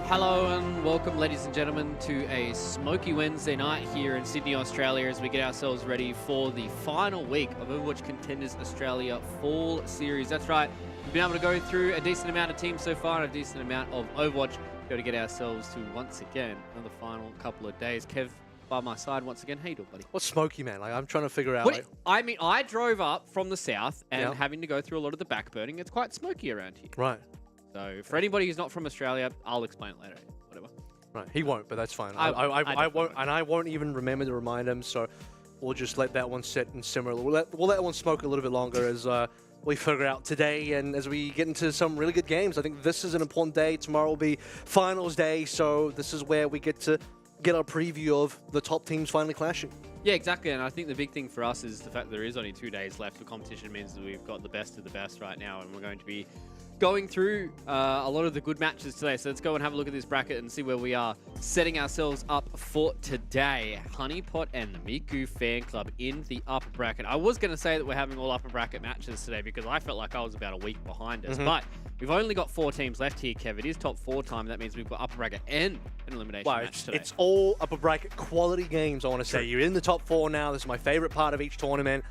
Hello and welcome, ladies and gentlemen, to a smoky Wednesday night here in Sydney, Australia, as we get ourselves ready for the final week of Overwatch Contenders Australia Fall Series. That's right, we've been able to go through a decent amount of teams so far and a decent amount of Overwatch. Go to get ourselves to, once again, another final couple of days. Kev, by my side once again. How you doing, buddy? What's smoky, man? Like, I'm trying to figure out. What, I mean, I drove up from the south and Yeah. having to go through a lot of the back burning. It's quite smoky around here. Right. So for anybody who's not from Australia, I'll explain it later. Whatever. Right. He won't, but that's fine. I I won't, and I won't even remember to remind him. So we'll just let that one sit and simmer. We'll let that one smoke a little bit longer as we figure out today, and as we get into some really good games. I think this is an important day. Tomorrow will be finals day, so this is where we get to get our preview of the top teams finally clashing. Yeah, exactly. And I think the big thing for us is the fact that there is only 2 days left. The competition means that we've got the best of the best right now, and we're going to be going through a lot of the good matches today. So let's go and have a look at this bracket and see where we are setting ourselves up for today. Honeypot and the Miku fan club in the upper bracket. I was going to say that we're having all upper bracket matches today because I felt like I was about a week behind us. But we've only got 4 teams left here, Kev. It is top 4 time. That means we've got upper bracket and an elimination match today. It's all upper bracket quality games, I want to say. You're in the top 4 now. This is my favorite part of each tournament.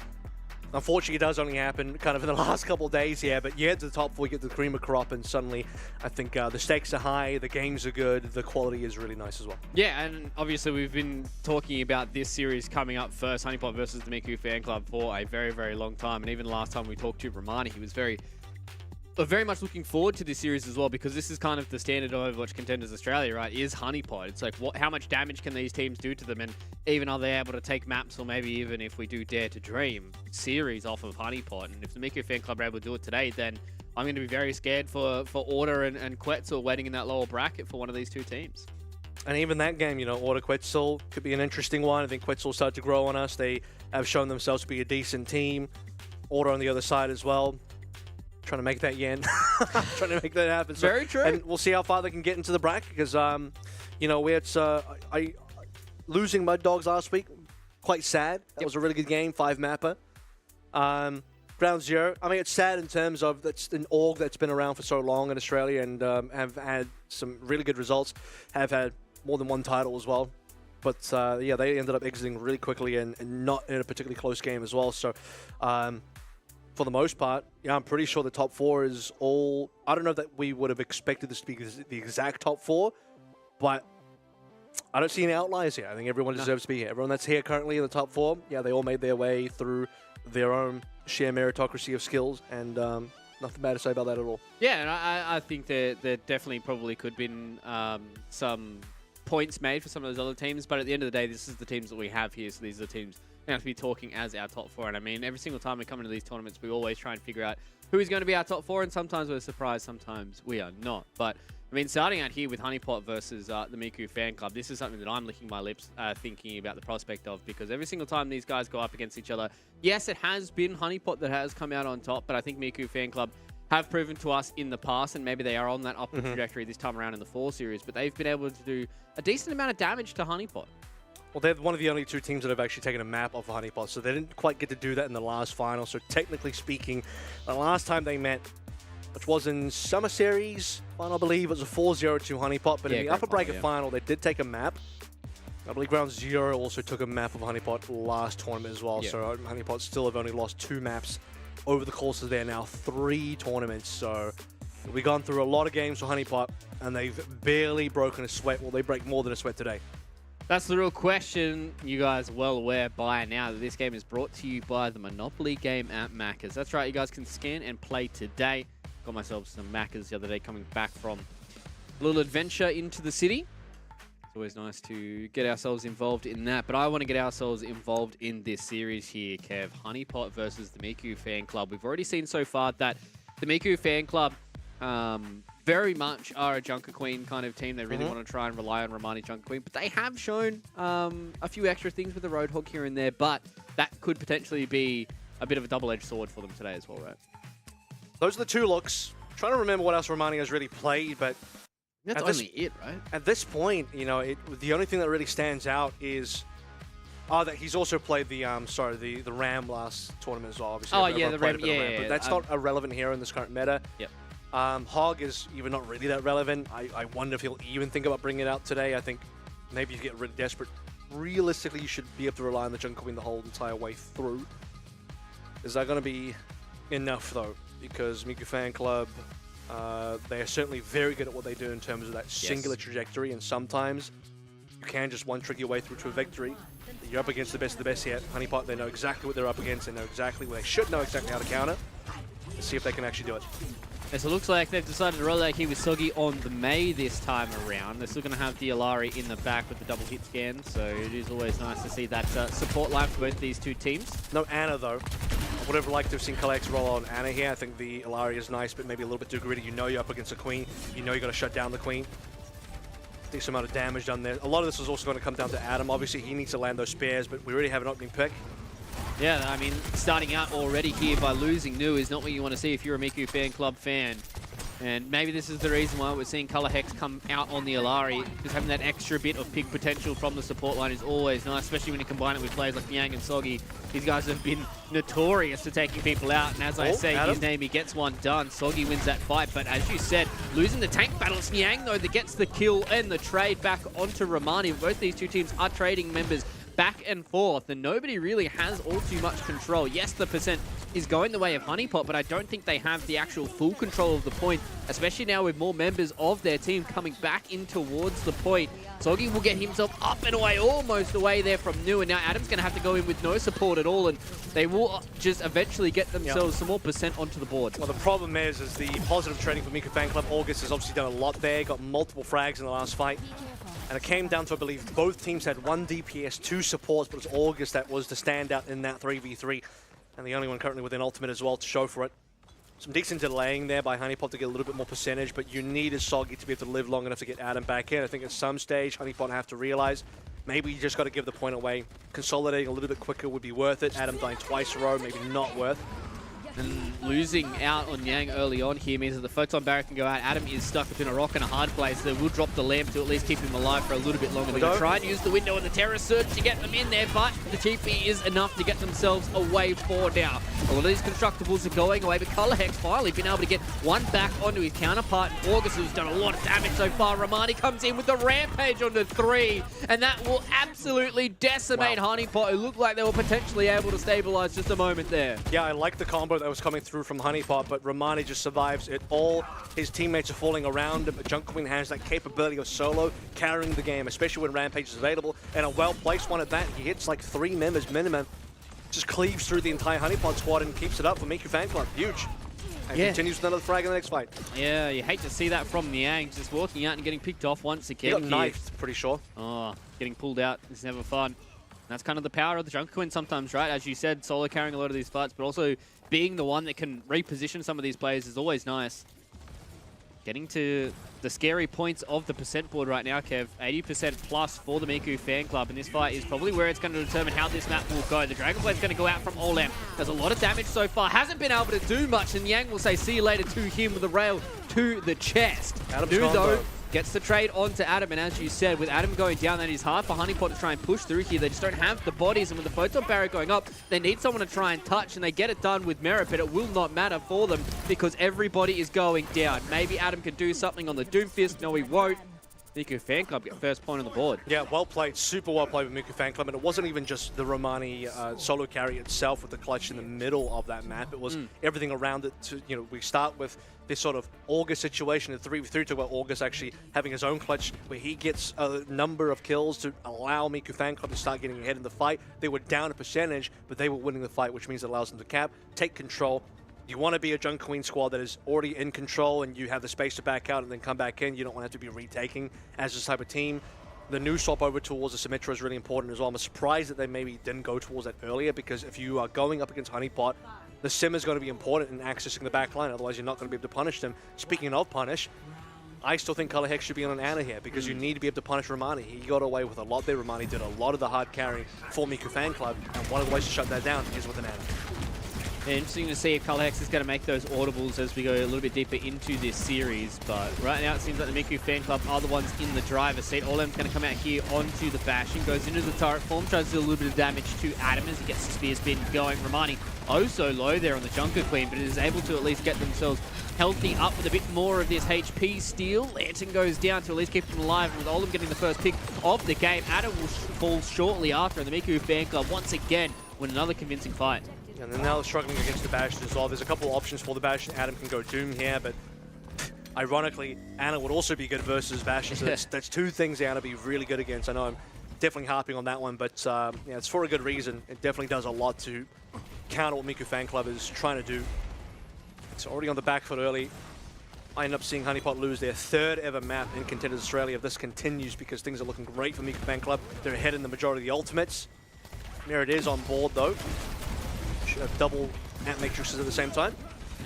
Unfortunately, it does only happen kind of in the last couple of days here, but you get to the top 4, you get the cream of crop, and suddenly I think the stakes are high, the games are good, the quality is really nice as well. Yeah, and obviously we've been talking about this series coming up first, Honeypot versus the Miku fan club, for a very, very long time. And even last time we talked to Romani, he was very much looking forward to this series as well, because this is kind of the standard of Overwatch Contenders Australia, right, is Honeypot. It's like, how much damage can these teams do to them, and even are they able to take maps, or maybe even if we do Dare to Dream series off of Honeypot. And if the Miku fan club are able to do it today, then I'm going to be very scared for Order and Quetzel waiting in that lower bracket for one of these 2 teams. And even that game, you know, Order Quetzel could be an interesting one. I think Quetzel started to grow on us. They have shown themselves to be a decent team. Order on the other side as well. Trying to make that yen. Trying to make that happen. So, very true. And we'll see how far they can get into the bracket because, you know, losing Mud Dogs last week, quite sad. That was a really good game, 5-mapper. Ground Zero, I mean, it's sad in terms of that's an org that's been around for so long in Australia and have had some really good results, have had more than 1 title as well. But, yeah, they ended up exiting really quickly and not in a particularly close game as well. So, for the most part, yeah, I'm pretty sure the top 4 is all... I don't know that we would have expected this to be the exact top 4, but I don't see any outliers here. I think everyone deserves to be here. Everyone that's here currently in the top 4, yeah, they all made their way through their own sheer meritocracy of skills, and nothing bad to say about that at all. Yeah, and I think there definitely probably could have been some points made for some of those other teams, but at the end of the day, this is the teams that we have here, so these are the teams we have to be talking as our top 4. And I mean, every single time we come into these tournaments, we always try and figure out who is going to be our top 4, and sometimes we're surprised, sometimes we are not. But I mean, starting out here with Honeypot versus the Miku fan club, this is something that I'm licking my lips thinking about the prospect of, because every single time these guys go up against each other, yes, it has been Honeypot that has come out on top, but I think Miku fan club have proven to us in the past, and maybe they are on that upward trajectory this time around in the Fall Series, but they've been able to do a decent amount of damage to Honeypot. Well, they're one of the only 2 teams that have actually taken a map off of Honeypot, so they didn't quite get to do that in the last final. So technically speaking, the last time they met, which was in Summer Series, final, I believe, it was a 4-0 to Honeypot, but in the upper bracket final, they did take a map. I believe Ground Zero also took a map of Honeypot last tournament as well, so Honeypot still have only lost 2 maps over the course of their now 3 tournaments. So we've gone through a lot of games for Honeypot, and they've barely broken a sweat. Well, they break more than a sweat today. That's the real question. You guys are well aware by now that this game is brought to you by the Monopoly game at Macca's. That's right, you guys can scan and play today. Got myself some Macca's the other day coming back from a little adventure into the city. It's always nice to get ourselves involved in that, but I want to get ourselves involved in this series here, Kev. Honeypot versus the Miku fan club. We've already seen so far that the Miku fan club very much are a Junker Queen kind of team. They really want to try and rely on Romani Junker Queen, but they have shown a few extra things with the Roadhog here and there, but that could potentially be a bit of a double-edged sword for them today as well, right? Those are the 2 looks. I'm trying to remember what else Romani has really played, but that's only it, right? At this point, you know, the only thing that really stands out is that he's also played the Ram last tournament as well. Obviously, oh yeah, the Ram, yeah. But that's not a relevant here in this current meta. Yep. Hog is even not really that relevant. I wonder if he'll even think about bringing it out today. I think maybe you get really desperate. Realistically, you should be able to rely on the Jungle Queen the whole entire way through. Is that going to be enough, though? Because Miku Fan Club, they are certainly very good at what they do in terms of that singular trajectory, and sometimes you can just one-trick your way through to a victory. You're up against the best of the best here. Honeypot, they know exactly what they're up against. They know exactly what they should know exactly how to counter. Let's see if they can actually do it. Yes, it looks like they've decided to roll out here with Soggy on the Mei this time around. They're still going to have the Alari in the back with the double hit scan, so it is always nice to see that support line for both these two teams. No Ana, though. I would have liked to have seen Colex roll on Ana here. I think the Alari is nice, but maybe a little bit too greedy. You know you're up against a Queen. You know you got to shut down the Queen. Decent amount of damage done there. A lot of this is also going to come down to Adam. Obviously, he needs to land those spares, but we already have an opening pick. Yeah, I mean, starting out already here by losing Nu is not what you want to see if you're a Miku Fan Club fan. And maybe this is the reason why we're seeing Color Hex come out on the Alari. Just having that extra bit of pick potential from the support line is always nice, especially when you combine it with players like Nyang and Soggy. These guys have been notorious for taking people out, and as I say his name, he gets one done. Soggy wins that fight, but as you said, losing the tank battle, it's Nyang, though, that gets the kill and the trade back onto Romani. Both these two teams are trading members back and forth, and nobody really has all too much control. Yes, the percent is going the way of Honeypot, but I don't think they have the actual full control of the point, especially now with more members of their team coming back in towards the point. Soggy will get himself up and away, almost away there from Nu, and now Adam's going to have to go in with no support at all, and they will just eventually get themselves some more percent onto the board. Well, the problem is the positive trading for Miku Fan Club. August has obviously done a lot there, got multiple frags in the last fight. And it came down to, I believe, both teams had 1 DPS, 2 supports, but it was August that was the standout in that 3v3. And the only one currently with an ultimate as well to show for it. Some decent delaying there by Honeypot to get a little bit more percentage, but you need a Soggy to be able to live long enough to get Adam back in. I think at some stage, Honeypot have to realize maybe you just got to give the point away. Consolidating a little bit quicker would be worth it. Adam dying twice in a row, maybe not worth. And losing out on Yang early on here means that the Photon Barrier can go out. Adam is stuck between a rock and a hard place. They will drop the lamp to at least keep him alive for a little bit longer. They're going to try and use the window and the Terror Surge to get them in there, but the TP is enough to get themselves away for now. A lot of these Constructables are going away, but Color Hex finally been able to get one back onto his counterpart. And August has done a lot of damage so far. Romani comes in with the Rampage onto 3, and that will absolutely decimate Honeypot, who looked like they were potentially able to stabilize just a moment there. Yeah, I like the combo that was coming through from Honeypot, but Romani just survives it all. His teammates are falling around him, but Jungle Queen has that capability of solo carrying the game, especially when Rampage is available, and a well-placed one at that. He hits like 3 members minimum, just cleaves through the entire Honeypot squad and keeps it up for Miku Fan Club. Huge. And continues with another frag in the next fight. Yeah, you hate to see that from Niang, just walking out and getting picked off once again. He got knifed, pretty sure. Oh, getting pulled out is never fun. That's kind of the power of the Jungle Queen sometimes, right? As you said, solo carrying a lot of these fights, but also being the one that can reposition some of these players is always nice. Getting to the scary points of the percent board right now, Kev. 80% plus for the Miku Fan Club, and this fight is probably where it's going to determine how this map will go. The Dragonblade's going to go out from Olam. Does a lot of damage so far. Hasn't been able to do much, and Yang will say see you later to him with a rail to the chest. Nu, though, gets the trade onto Adam, and as you said, with Adam going down, that is hard for Honeypot to try and push through here. They just don't have the bodies, and with the Photon Barrier going up, they need someone to try and touch, and they get it done with merit, but it will not matter for them because everybody is going down. Maybe Adam can do something on the Doomfist. No, he won't. Miku Fan Club get first point on the board. Yeah, well played. Super well played with Miku Fan Club. And it wasn't even just the Romani solo carry itself with the clutch in the middle of that map. It was everything around it. We start with this sort of August situation. The 3v3 talk about August actually having his own clutch where he gets a number of kills to allow Miku Fan Club to start getting ahead in the fight. They were down a percentage, but they were winning the fight, which means it allows them to cap, take control. You want to be a Jungle Queen squad that is already in control and you have the space to back out and then come back in. You don't want to have to be retaking as this type of team. The new swap over towards the Symmetra is really important as well. I'm surprised that they maybe didn't go towards that earlier, because if you are going up against Honeypot, the Sim is going to be important in accessing the back line. Otherwise, you're not going to be able to punish them. Speaking of punish, I still think Color Hex should be on Ana here, because you need to be able to punish Romani. He got away with a lot there. Romani did a lot of the hard carrying for Miku Fan Club, and one of the ways to shut that down is with an Ana. Yeah, interesting to see if Colosseo is going to make those audibles as we go a little bit deeper into this series. But right now it seems like the Miku fan club are the ones in the driver's seat. All of them going to come out here onto the Bastion. Goes into the turret form, tries to do a little bit of damage to Adam as he gets the spear spin going. Romani oh so low there on the Junker Queen, but is able to at least get themselves healthy up with a bit more of this HP steal. Lantern goes down to at least keep them alive, and with Olam getting the first pick of the game, Adam will fall shortly after, and the Miku fan club once again win another convincing fight. And then now struggling against the Bastion as well. There's a couple of options for the Bastion. Adam can go Doom here, but ironically, Ana would also be good versus Bastion. So that's two things Ana be really good against. I know I'm definitely harping on that one, but yeah, it's for a good reason. It definitely does a lot to counter what Miku fan club is trying to do. It's already on the back foot early. I end up seeing Honeypot lose their third ever map in Contenders Australia. If this continues, because things are looking great for Miku fan club. They're ahead in the majority of the ultimates. There it is on board though. Should have double ant matrices at the same time.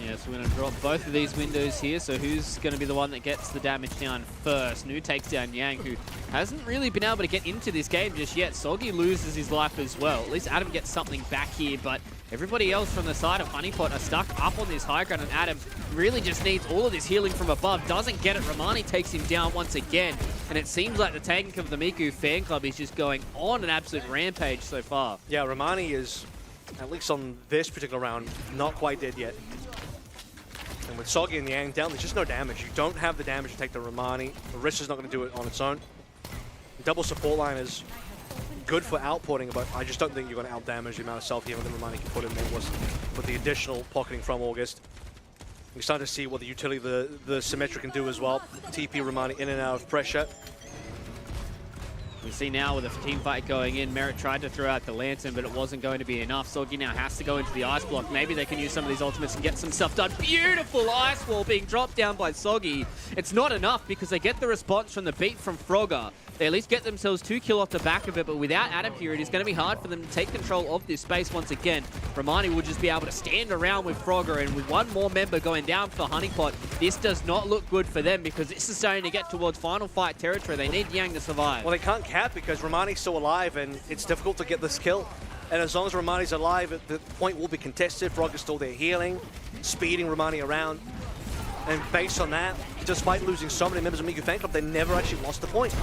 Yeah, so we're going to drop both of these windows here. So who's going to be the one that gets the damage down first? Nu takes down Yang, who hasn't really been able to get into this game just yet. Soggy loses his life as well. At least Adam gets something back here, but everybody else from the side of Honeypot are stuck up on this high ground, and Adam really just needs all of this healing from above. Doesn't get it. Romani takes him down once again, and it seems like the tank of the Miku fan club is just going on an absolute rampage so far. Yeah, Romani is, at least on this particular round, not quite dead yet. And with Soggy and Yang down, there's just no damage. You don't have the damage to take the Romani. Orisa's not going to do it on its own. Double support line is good for outputting, but I just don't think you're going to out-damage the amount of self-healing that Romani can put in there with the additional pocketing from August. You're starting to see what the utility the Symmetra can do as well. TP Romani in and out of pressure. We see now with a team fight going in, Merit tried to throw out the Lantern, but it wasn't going to be enough. Soggy now has to go into the Ice Block. Maybe they can use some of these ultimates and get some stuff done. Beautiful Ice Wall being dropped down by Soggy. It's not enough because they get the response from the beat from Frogger. They at least get themselves 2 kills off the back of it, but without Adam here, it is going to be hard for them to take control of this space once again. Romani will just be able to stand around with Frogger, and with one more member going down for Honeypot, this does not look good for them because this is starting to get towards final fight territory. They need Yang to survive. Well, they can't cap because Romani's still alive, and it's difficult to get this kill. And as long as Romani's alive, the point will be contested. Frogger's still there healing, speeding Romani around. And based on that, despite losing so many members of Miku fan club, they never actually lost the point.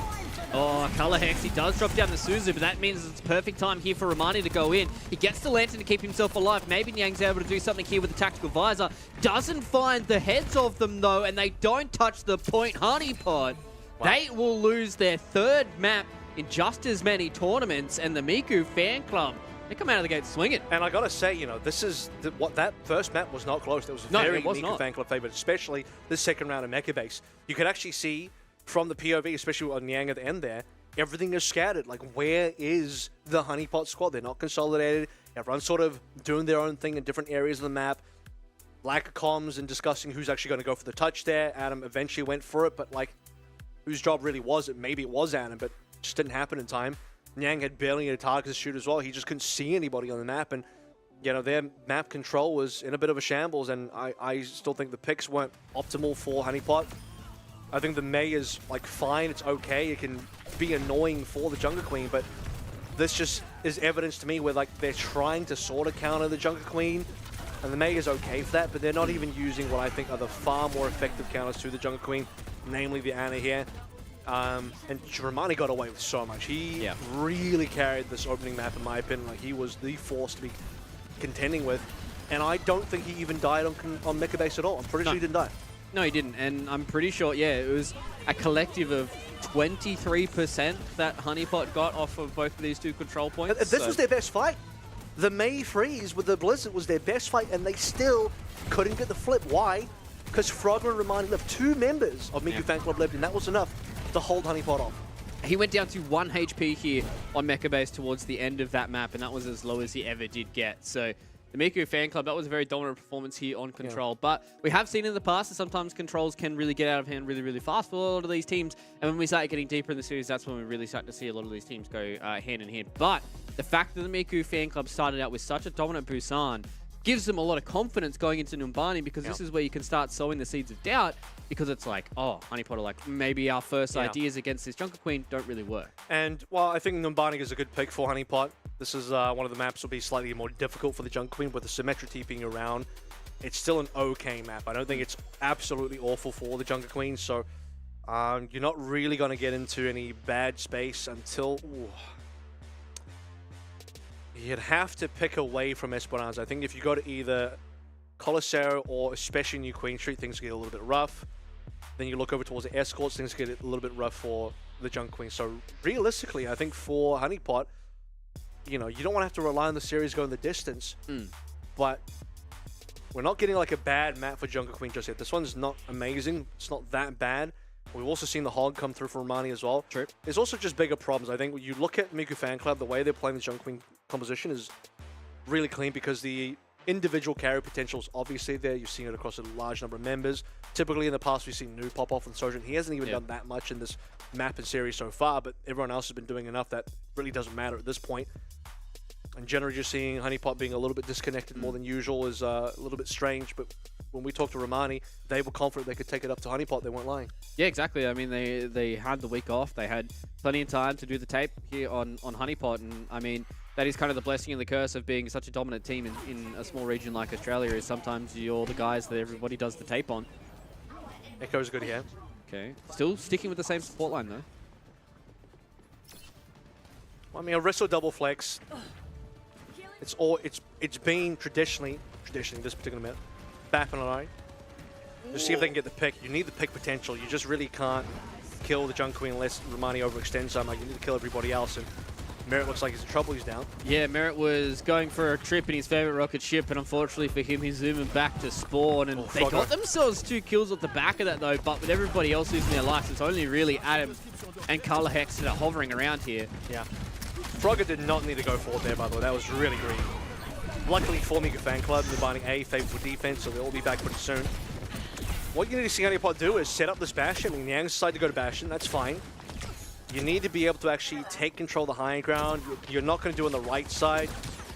Oh, Color Hex, he does drop down the Suzu, but that means it's perfect time here for Romani to go in. He gets the Lantern to keep himself alive. Maybe Nyang's able to do something here with the Tactical Visor. Doesn't find the heads of them, though, and they don't touch the point. Honeypot, wow. They will lose their third map in just as many tournaments, and the Miku fan club, they come out of the gate swinging. And I gotta say, you know, this is what that first map was not close. It was a very Miku fan club favorite, especially this second round of Mecha Base. You could actually see from the POV, especially on Yang at the end there, everything is scattered. Like, where is the Honeypot squad? They're not consolidated. Everyone's sort of doing their own thing in different areas of the map. Lack of comms and discussing who's actually going to go for the touch there. Adam eventually went for it, but like, whose job really was it? Maybe it was Adam, but it just didn't happen in time. Nyang had barely any targets to shoot as well. He just couldn't see anybody on the map, and you know, their map control was in a bit of a shambles, and I still think the picks weren't optimal for Honeypot. I think the Mei is like fine, it's okay, it can be annoying for the Jungle Queen, but this just is evidence to me where like they're trying to sort of counter the Jungle Queen, and the Mei is okay for that, but they're not even using what I think are the far more effective counters to the Jungle Queen, namely the Ana here. And Romani got away with so much. He really carried this opening map, in my opinion. Like, he was the force to be contending with, and I don't think he even died on Mecha Base at all. I'm pretty sure he didn't die. No, he didn't, and I'm pretty sure, yeah, it was a collective of 23% that Honeypot got off of both of these two control points. This was their best fight. The Mei freeze with the Blizzard was their best fight, and they still couldn't get the flip. Why? Because Frogger and Romani left 2 members of Miku fan club left, and that was enough to hold Honeypot off. He went down to 1 HP here on Mecha Base towards the end of that map, and that was as low as he ever did get. So the Miku fan club, that was a very dominant performance here on Control. Yeah. But we have seen in the past that sometimes controls can really get out of hand really, really fast for a lot of these teams. And when we start getting deeper in the series, that's when we really start to see a lot of these teams go hand in hand. But the fact that the Miku fan club started out with such a dominant Busan gives them a lot of confidence going into Numbani, because this is where you can start sowing the seeds of doubt, because it's like, oh, Honeypot are like, maybe our first ideas against this Jungle Queen don't really work. And, well, I think Numbani is a good pick for Honeypot. This is one of the maps will be slightly more difficult for the Jungle Queen with the Symmetra TPing around. It's still an okay map. I don't think it's absolutely awful for the Jungle Queen, so you're not really going to get into any bad space until... Ooh. You'd have to pick away from Esperanza. I think if you go to either Colosseo or especially New Queen Street, things get a little bit rough. Then you look over towards the Escorts, things get a little bit rough for the Jungle Queen. So realistically, I think for Honeypot, you know, you don't want to have to rely on the series going the distance. But we're not getting like a bad map for Jungle Queen just yet. This one's not amazing. It's not that bad. We've also seen the Hog come through for Romani as well. True. There's also just bigger problems. I think when you look at Miku Fan Club, the way they're playing the Jungle Queen composition is really clean because the individual carry potential is obviously there. You've seen it across a large number of members. Typically in the past, we've seen New pop off and Sojourn. He hasn't even done that much in this map and series so far, but everyone else has been doing enough that really doesn't matter at this point. And generally just seeing Honeypot being a little bit disconnected more than usual is a little bit strange, but when we talked to Romani, they were confident they could take it up to Honeypot. They weren't lying. Yeah, exactly. I mean, they had the week off. They had plenty of time to do the tape here on Honeypot, and I mean, that is kind of the blessing and the curse of being such a dominant team in a small region like Australia, is sometimes you're the guys that everybody does the tape on. Echo's good here. Okay. Still sticking with the same support line, though. I mean, a wrestle double flex. It's been traditionally this particular map, Bap and I. Just see if they can get the pick. You need the pick potential. You just really can't kill the Jungle Queen unless Romani overextends so much. You need to kill everybody else. And Merit looks like he's in trouble. He's down. Yeah, Merit was going for a trip in his favorite rocket ship, and unfortunately for him, he's zooming back to spawn. And they got themselves 2 kills off the back of that, though. But with everybody else losing their lives, it's only really Adam and Color Hex that are hovering around here. Yeah. Frogger did not need to go forward there, by the way. That was really green. Luckily for Miku Fan Club, Numbani A, favorable defense, so they'll all be back pretty soon. What you need to see Honeypot do is set up this Bastion. I mean, Niang's decided to go to Bastion, that's fine. You need to be able to actually take control of the high ground. You're not going to do it on the right side.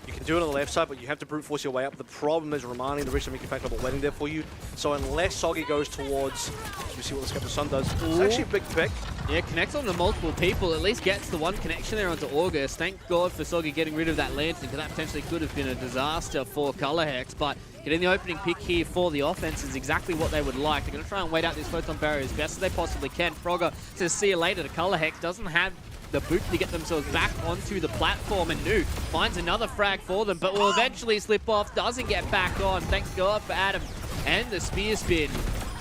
You can do it on the left side, but you have to brute force your way up. The problem is Romani and the rest of Miku Fan Club are waiting there for you. So unless Soggy goes towards, we see what this Sun does. It's actually a big pick. Yeah, connects on to multiple people. At least gets the one connection there onto August. Thank God for Soggy getting rid of that lantern, because that potentially could have been a disaster for Color Hex. But getting the opening pick here for the offense is exactly what they would like. They're going to try and wait out this photon barrier as best as they possibly can. Frogger says see you later to Color Hex. Doesn't have the boot to get themselves back onto the platform, and New finds another frag for them, but will eventually slip off, doesn't get back on. Thank God for Adam and the spear spin.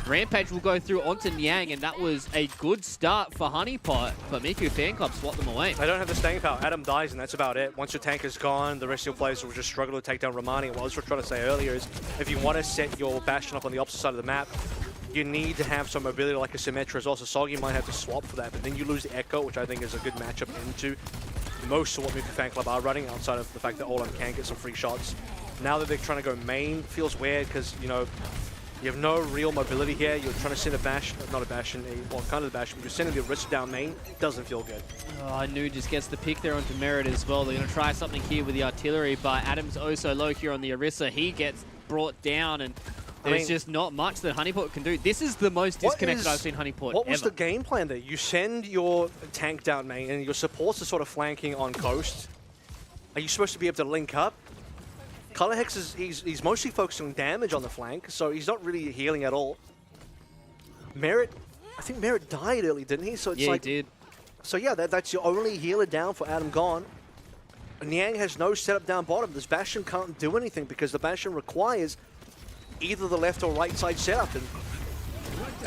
Rampage will go through onto Niang, and that was a good start for Honeypot, but Miku Fan Club swat them away. They don't have the staying power. Adam dies, and that's about it. Once your tank is gone, the rest of your players will just struggle to take down Romani. And what I was trying to say earlier is, if you want to set your Bastion up on the opposite side of the map, you need to have some mobility like a Symmetra as well. So Soggy might have to swap for that, but then you lose the Echo, which I think is a good matchup into most of what Miku Fan Club are running, outside of the fact that Olan can get some free shots. Now that they're trying to go main, feels weird because, you know, you have no real mobility here. You're trying to send a Bastion, not a Bastion, well, kind of a Bastion, but you're sending the Orisa down main. Doesn't feel good. Oh, Nu just gets the pick there onto Merit as well. They're going to try something here with the artillery, but Adam's oh so low here on the Orisa. He gets brought down, and there's just not much that Honeypot can do. This is the most disconnected I've seen Honeypot What was the game plan there? You send your tank down main, and your supports are sort of flanking on coast. Are you supposed to be able to link up? Color Hex is he's mostly focusing on damage on the flank, so he's not really healing at all. Merit, I think Merit died early, didn't he? So it's like, he did. So yeah, that's your only healer down for Adam gone. Niang has no setup down bottom. This Bastion can't do anything because the Bastion requires either the left or right side setup, and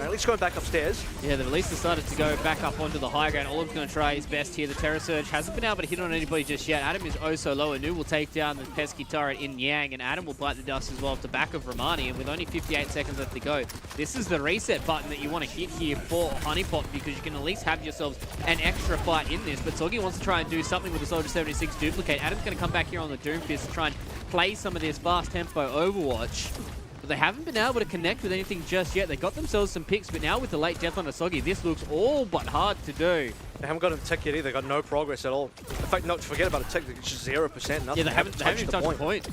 at least going back upstairs. Yeah, they've at least decided to go back up onto the high ground. Olim's going to try his best here. The Terror Surge hasn't been able to hit on anybody just yet. Adam is oh so low, and Nu will take down the pesky turret in Yang, and Adam will bite the dust as well off the back of Romani, and with only 58 seconds left to go, this is the reset button that you want to hit here for Honeypot, because you can at least have yourselves an extra fight in this. But Soggy wants to try and do something with the Soldier 76 duplicate. Adam's going to come back here on the Doomfist to try and play some of this fast tempo Overwatch. But they haven't been able to connect with anything just yet. They got themselves some picks, but now with the late death on Soggy, this looks all but hard to do. They haven't got a tick yet either. They got no progress at all. In fact, not forget about a tick. It's just 0%. Nothing. Yeah, they haven't even touched the point,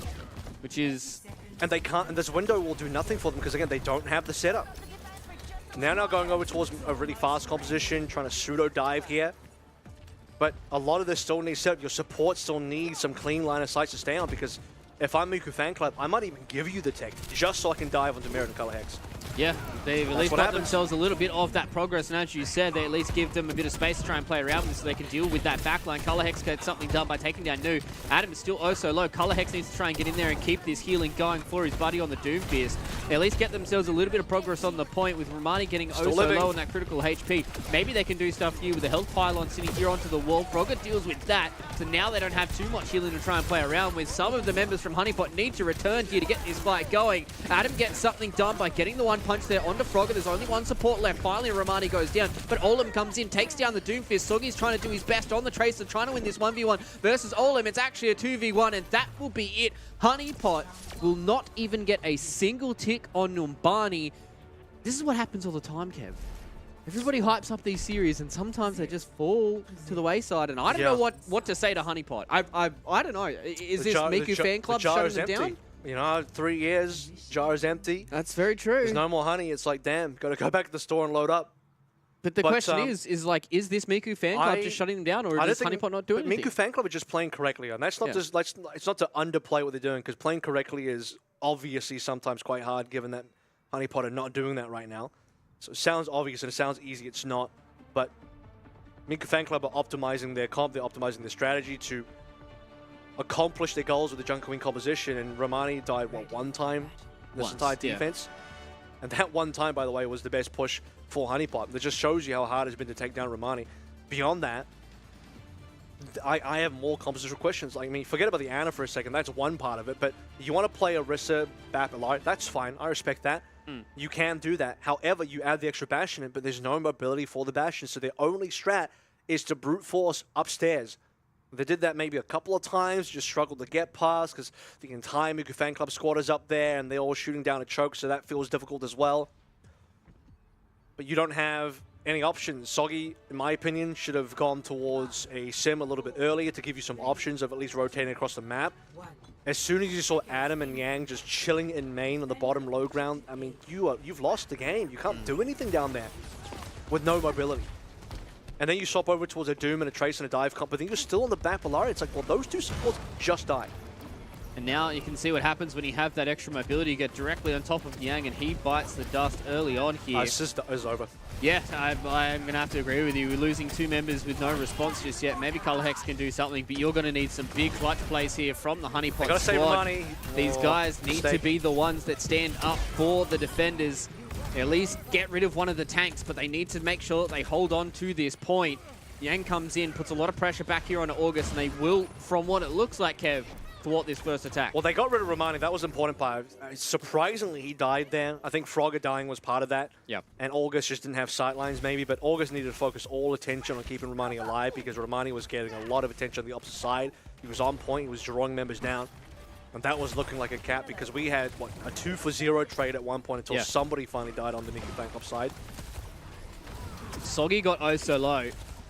which is... And they can't. And this window will do nothing for them because again, they don't have the setup. Now going over towards a really fast composition, trying to pseudo dive here. But a lot of this still needs setup. Your support still needs some clean line of sight to stay on, because if I'm Miku Fan Club, I might even give you the tech just so I can dive onto Merit and Color Hex. Yeah, they've at least got themselves a little bit of that progress, and as you said, they at least give them a bit of space to try and play around with so they can deal with that backline. Color Hex gets something done by taking down Nu. Adam is still oh so low. Color Hex needs to try and get in there and keep this healing going for his buddy on the Doomfist. They at least get themselves a little bit of progress on the point, with Romani getting oh so low on that critical HP. Maybe they can do stuff here with the health pylon sitting here onto the wall. Frogger deals with that, so now they don't have too much healing to try and play around with. Some of the members from Honeypot need to return here to get this fight going. Adam gets something done by getting the one punch there onto Frogger. There's only one support left. Finally, Romani goes down, but Olim comes in, takes down the Doomfist. Soggy's trying to do his best on the Tracer, trying to win this 1v1 versus Olim. It's actually a 2v1, and that will be it. Honeypot will not even get a single tick on Numbani. This is what happens all the time, Kev. Everybody hypes up these series, and sometimes they just fall to the wayside, and I don't know what to say to Honeypot. I don't know. Is this Miku Fan Club shutting them down? You know, 3 years, jar is empty. That's very true. There's no more honey. It's like, damn, got to go back to the store and load up. But the question is this Miku Fan Club just shutting them down, or is Honeypot not doing anything? Miku Fan Club are just playing correctly, and that's not just it's not to underplay what they're doing, because playing correctly is obviously sometimes quite hard, given that Honeypot are not doing that right now. So it sounds obvious and it sounds easy. It's not, but Miku Fan Club are optimizing their comp, they're optimizing their strategy to accomplish their goals with the jungle wing composition, and Romani died, what, one time in this entire defense? Yeah. And that one time, by the way, was the best push for Honeypot. That just shows you how hard it's been to take down Romani. Beyond that, I have more compositional questions. Like, I mean, forget about the Ana for a second. That's one part of it. But you want to play Orisa, Bap, Alari, that's fine. I respect that. You can do that. However, you add the extra Bastion in, but there's no mobility for the Bastion. So their only strat is to brute force upstairs. They did that maybe a couple of times, just struggled to get past because the entire Miku Fan Club squad is up there and they're all shooting down a choke, so that feels difficult as well. But you don't have any options. Soggy, in my opinion, should have gone towards a sim a little bit earlier to give you some options of at least rotating across the map. As soon as you saw Adam and Yang just chilling in main on the bottom low ground, I mean, you've lost the game. You can't do anything down there with no mobility. And then you swap over towards a Doom and a Trace and a dive comp, but then you're still on the Bapillari. It's like, well, those two supports just died. And now you can see what happens when you have that extra mobility. You get directly on top of Yang, and he bites the dust early on here. This is over. Yeah, I'm going to have to agree with you. We're losing two members with no response just yet. Maybe Color Hex can do something, but you're going to need some big clutch plays here from the Honeypot squad. Save money. These guys need to be the ones that stand up for the defenders. At least get rid of one of the tanks, but they need to make sure that they hold on to this point. Yang comes in, puts a lot of pressure back here on August, and they will, from what it looks like, Kev, thwart this first attack. Well, they got rid of Romani. That was an important part. Surprisingly, he died there. I think Frogger dying was part of that. Yep. And August just didn't have sightlines, maybe, but August needed to focus all attention on keeping Romani alive because Romani was getting a lot of attention on the opposite side. He was on point. He was drawing members down. And that was looking like a cap because we had, what, a 2-for-0 trade at one point until somebody finally died on the Miku Fan Club side. Soggy got oh so low.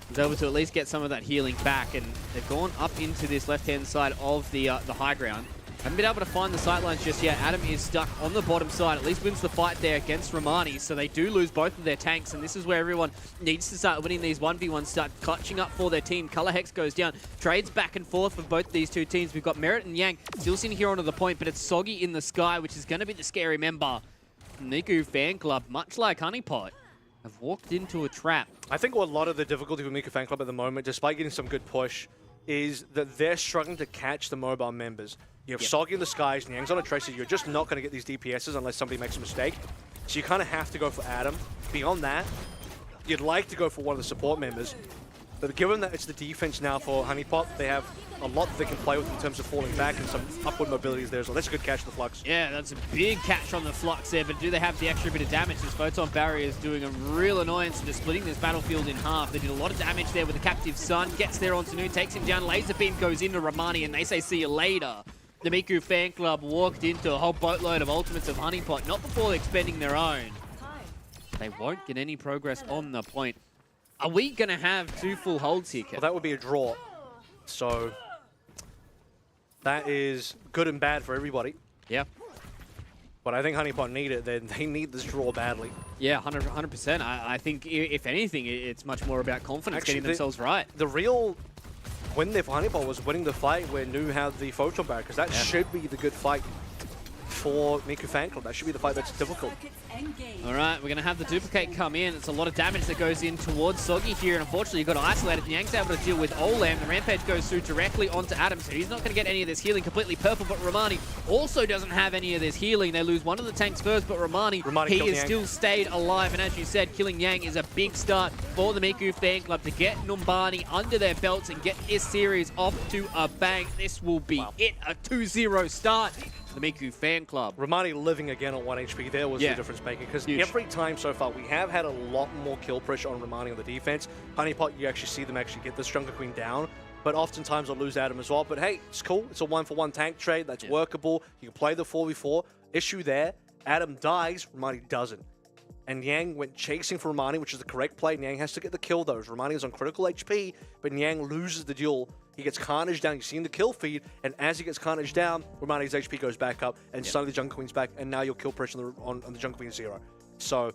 Was able to at least get some of that healing back, and they've gone up into this left-hand side of the high ground. Haven't been able to find the sightlines just yet. Adam is stuck on the bottom side, at least wins the fight there against Romani, so they do lose both of their tanks, and this is where everyone needs to start winning these 1v1s, start clutching up for their team. Color Hex goes down, trades back and forth for both these two teams. We've got Merit and Yang still sitting here onto the point, but it's Soggy in the sky, which is going to be the scary member. Miku Fan Club, much like Honeypot, have walked into a trap. I think a lot of the difficulty with Miku Fan Club at the moment, despite getting some good push, is that they're struggling to catch the mobile members. You have Soggy in the skies, and Yang's on a Tracer. You're just not going to get these DPSs unless somebody makes a mistake. So you kind of have to go for Adam. Beyond that, you'd like to go for one of the support members. But given that it's the defense now for Honeypot, they have a lot that they can play with in terms of falling back and some upward mobilities there as well. That's a good catch on the Flux. Yeah, that's a big catch on the Flux there, but do they have the extra bit of damage? This Photon Barrier is doing a real annoyance into splitting this battlefield in half. They did a lot of damage there with the Captive Sun. Gets there onto Nu, takes him down. Laser Beam goes into Romani, and they say see you later. The Miku Fan Club walked into a whole boatload of ultimates of Honeypot, not before expending their own. They won't get any progress on the point. Are we going to have two full holds here, Kev? Well, that would be a draw. So that is good and bad for everybody. Yeah. But I think Honeypot need it. They need this draw badly. Yeah, 100%. I think, if anything, it's much more about confidence, Actually, getting themselves right. The real win there for Honeypot was winning the fight where Nu had the photon barrier, because that should be the good fight for Miku fan club. That should be the fight that's difficult. All right, we're going to have the duplicate come in. It's a lot of damage that goes in towards Soggy here, and unfortunately, you've got to isolate it. Nyang's able to deal with Olam. The Rampage goes through directly onto Adam, so he's not going to get any of this healing. Completely purple, but Romani also doesn't have any of this healing. They lose one of the tanks first, but Romani he has still stayed alive, and as you said, killing Yang is a big start for the Miku fan club to get Numbani under their belts and get this series off to a bang. This will be it, a 2-0 start. The Miku fan club. Romani living again on 1 HP, there was the difference making, because every time so far we have had a lot more kill pressure on Romani on the defense. Honeypot, you actually see them actually get the Stronger Queen down, but oftentimes they'll lose Adam as well. But hey, it's cool. It's a 1-for-1 tank trade. That's workable. You can play the 4v4. Issue there, Adam dies, Romani doesn't. And Yang went chasing for Romani, which is the correct play. Yang has to get the kill, though. Romani is on critical HP, but Yang loses the duel. He gets Carnage down. You've seen the kill feed, and as he gets Carnage down, Romani's HP goes back up, and suddenly the Jungle Queen's back, and now your kill pressure on the Jungle Queen is 0. So,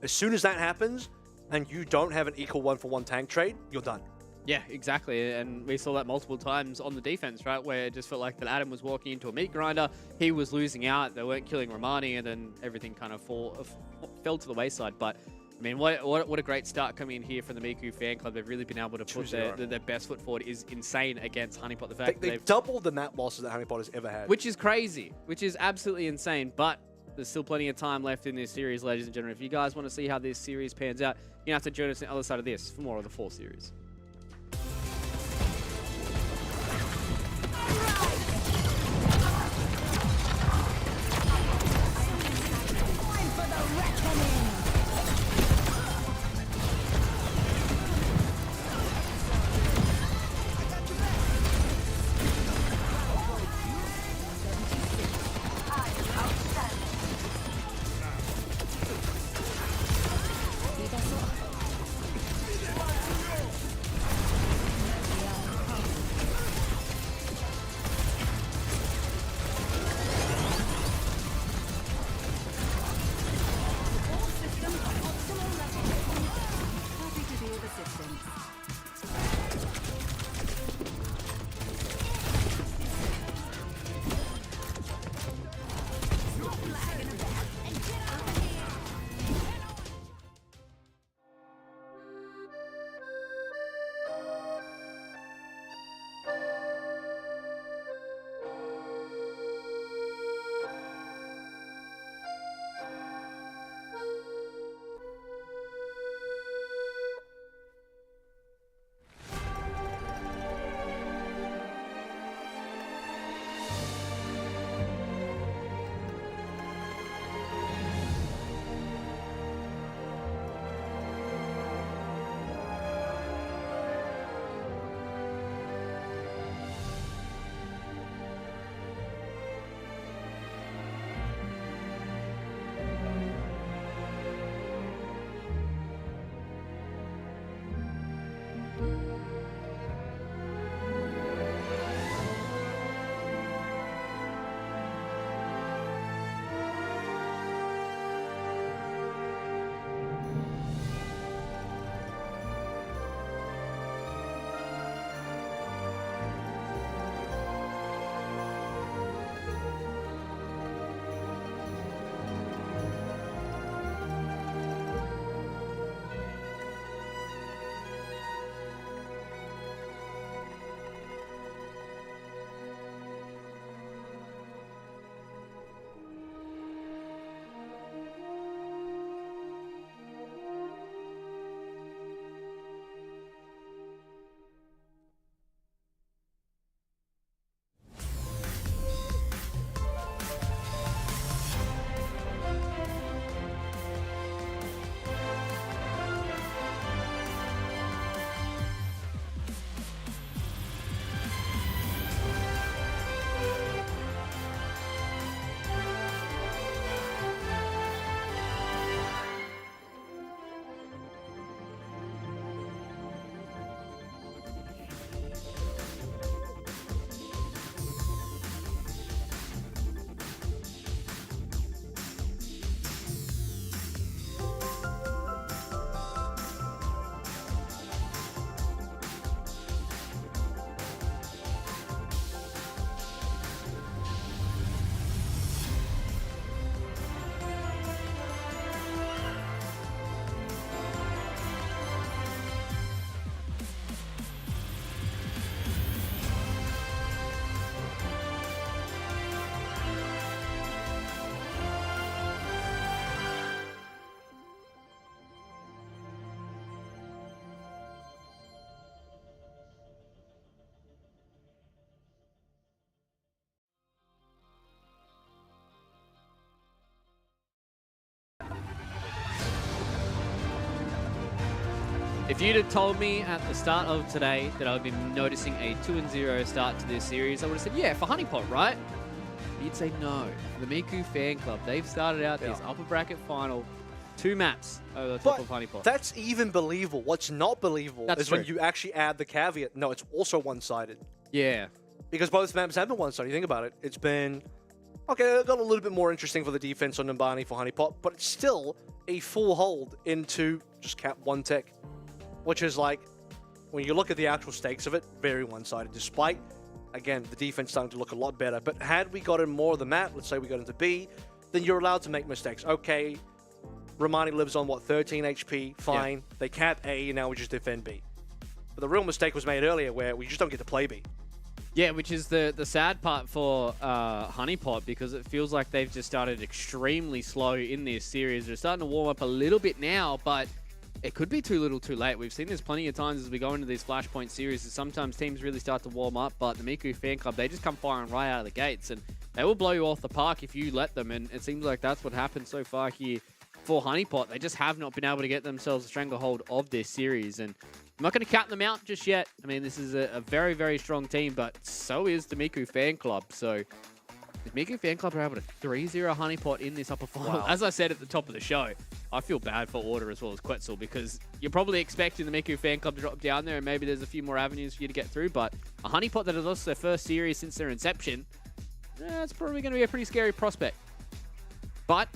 as soon as that happens, and you don't have an equal 1-for-1 tank trade, you're done. Yeah, exactly, and we saw that multiple times on the defense, right, where it just felt like that Adam was walking into a meat grinder, he was losing out, they weren't killing Romani, and then everything kind of fell to the wayside. But I mean, what a great start coming in here from the Miku fan club. They've really been able to put their best foot forward. Is insane against Honeypot. The fact they've doubled the map losses that Honeypot has ever had, which is crazy, which is absolutely insane. But there's still plenty of time left in this series, ladies and gentlemen. If you guys want to see how this series pans out, you have to join us on the other side of this for more of the 4 series. If you'd have told me at the start of today that I would be noticing a 2-0 start to this series, I would have said, yeah, for Honeypot, right? You'd say no. The Miku fan club, they've started out this upper bracket final, 2 maps over the top of Honeypot. That's even believable. What's not believable is when you actually add the caveat, no, it's also one-sided. Yeah. Because both maps have been one-sided. You think about it. It's been, okay, it got a little bit more interesting for the defense on Numbani for Honeypot, but it's still a full hold into just cap 1 tech. Which is like, when you look at the actual stakes of it, very one-sided. Despite, again, the defense starting to look a lot better. But had we gotten more of the map, let's say we got into B, then you're allowed to make mistakes. Okay, Romani lives on, what, 13 HP? Fine. Yeah. They cap A, and now we just defend B. But the real mistake was made earlier where we just don't get to play B. Yeah, which is the sad part for Honeypot, because it feels like they've just started extremely slow in this series. They're starting to warm up a little bit now, but it could be too little too late. We've seen this plenty of times as we go into these Flashpoint series. Sometimes teams really start to warm up, but the Miku fan club, they just come firing right out of the gates, and they will blow you off the park if you let them, and it seems like that's what happened so far here for Honeypot. They just have not been able to get themselves a stranglehold of this series, and I'm not going to count them out just yet. I mean, this is a very, very strong team, but so is the Miku fan club, so if Miku fan club are able to 3-0 Honeypot in this upper final, as I said at the top of the show, I feel bad for Order as well as Quetzel, because you're probably expecting the Miku fan club to drop down there and maybe there's a few more avenues for you to get through, but a Honeypot that has lost their first series since their inception, it's probably going to be a pretty scary prospect. But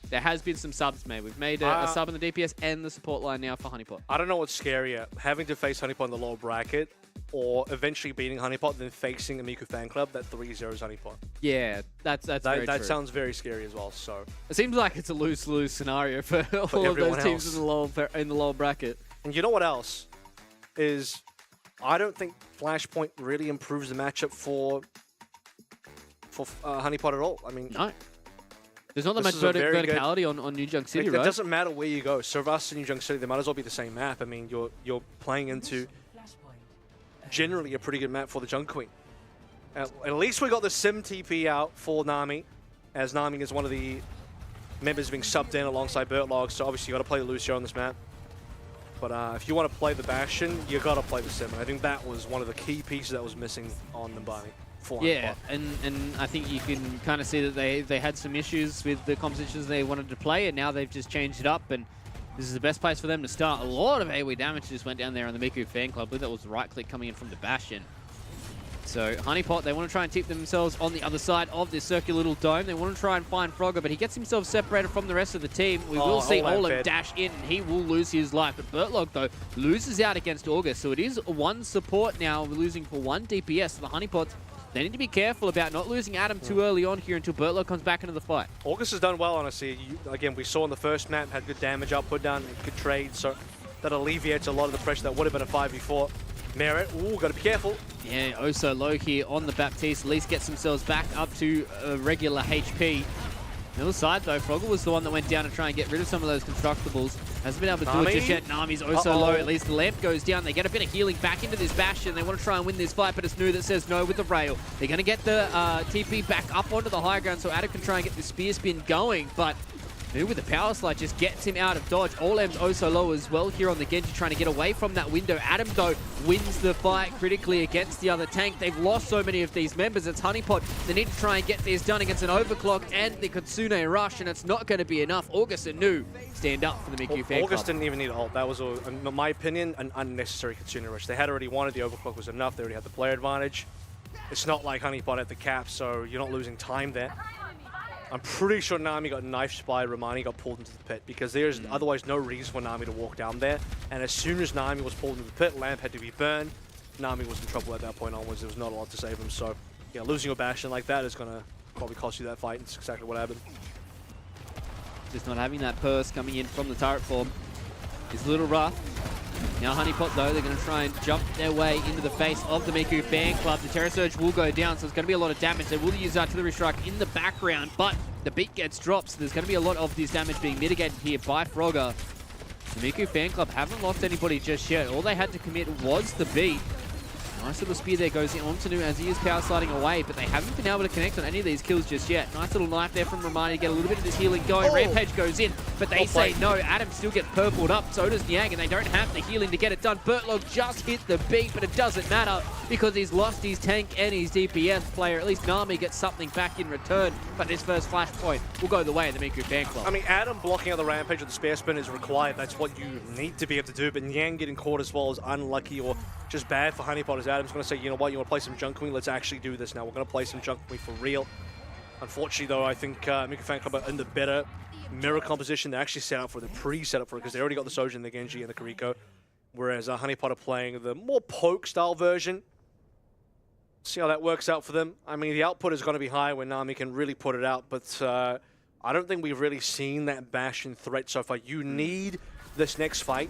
there has been some subs made. We've made a sub in the DPS and the support line now for Honeypot. I don't know what's scarier, having to face Honeypot in the lower bracket or eventually beating Honeypot than facing a Miku fan club that 3-0s Honeypot. Yeah, that's very true. That sounds very scary as well. So it seems like it's a lose-lose scenario for all of those teams in the lower bracket. And you know what else is? I don't think Flashpoint really improves the matchup for Honeypot at all. I mean, no. There's not that much verticality on New Junk City, right? It doesn't matter where you go. So for us in New Junk City, they might as well be the same map. I mean, you're playing into generally a pretty good map for the Junk Queen. At least we got the Sim TP out for Nami, as Nami is one of the members being subbed in alongside Bertlog, so obviously you got to play Lucio on this map. But if you want to play the Bastion, you got to play the Sim. And I think that was one of the key pieces that was missing on Numbani. Yeah, and I think you can kind of see that they had some issues with the compositions they wanted to play, and now they've just changed it up, and this is the best place for them to start. A lot of AoE damage just went down there on the Miku fan club. I believe that was right click coming in from the Bastion. So Honeypot, they want to try and tip themselves on the other side of this circular little dome. They want to try and find Frogger, but he gets himself separated from the rest of the team. We will see Olam dash in, and he will lose his life. But Bertlog, though, loses out against August. So it is one support now. We're losing for 1 DPS. So the Honeypots, they need to be careful about not losing Adam too early on here until Bertlog comes back into the fight. August has done well, honestly. Again, we saw in the first map, had good damage output down, good trade, so that alleviates a lot of the pressure that would have been a 5v4. Merit, got to be careful. Yeah, oh so low here on the Baptiste. At least gets themselves back up to regular HP. The other side, though, Frogger was the one that went down to try and get rid of some of those constructibles. Hasn't been able to do it just yet. Nami's so low. At least the lamp goes down. They get a bit of healing back into this Bastion. They want to try and win this fight, but it's Nu that says no with the rail. They're going to get the TP back up onto the high ground so Adam can try and get the spear spin going, but Nu with the power slide just gets him out of dodge. Olam's so low as well here on the Genji, trying to get away from that window. Adam, though, wins the fight critically against the other tank. They've lost so many of these members. It's Honeypot. They need to try and get this done against an overclock and the Kitsune Rush, and it's not going to be enough. August and Nu stand up for the Miku fan August club. Didn't even need a ult. That was, in my opinion, an unnecessary Kitsune Rush. They had already wanted the overclock was enough. They already had the player advantage. It's not like Honeypot at the cap, so you're not losing time there. I'm pretty sure Nami got knifed by Romani, got pulled into the pit, because there's otherwise no reason for Nami to walk down there. And as soon as Nami was pulled into the pit, Lamp had to be burned. Nami was in trouble at that point onwards. There was not a lot to save him. So, yeah, losing a Bastion like that is going to probably cost you that fight. It's exactly what happened. Just not having that purse coming in from the turret form is a little rough. Now Honeypot, though, they're going to try and jump their way into the face of the Miku fan club. The Terror Surge will go down, so it's going to be a lot of damage. They will use artillery strike in the background, but the beat gets dropped, so there's going to be a lot of this damage being mitigated here by Frogger. The Miku fan club haven't lost anybody just yet. All they had to commit was the beat. Nice little spear there goes onto Nu as he is power sliding away, but they haven't been able to connect on any of these kills just yet. Nice little knife there from Romani to get a little bit of this healing going. Rampage goes in. but they say no. Adam still gets purpled up, so does Niang, and they don't have the healing to get it done. Bertlog just hit the beat, but it doesn't matter because he's lost his tank and his DPS player. At least Nami gets something back in return, but this first Flashpoint will go the way of the Miku fan club. I mean, Adam blocking out the rampage with the spare spin is required. That's what you need to be able to do, but Niang getting caught as well is unlucky or just bad for Honeypot, as Adam's going to say, you know what, you want to play some Junk Queen? Let's actually do this now. We're going to play some Junk Queen for real. Unfortunately, though, I think Miku fan club are in the better mirror composition. They're actually set up for the pre-set up for it because they already got the Sojin, the Genji, and the Kiriko. Whereas Honeypot are playing the more poke-style version. See how that works out for them. I mean, the output is going to be high when Nami can really put it out, but I don't think we've really seen that Bastion threat so far. You need this next fight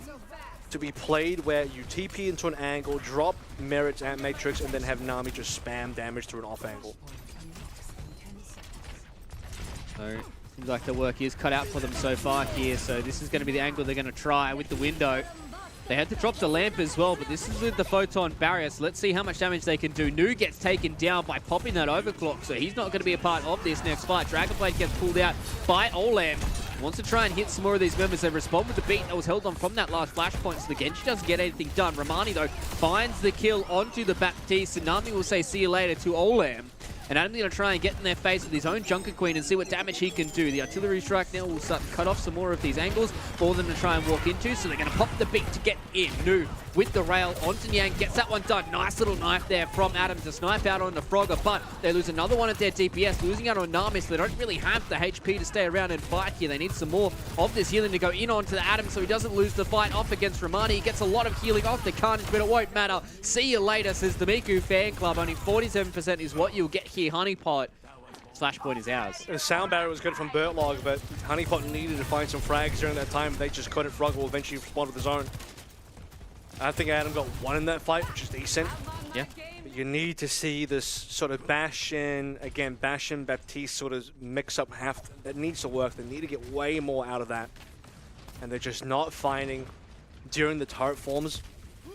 to be played where you TP into an angle, drop Merit's and Matrix, and then have Nami just spam damage through an off angle. So, seems like the work is cut out for them so far here, so this is going to be the angle they're going to try with the window. They had to drop the lamp as well, but this is with the photon barrier, so let's see how much damage they can do. Nu gets taken down by popping that overclock, so he's not going to be a part of this next fight. Dragonblade gets pulled out by Olam. Wants to try and hit some more of these members. They respond with the beat that was held on from that last Flashpoint, so the Genji doesn't get anything done. Romani, though, finds the kill onto the Baptiste. Tsunami will say see you later to Olam. And Adam's going to try and get in their face with his own Junker Queen and see what damage he can do. The artillery strike now will start to cut off some more of these angles for them to try and walk into. So they're going to pop the beat to get in. Nu with the rail onto Niang, gets that one done. Nice little knife there from Adam to snipe out on the Frogger, but they lose another one at their DPS, losing out on Nami, so they don't really have the HP to stay around and fight here. They need some more of this healing to go in onto the Adam so he doesn't lose the fight off against Romani. He gets a lot of healing off the Carnage, but it won't matter. See you later, says the Miku fan club. Only 47% is what you'll get here. Honeypot. Flashpoint is ours. The sound barrier was good from Bertlog, but Honeypot needed to find some frags during that time. They just couldn't. Frog will eventually respond with his own. I think Adam got one in that fight, which is decent. Yeah. But you need to see this sort of Bastion, again, Bastion, Baptiste sort of mix up half. That needs to work. They need to get way more out of that. And they're just not finding, during the turret forms,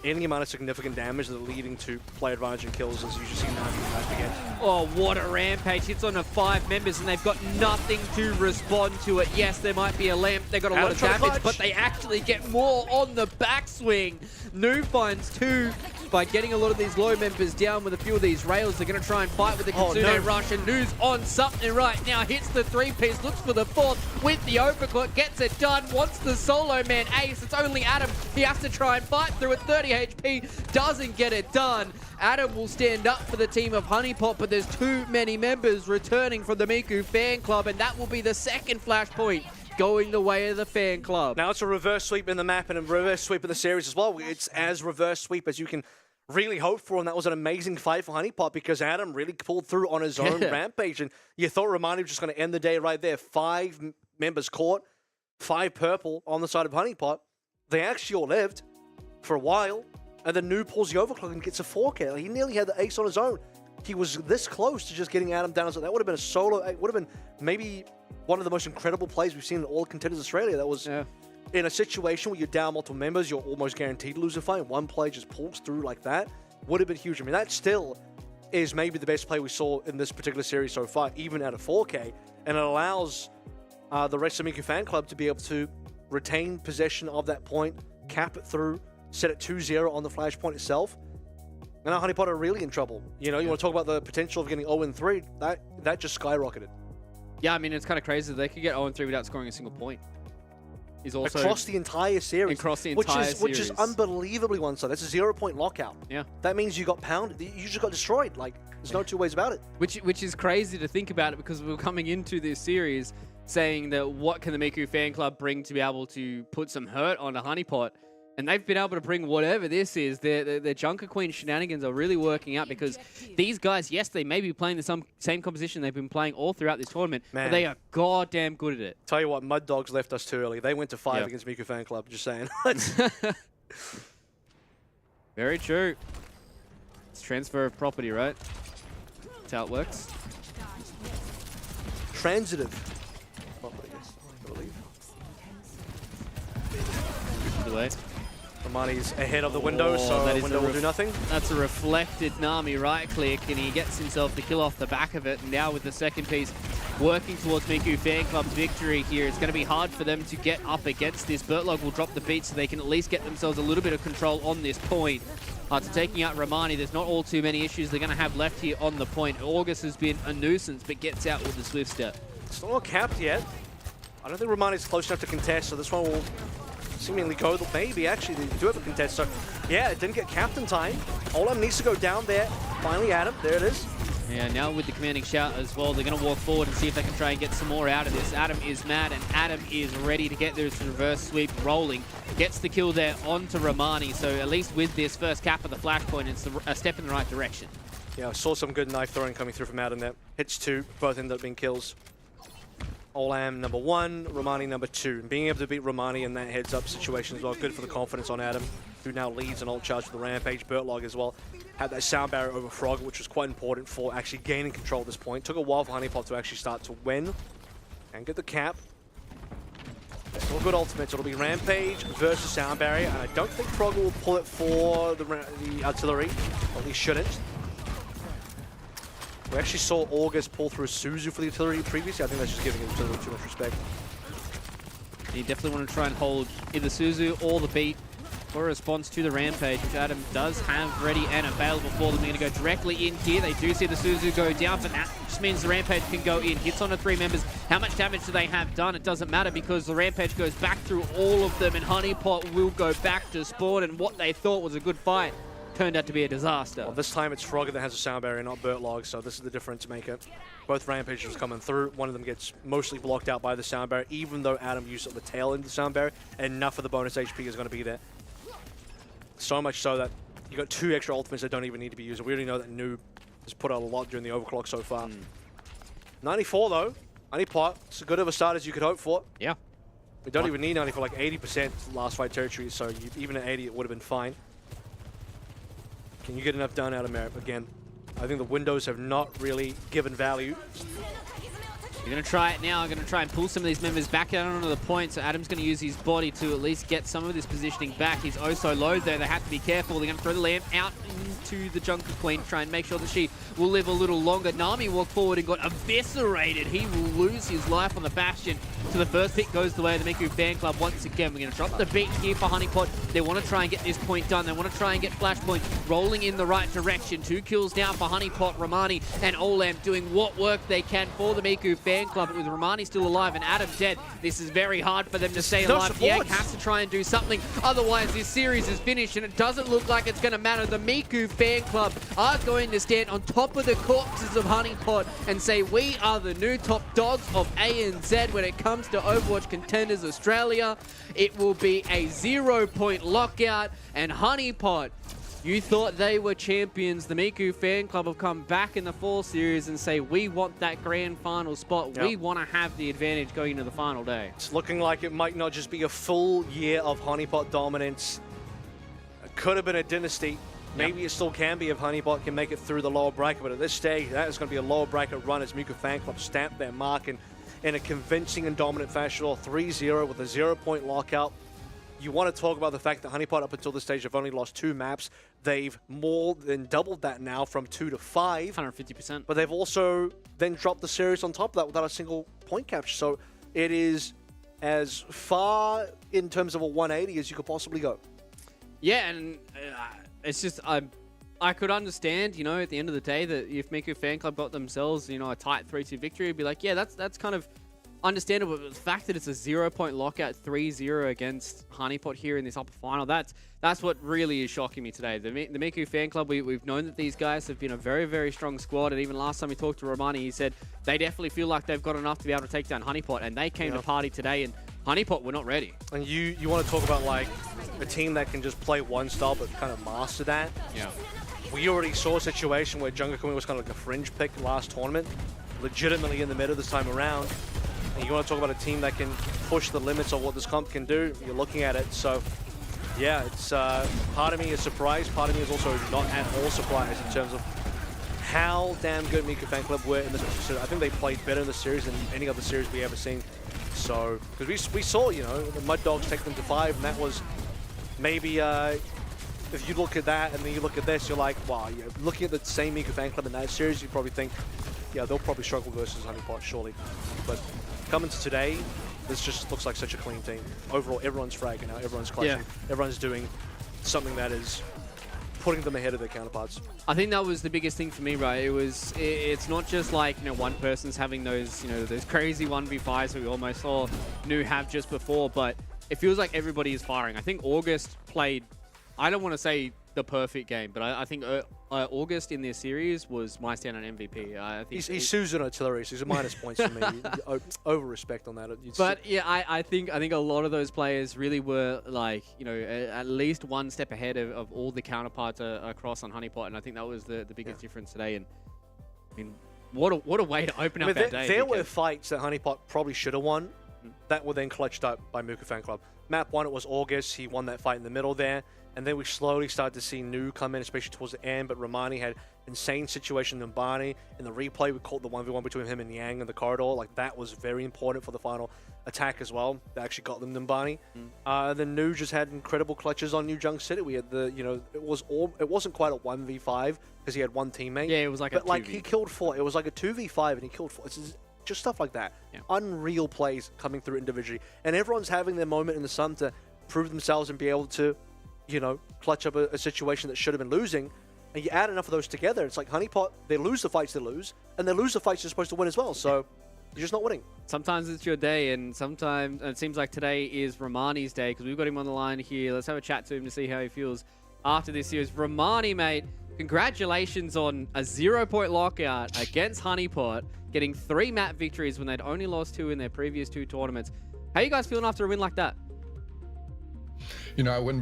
any amount of significant damage that are leading to play advantage and kills, as you just see Nami again. Oh, what a rampage. Hits on the 5 members and they've got nothing to respond to it. Yes, there might be a lamp. They got a lot of damage, but they actually get more on the backswing. Nu finds 2 by getting a lot of these low members down with a few of these rails. They're going to try and fight with the Kitsune rush, and Nu's on something right now. Hits the 3-piece, looks for the 4th with the overclock, gets it done, wants the solo man ace. It's only Adam. He has to try and fight through it. 30 HP, doesn't get it done. Adam will stand up for the team of Honeypot, but there's too many members returning from the Miku fan club, and that will be the second Flashpoint going the way of the fan club. Now it's a reverse sweep in the map and a reverse sweep in the series as well. It's as reverse sweep as you can really hope for, and that was an amazing fight for Honeypot because Adam really pulled through on his own rampage, and you thought Romani was just going to end the day right there. 5 members caught, 5 purple on the side of Honeypot. They actually all lived for a while, and then Nu pulls the overclock and gets a 4K. He nearly had the ace on his own. He was this close to just getting Adam down. So that would have been a solo. It would have been maybe one of the most incredible plays we've seen in all Contenders Australia. That was in a situation where you're down multiple members, you're almost guaranteed to lose a fight. And one play just pulls through like that. Would have been huge. I mean, that still is maybe the best play we saw in this particular series so far, even at a 4K. And it allows the rest of Miku fan club to be able to retain possession of that point, cap it through, set it 2-0 on the Flashpoint itself. And now Honeypot are really in trouble. You know, you want to talk about the potential of getting 0-3, that just skyrocketed. Yeah, I mean, it's kind of crazy that they could get 0-3 without scoring a single point. Is also across the entire series. Across the entire series. Which is unbelievably one-sided. That's a 0-point lockout. Yeah. That means you got pounded. You just got destroyed. Like, there's no two ways about it. Which is crazy to think about it, because we were coming into this series saying that what can the Miku fan club bring to be able to put some hurt on a Honeypot. And they've been able to bring whatever this is. Their Junker Queen shenanigans are really working out, because these guys, yes, they may be playing the same composition they've been playing all throughout this tournament, but they are goddamn good at it. Tell you what, Mud Dogs left us too early. They went to 5 against Miku fan club, just saying. Very true. It's transfer of property, right? That's how it works. Transitive property, I believe. Either way. Romani's ahead of the window, so the window will do nothing. That's a reflected Nami right click, and he gets himself the kill off the back of it. And now with the second piece working towards Miku Fan Club's victory here. It's going to be hard for them to get up against this. Bertlog will drop the beat so they can at least get themselves a little bit of control on this point. After taking out Romani, there's not all too many issues they're going to have left here on the point. August has been a nuisance, but gets out with the swift step. It's not all capped yet. I don't think Romani's close enough to contest, so this one will seemingly go. Maybe, actually, they do have a contest. So, yeah, it didn't get capped in time. Olam needs to go down there. Finally, Adam. There it is. Yeah, now with the commanding shout as well, they're going to walk forward and see if they can try and get some more out of this. Adam is mad, and Adam is ready to get this reverse sweep rolling. Gets the kill there onto Romani, so at least with this first cap of the Flashpoint, it's a step in the right direction. Yeah, I saw some good knife throwing coming through from Adam there. Hits 2, both ended up being kills. Olam number 1, Romani number 2. And being able to beat Romani in that heads-up situation as well, good for the confidence on Adam, who now leads an ult charge for the Rampage. Bertlog as well had that sound barrier over Frog, which was quite important for actually gaining control at this point. Took a while for Honeypot to actually start to win and get the cap. Still good ultimates. It'll be Rampage versus sound barrier, and I don't think Frog will pull it for the artillery. Well, he shouldn't. We actually saw August pull through Suzu for the artillery previously. I think that's just giving him too much respect. You definitely want to try and hold either Suzu or the beat for a response to the Rampage, which Adam does have ready and available for them. They're going to go directly in here. They do see the Suzu go down, but that just means the Rampage can go in. Hits on the 3 members. How much damage do they have done? It doesn't matter because the Rampage goes back through all of them, and Honeypot will go back to spawn, and what they thought was a good fight turned out to be a disaster. Well, this time it's Frogger that has a sound barrier, not Bertlog, so this is the difference maker. Both Rampages coming through. One of them gets mostly blocked out by the sound barrier, even though Adam used up the tail into the sound barrier. Enough of the bonus HP is going to be there. So much so that you got 2 extra ultimates that don't even need to be used. We already know that Noob has put out a lot during the overclock so far. 94 though. Honeypot, it's as good of a start as you could hope for. Yeah. We don't even need 94, like 80% last fight territory, so even at 80 it would have been fine. Can you get enough done out of Merit again? I think the windows have not really given value. You're going to try it now. I'm going to try and pull some of these members back out onto the point, so Adam's going to use his body to at least get some of this positioning back. He's oh so low there. They have to be careful. They're going to throw the lamp out into the Jungle Queen to try and make sure that she will live a little longer. Nami walked forward and got eviscerated. He will lose his life on the Bastion. So the first pick goes the way of the Miku Fan Club once again. We're going to drop the beat here for Honeypot. They want to try and get this point done. They want to try and get Flashpoint rolling in the right direction. 2 kills now for Honeypot, Romani, and Olam doing what work they can for the Miku Fan Club. But with Romani still alive and Adam dead, this is very hard for them to stay alive. The Egg has to try and do something. Otherwise, this series is finished, and it doesn't look like it's going to matter. The Miku Fan Club are going to stand on top of the corpses of Honeypot and say, we are the new top dogs of ANZ when it comes to Overwatch Contenders Australia. It will be a 0-point lockout, and Honeypot, you thought they were champions. The Miku Fan Club have come back in the fall series and say, we want that grand final spot. Yep. We want to have the advantage going into the final day. It's looking like it might not just be a full year of Honeypot dominance. It could have been a dynasty. Maybe it still can be if Honeypot can make it through the lower bracket, but at this stage, that is going to be a lower bracket run as Miku Fan Club stamp their mark in a convincing and dominant fashion, 3-0 with a 0-point lockout. You want to talk about the fact that Honeypot up until this stage have only lost 2 maps. They've more than doubled that now from 2 to 5. 150%. But they've also then dropped the series on top of that without a single point capture. So it is as far in terms of a 180 as you could possibly go. Yeah, and it's just, I could understand, you know, at the end of the day that if Miku Fan Club got themselves, you know, a tight 3-2 victory, it'd be like, yeah, that's kind of understandable. But the fact that it's a 0-point lockout, 3-0 against Honeypot here in this upper final, that's what really is shocking me today. The Miku Fan Club, we've known that these guys have been a very, very strong squad, and even last time we talked to Romani, he said they definitely feel like they've got enough to be able to take down Honeypot, and they came to party today, and Honeypot were not ready. And you want to talk about like a team that can just play one style but kind of master that? Yeah. We already saw a situation where Jungle Queen was kind of like a fringe pick last tournament, legitimately in the meta this time around. And you want to talk about a team that can push the limits of what this comp can do, you're looking at it. So, yeah, it's part of me is surprised, part of me is also not at all surprised in terms of how damn good Miku Fan Club were in this series. I think they played better in the series than any other series we ever seen. So, because we saw, you know, the Mud Dogs take them to 5, and that was maybe, if you look at that and then you look at this, you're like, wow, you're looking at the same Miku Fan Club in that series, you probably think, yeah, they'll probably struggle versus Honeypot, surely. But coming to today, this just looks like such a clean team. Overall, everyone's fragging out, everyone's clutching, everyone's doing something that is putting them ahead of their counterparts. I think that was the biggest thing for me, right? It's not just like, one person's having those, those crazy 1v5s that we almost saw Nu have just before, but it feels like everybody is firing. I think August played, I don't want to say the perfect game, but I think August in this series was my standout MVP. I think he's Susan Artillery, so he's a minus points for me. Over respect on that. But yeah, I think a lot of those players really were like, at least one step ahead of all the counterparts across on Honeypot, and I think that was the biggest difference today. And I mean, what a way to open up that day. There were fights that Honeypot probably should have won that were then clutched up by Miku Fan Club. Map 1, it was August. He won that fight in the middle there. And then we slowly started to see Nu come in, especially towards the end. But Romani had insane situation in Numbani. In the replay, we caught the 1v1 between him and Yang in the corridor. Like, that was very important for the final attack as well. They actually got them Numbani. Then Nu just had incredible clutches on New Junk City. We had the, it wasn't quite a 1v5 because he had one teammate. Yeah, it was like a 2v. But, like, he killed 4. It was like a 2v5 and he killed 4. It's just stuff like that. Yeah. Unreal plays coming through individually. And everyone's having their moment in the sun to prove themselves and be able to, clutch up a situation that should have been losing. And you add enough of those together, it's like Honeypot, they lose the fights they lose, and they lose the fights they're supposed to win as well. So you're just not winning. Sometimes it's your day, and sometimes it seems like today is Romani's day because we've got him on the line here. Let's have a chat to him to see how he feels after this series. Romani, mate, congratulations on a 0-point lockout against Honeypot, getting 3 map victories when they'd only lost 2 in their previous 2 tournaments. How are you guys feeling after a win like that? I would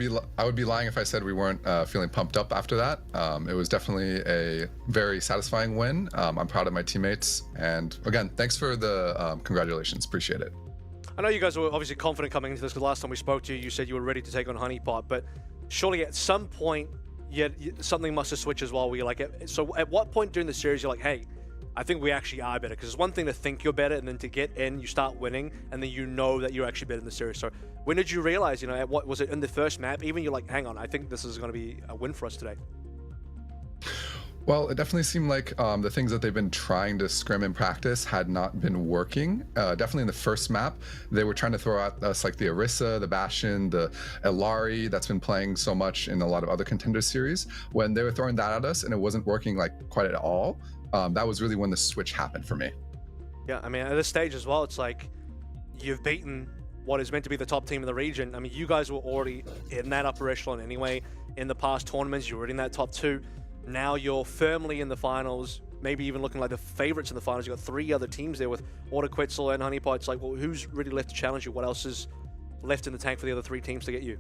be lying if I said we weren't feeling pumped up after that. It was definitely a very satisfying win. I'm proud of my teammates. And again, thanks for the congratulations. Appreciate it. I know you guys were obviously confident coming into this because last time we spoke to you, you said you were ready to take on Honeypot, but surely at some point, something must have switched as well. Where you're like, so at what point during the series, you're like, hey, I think we actually are better, because it's one thing to think you're better and then to get in, you start winning, and then you know that you're actually better in the series. So when did you realize, at what was it in the first map, even you're like, hang on, I think this is going to be a win for us today? Well, it definitely seemed like the things that they've been trying to scrim in practice had not been working. Definitely in the first map, they were trying to throw at us like the Orisa, the Bastion, the Elari that's been playing so much in a lot of other Contenders series. When they were throwing that at us and it wasn't working like quite at all, that was really when the switch happened for me. Yeah, I mean, at this stage as well, it's like you've beaten what is meant to be the top team in the region. I mean, you guys were already in that upper echelon anyway. In the past tournaments, you were in that top 2. Now you're firmly in the finals, maybe even looking like the favorites in the finals. You've got 3 other teams there with Quetzel and Honeypot. It's like, well, who's really left to challenge you? What else is left in the tank for the other 3 teams to get you?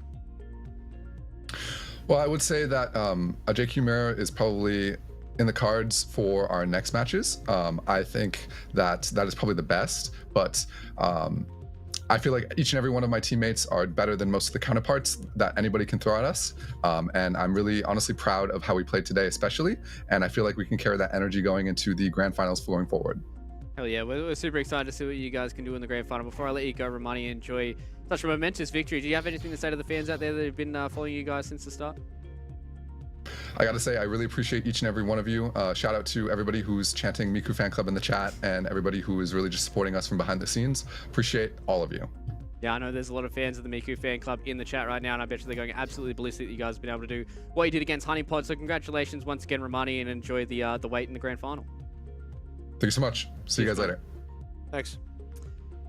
Well, I would say that a JQ Mirror is probably in the cards for our next matches. I think that is probably the best, but I feel like each and every one of my teammates are better than most of the counterparts that anybody can throw at us. And I'm really honestly proud of how we played today, especially. And I feel like we can carry that energy going into the grand finals going forward. Hell yeah, we're super excited to see what you guys can do in the grand final. Before I let you go, Romani, enjoy such a momentous victory. Do you have anything to say to the fans out there that have been following you guys since the start? I gotta say, I really appreciate each and every one of you. Shout out to everybody who's chanting Miku Fan Club in the chat and everybody who is really just supporting us from behind the scenes. Appreciate all of you. Yeah, I know there's a lot of fans of the Miku Fan Club in the chat right now, and I bet you they're going absolutely ballistic that you guys have been able to do what you did against Honeypot. So congratulations once again, Romani, and enjoy the wait in the grand final. Thank you so much. See you guys later. Thanks.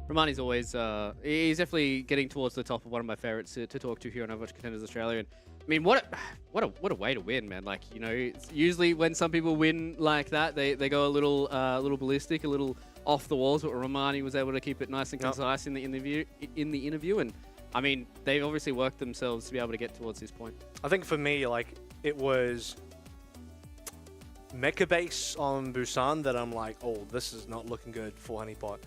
Romani's always, he's definitely getting towards the top of one of my favorites to talk to here on Overwatch Contenders Australia. And I mean, what a way to win, man. Like, it's usually when some people win like that, they go a little ballistic, a little off the walls, but Romani was able to keep it nice and concise in the interview. And I mean, they've obviously worked themselves to be able to get towards this point. I think for me, like, it was mecha base on Busan that I'm like, oh, this is not looking good for Honeypot.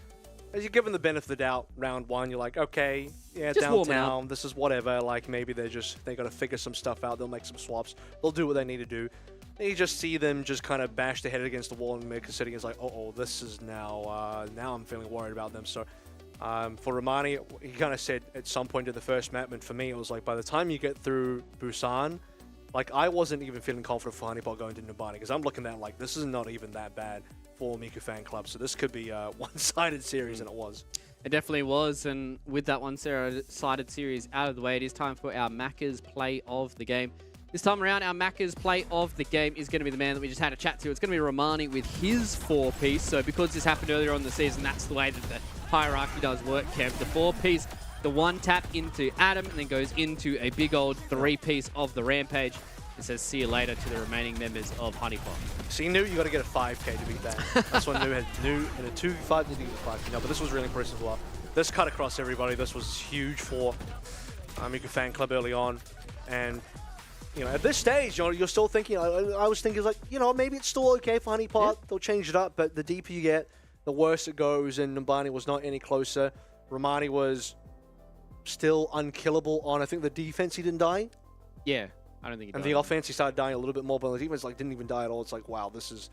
As you're given the benefit of the doubt, round 1, you're like, okay, yeah, just downtown, this is whatever. Like, maybe they got to figure some stuff out. They'll make some swaps. They'll do what they need to do. And you just see them just kind of bash their head against the wall and make a sitting. It's like, oh, this is now I'm feeling worried about them. So for Romani, he kind of said at some point in the first map, and for me, it was like by the time you get through Busan, Like, I wasn't even feeling confident for Honeypot going to Numbani because I'm looking at like, this is not even that bad for Miku fan club. So this could be a one-sided series, and it was. It definitely was, and with that one-sided series out of the way, it is time for our Macca's play of the game. This time around, our Macca's play of the game is going to be the man that we just had a chat to. It's going to be Romani with his 4-piece. So because this happened earlier on in the season, that's the way that the hierarchy does work, Kev. The 4-piece, the one tap into Adam, and then goes into a big old 3-piece of the Rampage. It says, see you later to the remaining members of Honeypot. So you knew you got to get a 5k to beat that. That's what New had. New in a 2v5 didn't get a 5k. No, but this was really impressive. Well, this cut across everybody. This was huge for Miku fan club early on. And, you know, at this stage, you're still thinking, I was thinking, like, you know, maybe it's still okay for Honeypot. Yeah. They'll change it up, but the deeper you get, the worse it goes. And Numbani was not any closer. Romani was still unkillable on, I think, the defense. He didn't die. Yeah. I don't think he died. And the offense, he started dying a little bit more, but the defense like didn't even die at all. It's like, wow, this is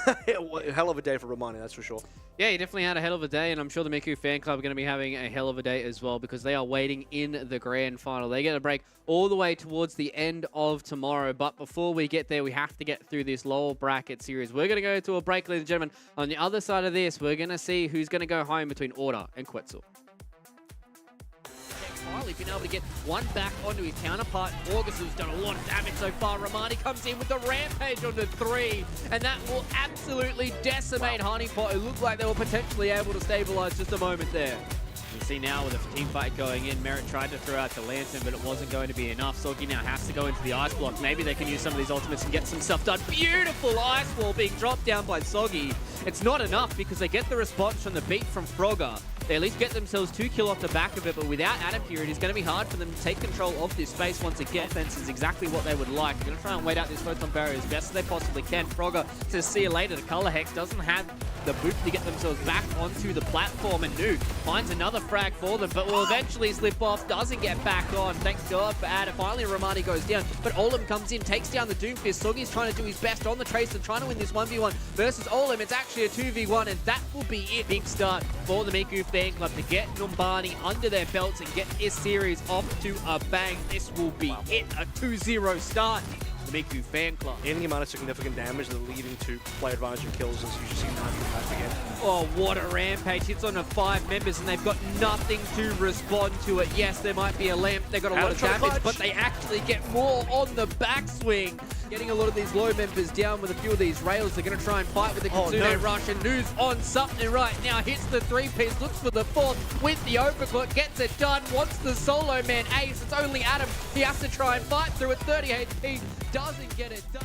a hell of a day for Romani, that's for sure. Yeah, he definitely had a hell of a day, and I'm sure the Miku fan club are going to be having a hell of a day as well because they are waiting in the grand final. They get a break all the way towards the end of tomorrow, but before we get there, we have to get through this lower bracket series. We're going to go to a break, ladies and gentlemen. On the other side of this, we're going to see who's going to go home between Order and Quetzel. Finally been able to get one back onto his counterpart. August, who's done a lot of damage so far. Romani comes in with the Rampage onto 3, and that will absolutely decimate Honeypot, who looked like they were potentially able to stabilize just a moment there. You see now with a team fight going in, Merit tried to throw out the Lantern, but it wasn't going to be enough. Soggy now has to go into the Ice Block. Maybe they can use some of these ultimates and get some stuff done. Beautiful Ice Wall being dropped down by Soggy. It's not enough because they get the response from the beat from Frogger. They at least get themselves 2 kills off the back of it, but without Adam here, it is going to be hard for them to take control of this space once again. Offense is exactly what they would like. They're going to try and wait out this photon barrier as best as they possibly can. Frogger says, see you later. The Color Hex doesn't have the boot to get themselves back onto the platform, and Nuke finds another frag for them, but will eventually slip off, doesn't get back on. Thank God for Adam. Finally, Romani goes down, but Olim comes in, takes down the Doomfist. Soggy's trying to do his best on the Tracer, trying to win this 1v1 versus Olim. It's actually a 2v1, and that will be it. Big start for the Miku fan club to get Numbani under their belts and get this series off to a bang. This will be it, a 2-0 start. The Miku fan club. Any amount of significant damage that are leading to play advantage and kills, as you just see now back again. Oh, what a Rampage. Hits on the 5 members and they've got nothing to respond to it. Yes, there might be a lamp. They got a lot of damage, but they actually get more on the backswing. Getting a lot of these low members down with a few of these rails. They're going to try and fight with the Kitsune Rush, and Nu's on something right now. Hits the 3-piece, looks for the 4th with the overclock, gets it done, wants the solo man ace. It's only Adam. He has to try and fight through it. 30 HP, doesn't get it done.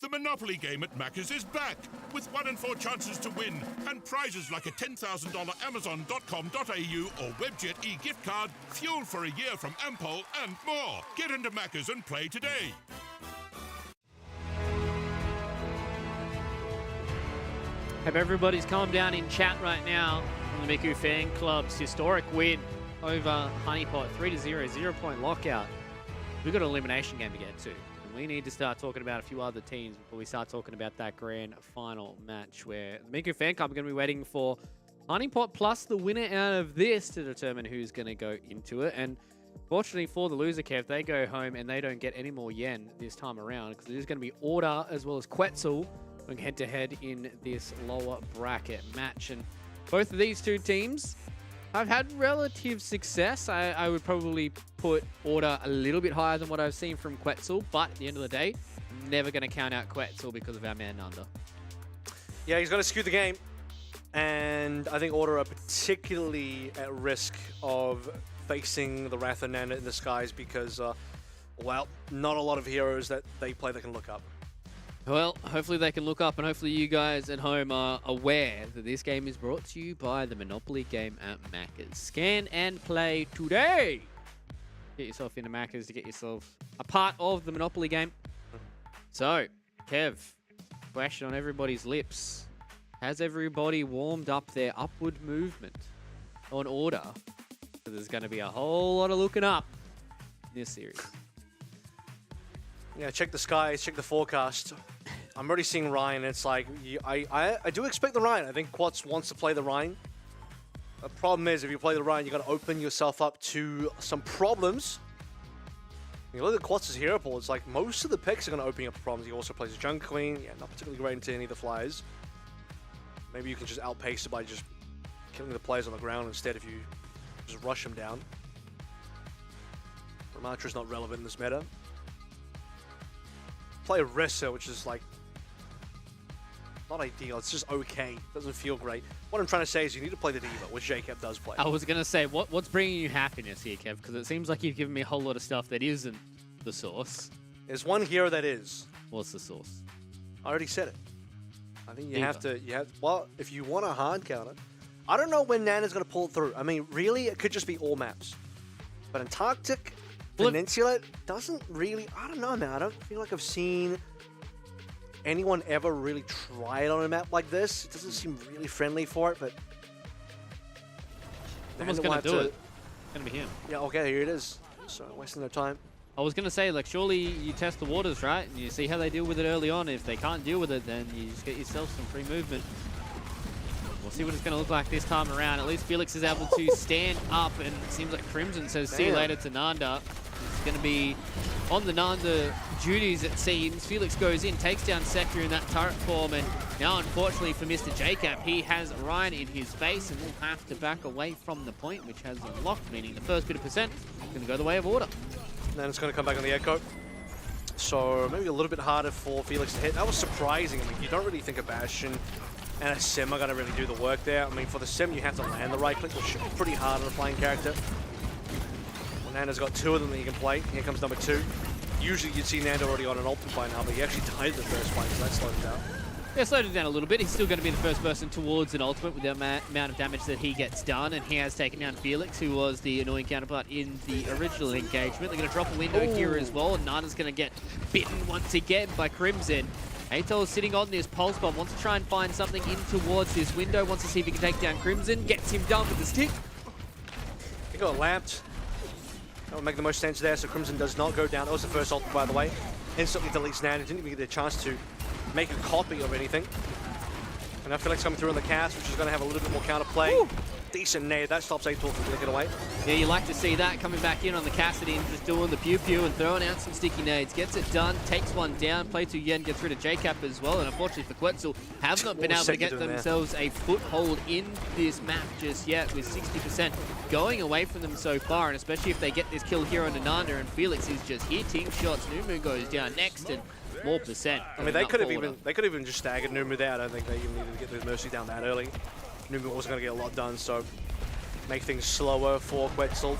The Monopoly game at Macca's is back, with 1 in 4 chances to win, and prizes like a $10,000 Amazon.com.au or Webjet e-gift card, fuel for a year from Ampol, and more. Get into Macca's and play today. Hope everybody's calmed down in chat right now on the Miku Fan Club's historic win over Honeypot, 3-0, 0-point lockout. We've got an elimination game to get to. And we need to start talking about a few other teams before we start talking about that grand final match where the Miku Fan Club are going to be waiting for Honeypot plus the winner out of this to determine who's going to go into it. And fortunately for the loser, Kev, they go home and they don't get any more yen this time around because there's going to be Order as well as Quetzel going head-to-head in this lower bracket match. And both of these two teams have had relative success. I would probably put Order a little bit higher than what I've seen from Quetzel, but at the end of the day, I'm never going to count out Quetzel because of our man Nanda. Yeah, he's going to skew the game. And I think Order are particularly at risk of facing the Wrath of Nanda in the skies because, well, not a lot of heroes that they play that can look up. Well, hopefully they can look up, and hopefully you guys at home are aware that this game is brought to you by the Monopoly game at Macca's. Scan and play today! Get yourself into Macca's to get yourself a part of the Monopoly game. So, Kev, question on everybody's lips. Has everybody warmed up their upward movement on Order? So there's going to be a whole lot of looking up in this series. Yeah, check the skies, check the forecast. I'm already seeing Ryan. It's like, I do expect the Ryan. I think Quats wants to play the Ryan. The problem is, if you play the Ryan, you got to open yourself up to some problems. You look at Quats' hero pool, it's like most of the picks are going to open up problems. He also plays a Junk Queen. Yeah, not particularly great into any of the flyers. Maybe you can just outpace it by just killing the players on the ground instead if you just rush them down. Ramatra's not relevant in this meta. Play Rissa, which is like not ideal. It's just okay. Doesn't feel great. What I'm trying to say is you need to play the Diva, which Jacob does play. I was going to say, what's bringing you happiness here, Kev? Because it seems like you've given me a whole lot of stuff that isn't the source. There's one hero that is. What's the source? I already said it. I think you Diva. have to. Well, if you want a hard counter, I don't know when Nana's going to pull it through. I mean, really, it could just be all maps. But Antarctic, Peninsula doesn't really. I don't know, man. I don't feel like I've seen anyone ever really try it on a map like this. It doesn't seem really friendly for it, but Someone's going to do it. It's going to be him. Yeah, okay, here it is. So, wasting their time. I was going to say, like, surely you test the waters, right? And you see how they deal with it early on. If they can't deal with it, then you just get yourself some free movement. We'll see what it's going to look like this time around. At least Felix is able to stand up, and it seems like Crimson says, see you later to Nanda. It's going to be on the Nanda duties, it seems. Felix goes in, takes down Sector in that turret form, and now, unfortunately for Mr. JCap, he has Ryan in his face and will have to back away from the point, which has unlocked, meaning the first bit of percent is going to go the way of Order. Then it's going to come back on the Echo. So maybe a little bit harder for Felix to hit. That was surprising. I mean, you don't really think a Bastion and a Sim are going to really do the work there. I mean, for the Sim, you have to land the right click, which should be pretty hard on a flying character. Well, Nanda's got two of them that you can play. Here comes number two. Usually you'd see Nanda already on an ultimate by now, but he actually died the first fight, so that slowed him down. Yeah, slowed him down a little bit. He's still going to be the first person towards an ultimate with the amount of damage that he gets done, and he has taken down Felix, who was the annoying counterpart in the original engagement. They're going to drop a window here as well, and Nanda's going to get bitten once again by Crimson. Atol is sitting on this pulse bomb, wants to try and find something in towards this window, wants to see if he can take down Crimson, gets him done with the stick. He got lamped. That would make the most sense there, so Crimson does not go down. That was the first ult, by the way. Instantly deletes Nanda, didn't even get a chance to make a copy of anything. And now Felix coming through on the cast, which is going to have a little bit more counterplay. Ooh. Decent nade. That stops Atol from flicking away. Yeah, you like to see that coming back in on the Cassidy and just doing the pew-pew and throwing out some sticky nades. Gets it done, takes one down, play to Yen, gets rid of JCap as well. And unfortunately for Quetzel, have not been able to get themselves a foothold in this map just yet, with 60% going away from them so far. And especially if they get this kill here on Nanda, and Felix is just hitting shots. Numu goes down next, and more percent. I mean, they could have even just staggered Numu there. I don't think they even needed to get the Mercy down that early. Numu wasn't going to get a lot done, so make things slower for Quetzel.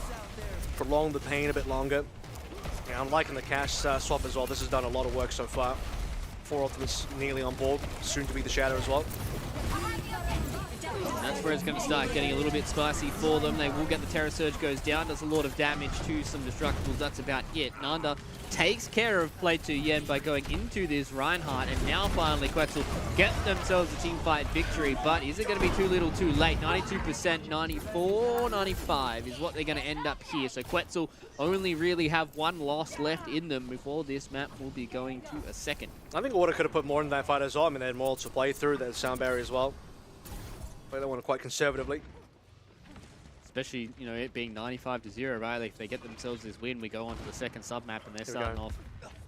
Prolong the pain a bit longer. Yeah, I'm liking the cash swap as well. This has done a lot of work so far. 4 ultimates nearly on board, soon to be the Shadow as well. That's where it's going to start getting a little bit spicy for them. They will get the Terror Surge goes down, does a lot of damage to some Destructibles. That's about it. Nanda takes care of Play 2 Yen by going into this Reinhardt, and now finally Quetzel get themselves a team fight victory. But is it going to be too little too late? 92%, 94, 95 is what they're going to end up here. So Quetzel only really have one loss left in them before this map will be going to a second. I think Order could have put more in that fight as well. I mean, they had more to play through. They had Sound Barrier as well. Play that one quite conservatively. Especially, you know, it being 95-0, right? If they get themselves this win, we go on to the second sub-map, and they're starting off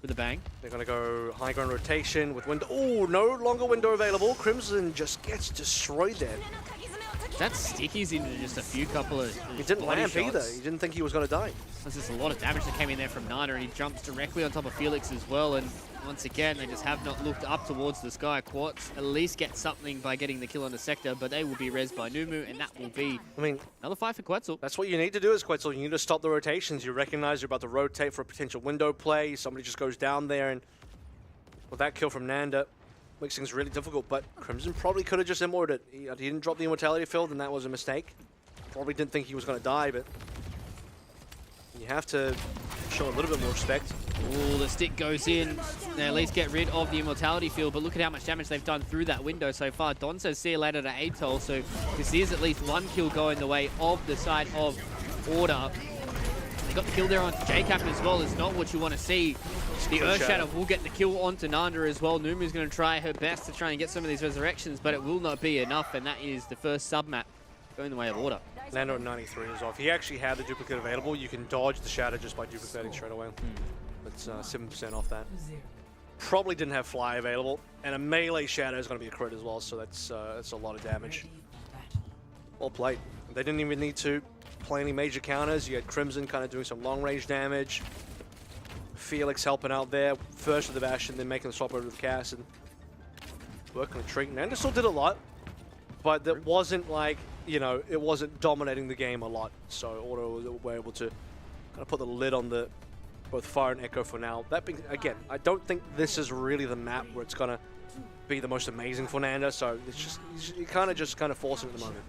with a bang. They're going to go high ground rotation with window. Oh, no longer window available. Crimson just gets destroyed there. That stickies into just a few couple of He didn't body lamp shots. either. He didn't think he was going to die. There's just a lot of damage that came in there from Nana, and he jumps directly on top of Felix as well. And once again, they just have not looked up towards the sky. Quartz at least get something by getting the kill on the sector, but they will be rezzed by Numu, and that will be another fight for Quetzel. That's what you need to do as Quetzel. You need to stop the rotations. You recognize you're about to rotate for a potential window play. Somebody just goes down there, and with that kill from Nanda, makes things really difficult. But Crimson probably could have just immorted it. He didn't drop the immortality field, and that was a mistake. Probably didn't think he was going to die, but you have to show a little bit more respect. Oh, the stick goes in. They at least get rid of the immortality field, but look at how much damage they've done through that window so far. Don says see you later to Atoll, so this is at least one kill going the way of the side of Order. They got the kill there on JCap as well. It's not what you want to see. The Earth Shadow will get the kill onto Nanda as well. Numa's going to try her best to try and get some of these resurrections, but it will not be enough, and that is the first sub-map going the way of Order. Nando at 93 is off. He actually had the duplicate available. You can dodge the Shadow just by duplicating straight away. It's 7% off that. Probably didn't have Fly available, and a melee Shadow is going to be a crit as well, so that's a lot of damage. Well played. They didn't even need to play any major counters. You had Crimson kind of doing some long-range damage. Felix helping out there, first with the Bastion, then making the swap over to the Cass and working on the Tree. Nanda still did a lot, but that wasn't like, you know, it wasn't dominating the game a lot. So Order were able to kind of put the lid on the both Fire and Echo for now. That being, again, I don't think this is really the map where it's going to be the most amazing for Nanda, so it's just, you kind of force it at the moment.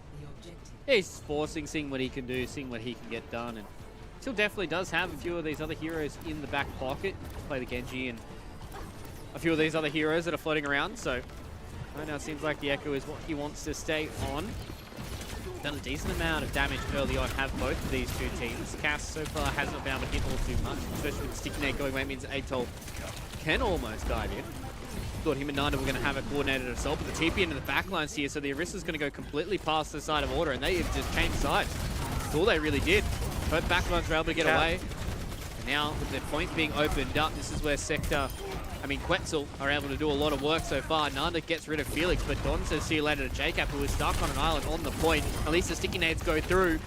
Yeah, he's forcing, seeing what he can do, seeing what he can get done, and still definitely does have a few of these other heroes in the back pocket. Play the Genji and a few of these other heroes that are floating around, so right now it seems like the Echo is what he wants to stay on. Done a decent amount of damage early on, have both of these two teams. Cass so far hasn't been able to hit all too much, especially with the sticky nade going away, means Atoll can almost dive in. Thought him and Nanda were going to have a coordinated assault, but the TP into the backlines here, so the Orisa's going to go completely past the side of Order, and they have just changed sides. That's all they really did. Both backlines were able to get away. And now, with the point being opened up, this is where Quetzel are able to do a lot of work so far. Nanda gets rid of Felix, but Don says see you later to JCap, who is stuck on an island on the point. At least the sticky nades go through.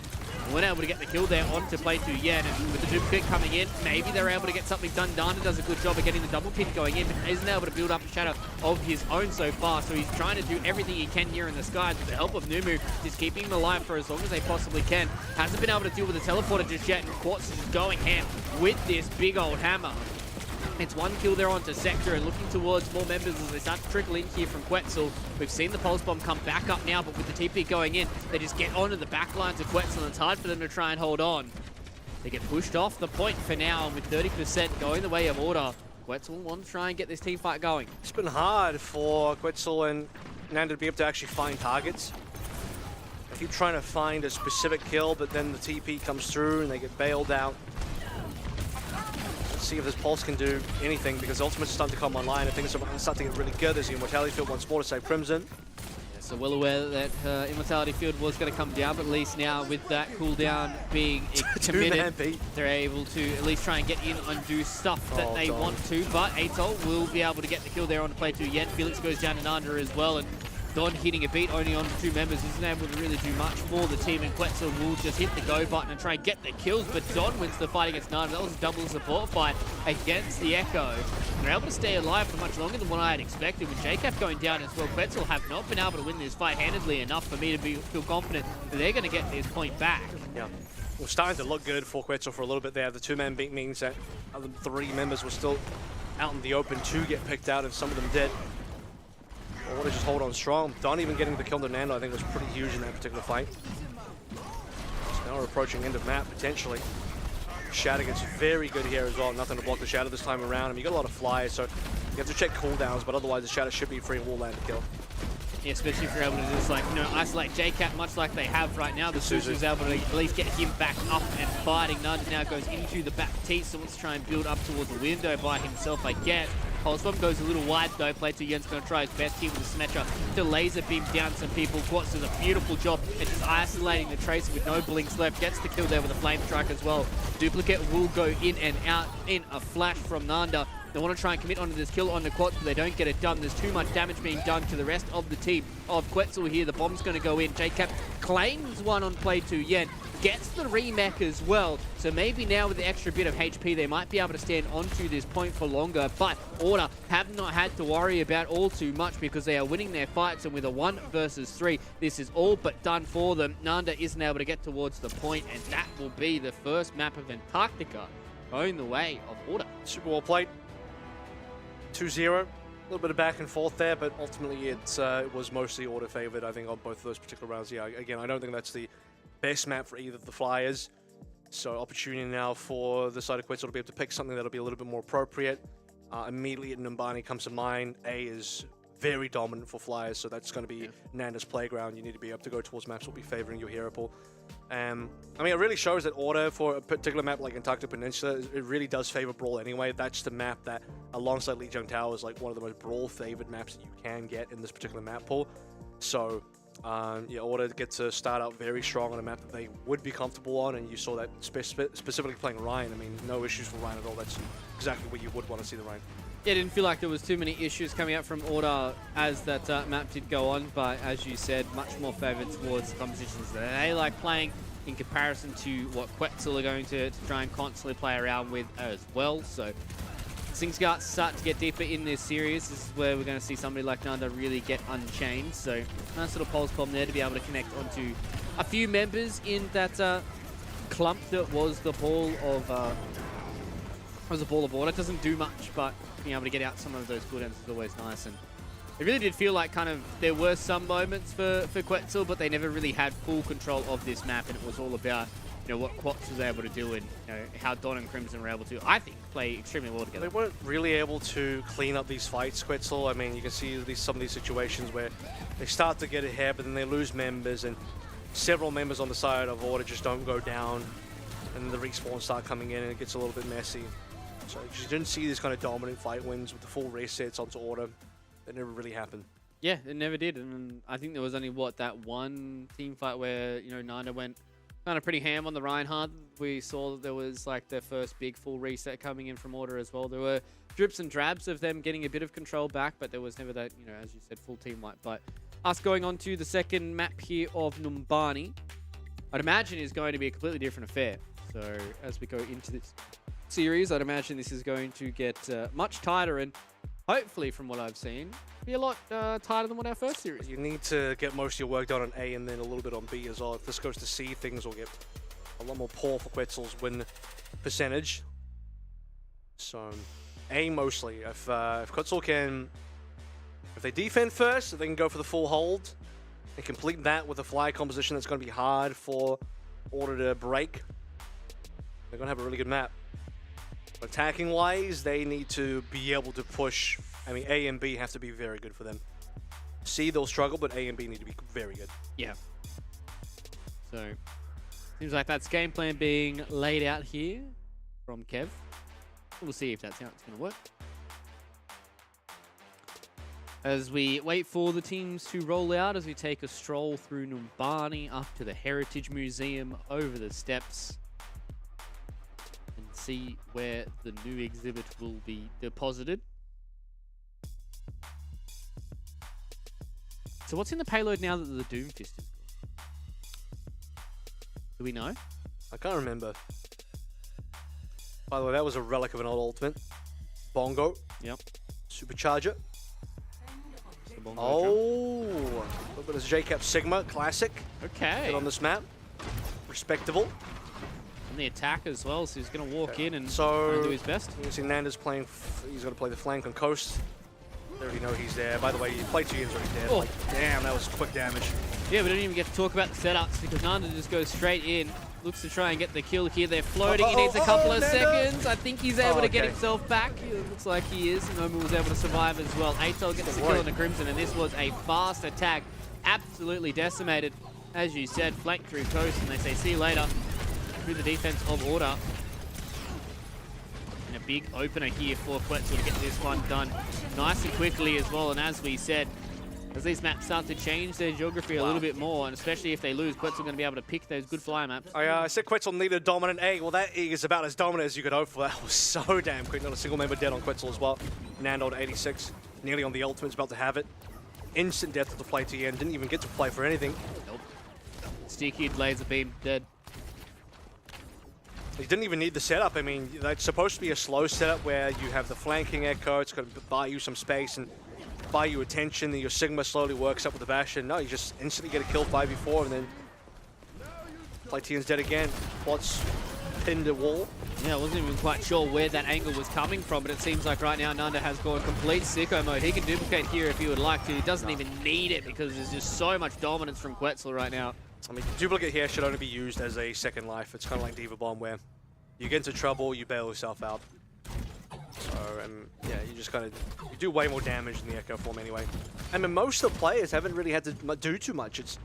Weren't able to get the kill there onto Play 2 Yen, and with the duplicate coming in, maybe they're able to get something done. Nanda does a good job of getting the double pick going in, but isn't able to build up a shadow of his own so far, so he's trying to do everything he can here in the skies with the help of Numu, just keeping him alive for as long as they possibly can. Hasn't been able to deal with the teleporter just yet, and Quartz is going ham with this big old hammer. It's one kill there onto Sector, and looking towards more members as they start to trickle in here from Quetzel. We've seen the Pulse Bomb come back up now, but with the TP going in, they just get onto the back lines of Quetzel, and it's hard for them to try and hold on. They get pushed off the point for now, and with 30% going the way of Order, Quetzel wants to try and get this team fight going. It's been hard for Quetzel and Nanda to be able to actually find targets. They keep trying to find a specific kill, but then the TP comes through and they get bailed out. See if this Pulse can do anything, because Ultimate's starting to come online. I think it's starting to get really good. There's the Immortality Field once more to save Crimson. Yeah, so well aware that Immortality Field was going to come down, but at least now with that cooldown being committed, they're able to at least try and get in and do stuff that they want to. But Atoll will be able to get the kill there on the Play 2 Yen. Felix goes down and under as well, and Don hitting a beat only on 2 members isn't able to really do much for the team, and Quetzel will just hit the go button and try and get the kills, but Don wins the fight against Nanda. That was a double support fight against the Echo. They're able to stay alive for much longer than what I had expected. With JCap going down as well, Quetzel have not been able to win this fight handedly enough for me to feel confident that they're going to get this point back. Yeah, well, starting to look good for Quetzel for a little bit there. The 2-man beat means that other 3 members were still out in the open to get picked out, and some of them did. Order just hold on strong. Don even getting the kill to Nando, I think, was pretty huge in that particular fight. So now we're approaching end of map, potentially. Shatter gets very good here as well. Nothing to block the Shatter this time around. I mean, you got a lot of flyers, so you have to check cooldowns, but otherwise the Shatter should be free wall land to kill. Yeah, especially if you're able to just isolate JCat much like they have right now. The Suzu's able to at least get him back up and fighting. Nanda now goes into the back teeth, so wants to try and build up towards the window by himself, I guess. Pulsebomb goes a little wide though. Player 2 Yen's going to try his best here with the Symmetra to laser beam down some people. Quetzel does a beautiful job at just isolating the Tracer with no blinks left. Gets the kill there with a Flame Strike as well. Duplicate will go in and out in a flash from Nanda. They want to try and commit onto this kill onto Quetzel, but they don't get it done. There's too much damage being done to the rest of the team of Quetzel here. The bomb's going to go in. JCap claims one on play 2 Yen. Gets the remake as well. So maybe now with the extra bit of HP, they might be able to stand onto this point for longer. But Order have not had to worry about all too much because they are winning their fights. And with a 1 versus 3, this is all but done for them. Nanda isn't able to get towards the point, and that will be the first map of Antarctica going the way of Order. Super well played. 2-0. A little bit of back and forth there, but ultimately it was mostly Order favored, I think, on both of those particular rounds. Yeah, again, I don't think that's the best map for either of the Flyers. So opportunity now for the side of Quetzel to be able to pick something that'll be a little bit more appropriate. Immediately Numbani comes to mind. A is very dominant for Flyers, so that's going to be Nanda's playground. You need to be able to go towards maps that will be favoring your hero pool. I mean, it really shows that Order for a particular map like Antarctica Peninsula, it really does favor Brawl anyway. That's the map that, alongside Lijiang Tower, is like one of the most Brawl-favored maps that you can get in this particular map pool. So, yeah, Order get to start out very strong on a map that they would be comfortable on, and you saw that specifically playing Ryan. I mean, no issues for Ryan at all. That's exactly what you would want to see the Ryan. Yeah, it didn't feel like there was too many issues coming out from Order as that map did go on, but as you said, much more favoured towards the compositions that they like playing in comparison to what Quetzel are going to try and constantly play around with as well. So as things start to get deeper in this series, this is where we're going to see somebody like Nanda really get unchained. So nice little pulse bomb there to be able to connect onto a few members in that clump that was the ball of Order. It doesn't do much, but being able to get out some of those cooldowns is always nice. And it really did feel like kind of there were some moments for Quetzel, but they never really had full control of this map, and it was all about what Quetzel was able to do and how Don and Crimson were able to, I think, play extremely well together. They weren't really able to clean up these fights, Quetzel. I mean, you can see some of these situations where they start to get ahead, but then they lose members, and several members on the side of Order just don't go down, and the respawns start coming in, and it gets a little bit messy. So you just didn't see these kind of dominant fight wins with the full resets onto Order. That never really happened. Yeah, it never did. And I think there was only, that one team fight where, Nanda went kind of pretty ham on the Reinhardt. We saw that there was like their first big full reset coming in from Order as well. There were drips and drabs of them getting a bit of control back, but there was never that, as you said, full team wipe. But us going on to the second map here of Numbani, I'd imagine is going to be a completely different affair. So as we go into this series, I'd imagine this is going to get much tighter, and hopefully, from what I've seen, be a lot tighter than what our first series. You need to get most of your work done on A and then a little bit on B as well. If this goes to C, things will get a lot more poor for Quetzel's win percentage. So, A mostly. If Quetzel can, if they defend first, if they can go for the full hold and complete that with a fly composition that's going to be hard for Order to break, they're going to have a really good map. Attacking wise, they need to be able to push. I mean, A and B have to be very good for them. C, they'll struggle, but A and B need to be very good. Yeah. So, seems like that's game plan being laid out here from Kev. We'll see if that's how it's going to work. As we wait for the teams to roll out, as we take a stroll through Numbani up to the Heritage Museum over the steps, see where the new exhibit will be deposited. So what's in the payload now that the Doom Fist is gone? Do we know? I can't remember. By the way, that was a relic of an old ultimate. Bongo. Yep. Supercharger. Bongo oh! A little bit of JCap Sigma, classic. Okay. Get on this map. Respectable. on the attack as well, so he's going to walk in and So do his best. you see Nanda's playing, he's going to play the flank on Coast. They already know he's there. By the way, you play 2 games already dead. Oh. Like, damn, that was quick damage. Yeah, we don't even get to talk about the setups because Nanda just goes straight in. Looks to try and get the kill here. They're floating. He needs a couple of seconds. I think he's able to get himself back. It looks like he is. Nomu was able to survive as well. Atel gets the kill on the Crimson, and this was a fast attack. Absolutely decimated. As you said, flanked through Coast, and they say, see you later. Through the defense of Order. And a big opener here for Quetzel to get this one done nice and quickly as well. And as we said, as these maps start to change their geography a little bit more, and especially if they lose, Quetzel going to be able to pick those good flyer maps. I said Quetzel needed a dominant egg. Well, that egg is about as dominant as you could hope for. That was so damn quick. Not a single member dead on Quetzel as well. Nando to 86, nearly on the ultimate's about to have it. Instant death to the play to the end. Didn't even get to play for anything. Nope. Sticky laser beam dead. He didn't even need the setup. I mean, it's supposed to be a slow setup where you have the flanking echo. It's going to buy you some space and buy you attention, and your Sigma slowly works up with the Bastion. No, you just instantly get a kill 5v4, and then Platian's dead again. Quat's pinned a wall. Yeah, I wasn't even quite sure where that angle was coming from, but it seems like right now Nanda has gone complete sicko mode. He can duplicate here if he would like to. He doesn't even need it because there's just so much dominance from Quetzel right now. I mean, duplicate here should only be used as a second life. It's kind of like Diva Bomb, where you get into trouble, you bail yourself out. So, yeah, you just kind of, you do way more damage than the Echo form anyway. I mean, most of the players haven't really had to do too much. It's,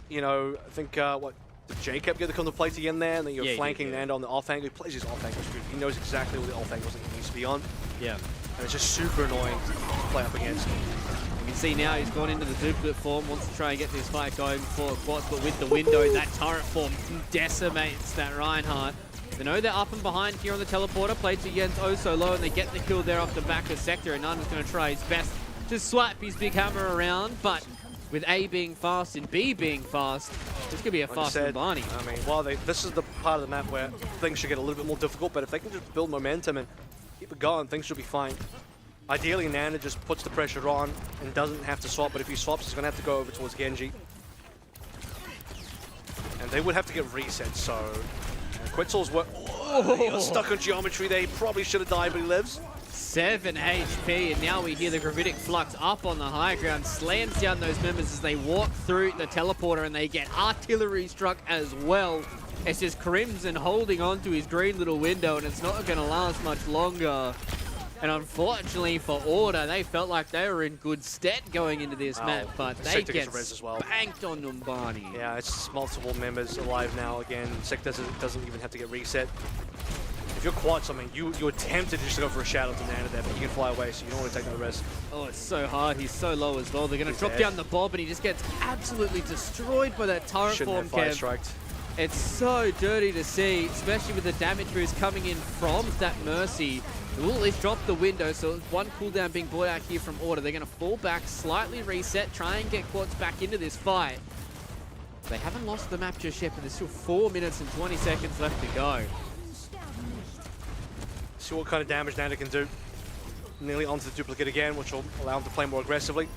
you know, I think, what, did Jacob get to come to play again there? And then you're flanking Nando on the off angle. He plays his off angle good. He knows exactly what the off angles that he needs to be on. Yeah. And it's just super annoying to play up against. You can see now he's gone into the duplicate form, wants to try and get this fight going for Quats, but with the window, that turret form decimates that Reinhardt. They know they're up and behind here on the teleporter. Played to Jens oh so low, and they get the kill there off the back of Sector, and Nanda's going to try his best to swipe his big hammer around, but with A being fast and B being fast, this could be a fast Numbani. I mean, well, this is the part of the map where things should get a little bit more difficult, but if they can just build momentum and keep it going, things should be fine. Ideally, Nanda just puts the pressure on and doesn't have to swap, but if he swaps, he's going to have to go over towards Genji. And they would have to get reset, so Quetzel's work. Oh, he got stuck on geometry there. He probably should have died, but he lives. 7 HP, and now we hear the Gravitic Flux up on the high ground, slams down those members as they walk through the teleporter, and they get artillery struck as well. It's just Crimson holding on to his green little window, and it's not going to last much longer. And unfortunately for Order, they felt like they were in good stead going into this map, but they get spanked on Numbani. Yeah, it's multiple members alive now again. Sek doesn't even have to get reset. If you're Quats, I mean, you're tempted just to go for a shadow to Nanda there, but you can fly away, so you don't want to take no risk. Oh, it's so hard. He's so low as well. They're going to drop down the Bob, and he just gets absolutely destroyed by that turret form, Kev. It's so dirty to see, especially with the damage boost coming in from that Mercy. They will at least drop the window, so one cooldown being brought out here from Order. They're going to fall back, slightly reset, try and get Quats back into this fight. They haven't lost the map just yet, but there's still 4 minutes and 20 seconds left to go. See what kind of damage Nanda can do. Nearly onto the duplicate again, which will allow him to play more aggressively.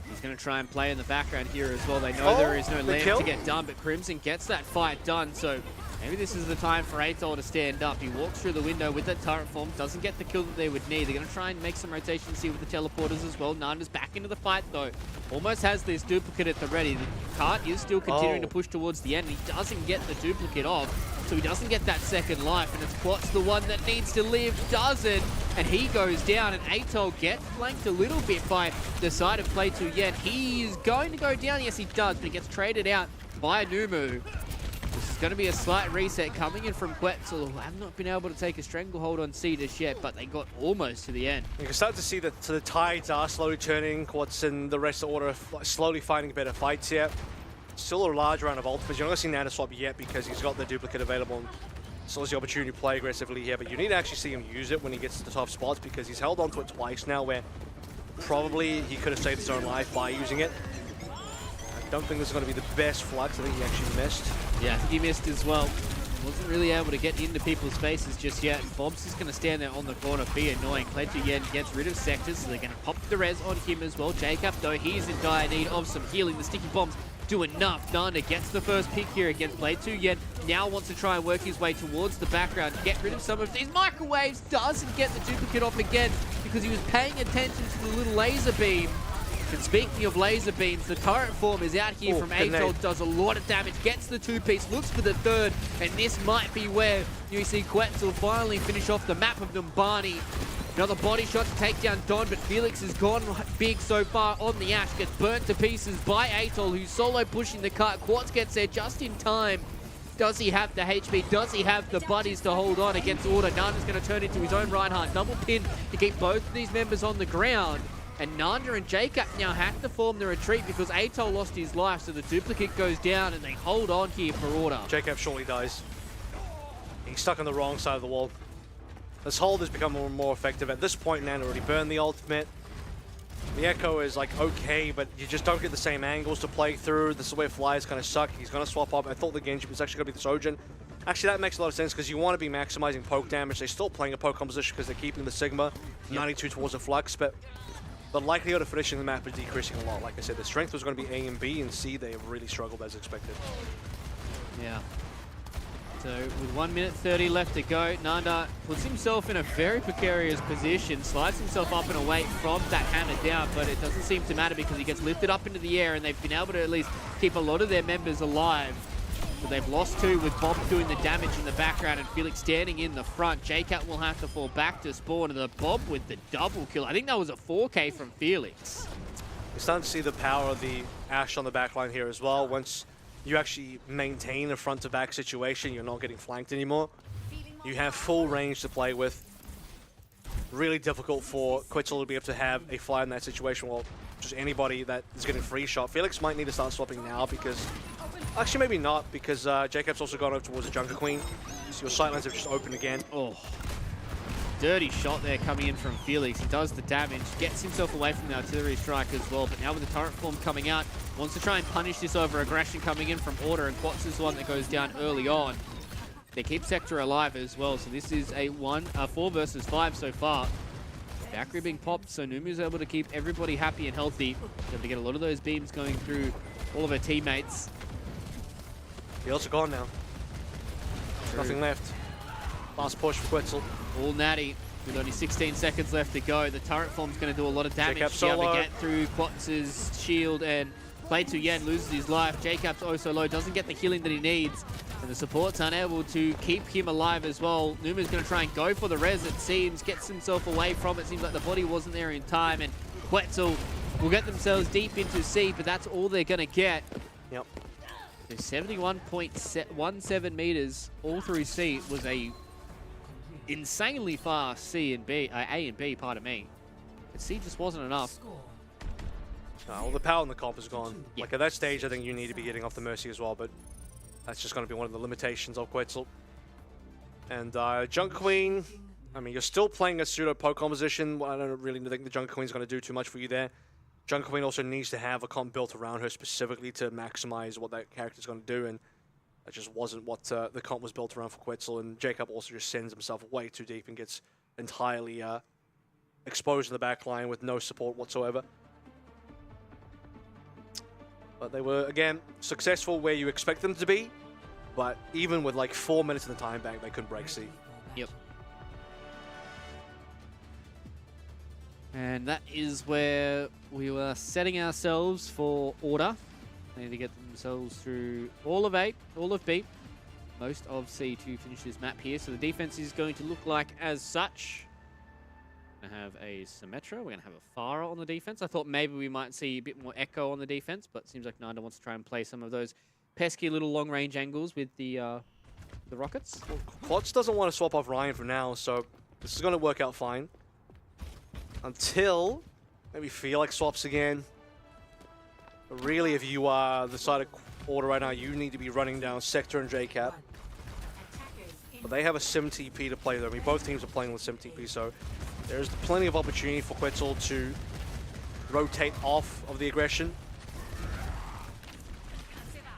He's going to try and play in the background here as well. They know there is no land to get done, but Crimson gets that fight done, so maybe this is the time for Atol to stand up. He walks through the window with that turret form, doesn't get the kill that they would need. They're going to try and make some rotations here with the teleporters as well. Nanda's back into the fight though. Almost has this duplicate at the ready. The cart is still continuing to push towards the end. He doesn't get the duplicate off, so he doesn't get that second life, and it's Quats the one that needs to live, doesn't, and he goes down, and Atol gets flanked a little bit by the side of Play 2 Yen. He is going to go down, yes he does, but he gets traded out by Numu. This is going to be a slight reset coming in from Quetzel, who have not been able to take a stranglehold on C just yet, but they got almost to the end. You can start to see that the tides are slowly turning. Quats and the rest of the Order are slowly finding better fights here. Still a large round of ultimates. You're not going to see Nanda swap yet because he's got the duplicate available and still has the opportunity to play aggressively here, but you need to actually see him use it when he gets to the top spots because he's held onto it twice now where probably he could have saved his own life by using it. I don't think this is going to be the best flux. I think he actually missed. Yeah, he missed as well. Wasn't really able to get into people's faces just yet. Bob's just going to stand there on the corner, be annoying. Pledger Yen gets rid of Sectors, so they're going to pop the res on him as well. Jacob, though, he's in dire need of some healing. The sticky bombs do enough. Nanda gets the first pick here against Blade 2, yet now wants to try and work his way towards the background, get rid of some of these microwaves, doesn't get the duplicate off again because he was paying attention to the little laser beam. And speaking of laser beams, the turret form is out here from Atoll, does a lot of damage, gets the 2-piece, looks for the third, and this might be where you see Quetzel finally finish off the map of Numbani. Another body shot to take down Don, but Felix has gone big so far on the Ash, gets burnt to pieces by Atoll, who's solo pushing the cart. Quartz gets there just in time. Does he have the HP? Does he have the buddies to hold on against Order? Nanda's going to turn into his own Reinhardt. Double pin to keep both of these members on the ground. And Nanda and Jacob now have to form the retreat because Atoll lost his life, so the duplicate goes down and they hold on here for Order. Jacob surely dies. He's stuck on the wrong side of the wall. This hold has become more and more effective. At this point, Nanda already burned the ultimate. The Echo is like okay, but you just don't get the same angles to play through. This is where Fly is going to suck. He's going to swap up. I thought the Genji was actually going to be the Sojourn. Actually, that makes a lot of sense because you want to be maximizing poke damage. They're still playing a poke composition because they're keeping the Sigma 92 towards the Flux, but the likelihood of finishing the map is decreasing a lot. Like I said, the strength was going to be A and B, and C, they have really struggled as expected. Yeah. So with 1 minute 30 left to go, Nanda puts himself in a very precarious position, slides himself up and away from that hammer down, but it doesn't seem to matter because he gets lifted up into the air and they've been able to at least keep a lot of their members alive. So they've lost two with Bob doing the damage in the background and Felix standing in the front. JCat will have to fall back to spawn and the Bob with the double kill. I think that was a 4K from Felix. You're starting to see the power of the Ashe on the backline here as well. Once you actually maintain a front-to-back situation, you're not getting flanked anymore. You have full range to play with. Really difficult for Quetzel to be able to have a fly in that situation. Well, just anybody that is getting free shot. Felix might need to start swapping now because... Actually, maybe not, because Jacob's also gone over towards the Junker Queen. So your sightlines have just opened again. Oh, dirty shot there coming in from Felix. He does the damage, gets himself away from the artillery strike as well, but now with the turret form coming out, wants to try and punish this over aggression coming in from Order, and Quatz is the one that goes down early on. They keep Sector alive as well, so this is a 4 versus 5 so far. Valkyrie being popped, so Numu's able to keep everybody happy and healthy. Able to get a lot of those beams going through all of her teammates. He's also gone now. Nothing left. Last push for Quetzel. All natty with only 16 seconds left to go. The turret form's going to do a lot of damage. To be able to get through Quatz's shield, and Play 2 Yen loses his life. Jacob's oh so low, doesn't get the healing that he needs. And the support's unable to keep him alive as well. Numa's going to try and go for the res, it seems. Gets himself away from it. Seems like the body wasn't there in time. And Quetzel will get themselves deep into C, but that's all they're going to get. Yep. So 71.17 meters all through C was a insanely fast A and B, pardon me. But C just wasn't enough. Well, the power in the comp is gone. Yeah. Like at that stage, I think you need to be getting off the Mercy as well, but that's just going to be one of the limitations of Quetzel. And Junk Queen, I mean, you're still playing a pseudo poke composition. Well, I don't really think the Junk Queen's going to do too much for you there. Junk Queen also needs to have a comp built around her specifically to maximize what that character's going to do, and that just wasn't what the comp was built around for Quetzel. And Jacob also just sends himself way too deep and gets entirely exposed in the back line with no support whatsoever. But they were, again, successful where you expect them to be, but even with like 4 minutes in the time bank, they couldn't break C. Yep. And that is where we were setting ourselves for Order. They need to get themselves through all of A, all of B, most of C to finish this map here. So the defense is going to look like as such. We're going to have a Symmetra. We're going to have a Pharah on the defense. I thought maybe we might see a bit more Echo on the defense, but it seems like Nanda wants to try and play some of those pesky little long-range angles with the rockets. Well, Quatz doesn't want to swap off Ryan for now, so this is going to work out fine. Until maybe Felix swaps again. But really, if you are the side of Order right now, you need to be running down Sector and JCat. But they have a Sim TP to play though. I mean, both teams are playing with Sim TP, so there's plenty of opportunity for Quetzel to rotate off of the aggression.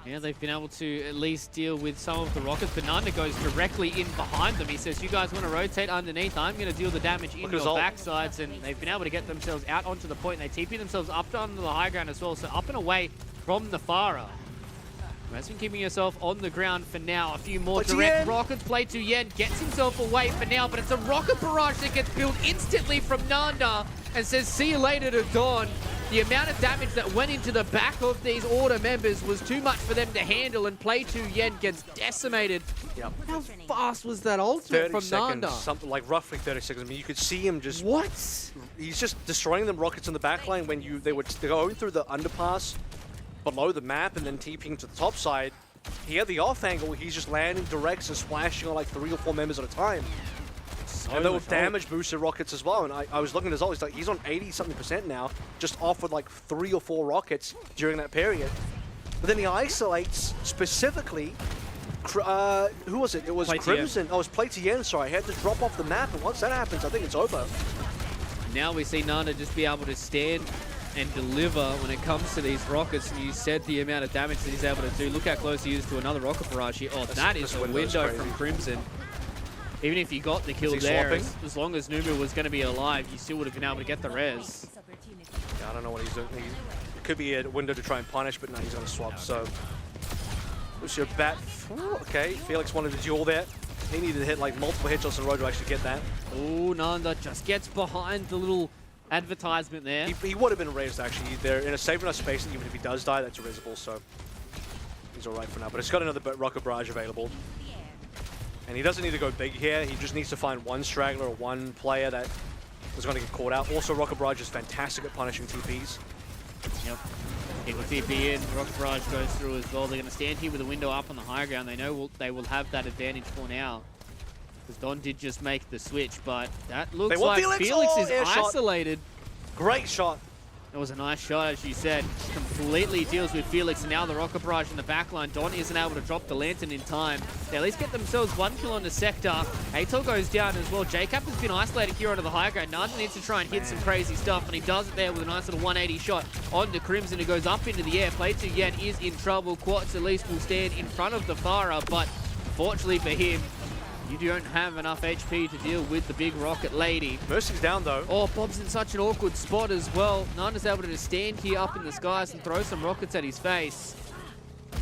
Yeah, they've been able to at least deal with some of the rockets, but Nanda goes directly in behind them. He says, you guys want to rotate underneath? I'm going to deal the damage in your backsides, and they've been able to get themselves out onto the point. They TP themselves up onto the high ground as well, so up and away from the Pharah. Has been keeping herself on the ground for now. A few more Play to direct Yen. rockets. Play to Yen. Gets himself away for now, but it's a rocket barrage that gets built instantly from Nanda and says, see you later to Dawn. The amount of damage that went into the back of these order members was too much for them to handle, and Play to Yen gets decimated. Yep. How fast was that ultimate 30 from seconds, Nanda? something like roughly 30 seconds. I mean, you could see him just... What? He's just destroying them rockets in the backline when they're going through the underpass below the map and then TPing to the top side. He had the off angle, he's just landing directs and splashing on like 3 or 4 members at a time. And they were damage boosted rockets as well. And I was looking at his ult, he's on 80-something% now, just off with like 3 or 4 rockets during that period. But then he isolates specifically, who was it? It was Crimson. Oh, it was Play to Yen, sorry. He had to drop off the map, and once that happens, I think it's over. Now we see Nanda just be able to stand and deliver when it comes to these rockets, and you said the amount of damage that he's able to do. Look how close he is to another rocket barrage here. Oh, that is a window from Crimson. Even if you got the kill there, as long as Numu was going to be alive, you still would have been able to get the res. Yeah, I don't know what he's doing. It could be a window to try and punish, but no, he's going to swap, so... What's your bat? Okay, Felix wanted to duel there. He needed to hit like multiple headshots in a row to actually get that. Oh, Nanda just gets behind the little advertisement there. He would have been raised actually. They're in a safe enough space that even if he does die, that's resible, so he's alright for now. But it's got another rocket barrage available. And he doesn't need to go big here. He just needs to find one straggler or one player that is going to get caught out. Also, rocket barrage is fantastic at punishing TPs. Yep. Get the TP in, rocket barrage goes through as well. They're going to stand here with a window up on the high ground. They know they will have that advantage for now. Because Don did just make the switch, but that looks like Felix is isolated. Great shot. It was a nice shot, as you said. Completely deals with Felix, and now the rocket barrage in the backline. Don isn't able to drop the lantern in time. They at least get themselves 1 kill on the sector. Atel goes down as well. Jacob has been isolated here onto the high ground. Nanda needs to try and hit some crazy stuff, and he does it there with a nice little 180 shot onto Crimson, who goes up into the air. Play to Yen is in trouble. Quetzel at least will stand in front of the Farah, but fortunately for him, you don't have enough HP to deal with the big rocket lady. Mercy's down though. Oh, Bob's in such an awkward spot as well. Nanda's able to just stand here up in the skies and throw some rockets at his face.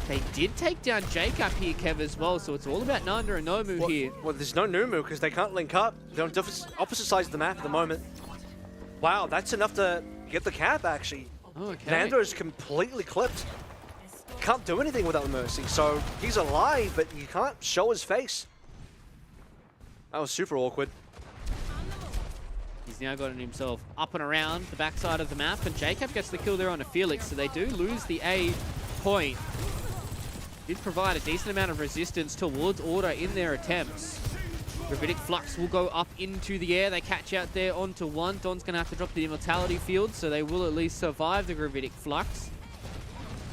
They did take down Jacob here, Kev, as well, so it's all about Nanda and Nomu here. Well, there's no Numu because they can't link up. They're on opposite sides of the map at the moment. Wow, that's enough to get the cap, actually. Okay. Nanda is completely clipped. Can't do anything without Mercy, so he's alive, but you can't show his face. That was super awkward. He's now gotten himself up and around the backside of the map, and Jacob gets the kill there on a Felix, so they do lose the A point. Did provide a decent amount of resistance towards Order in their attempts. Gravitic Flux will go up into the air. They catch out there onto one. Don's going to have to drop the Immortality Field, so they will at least survive the Gravitic Flux.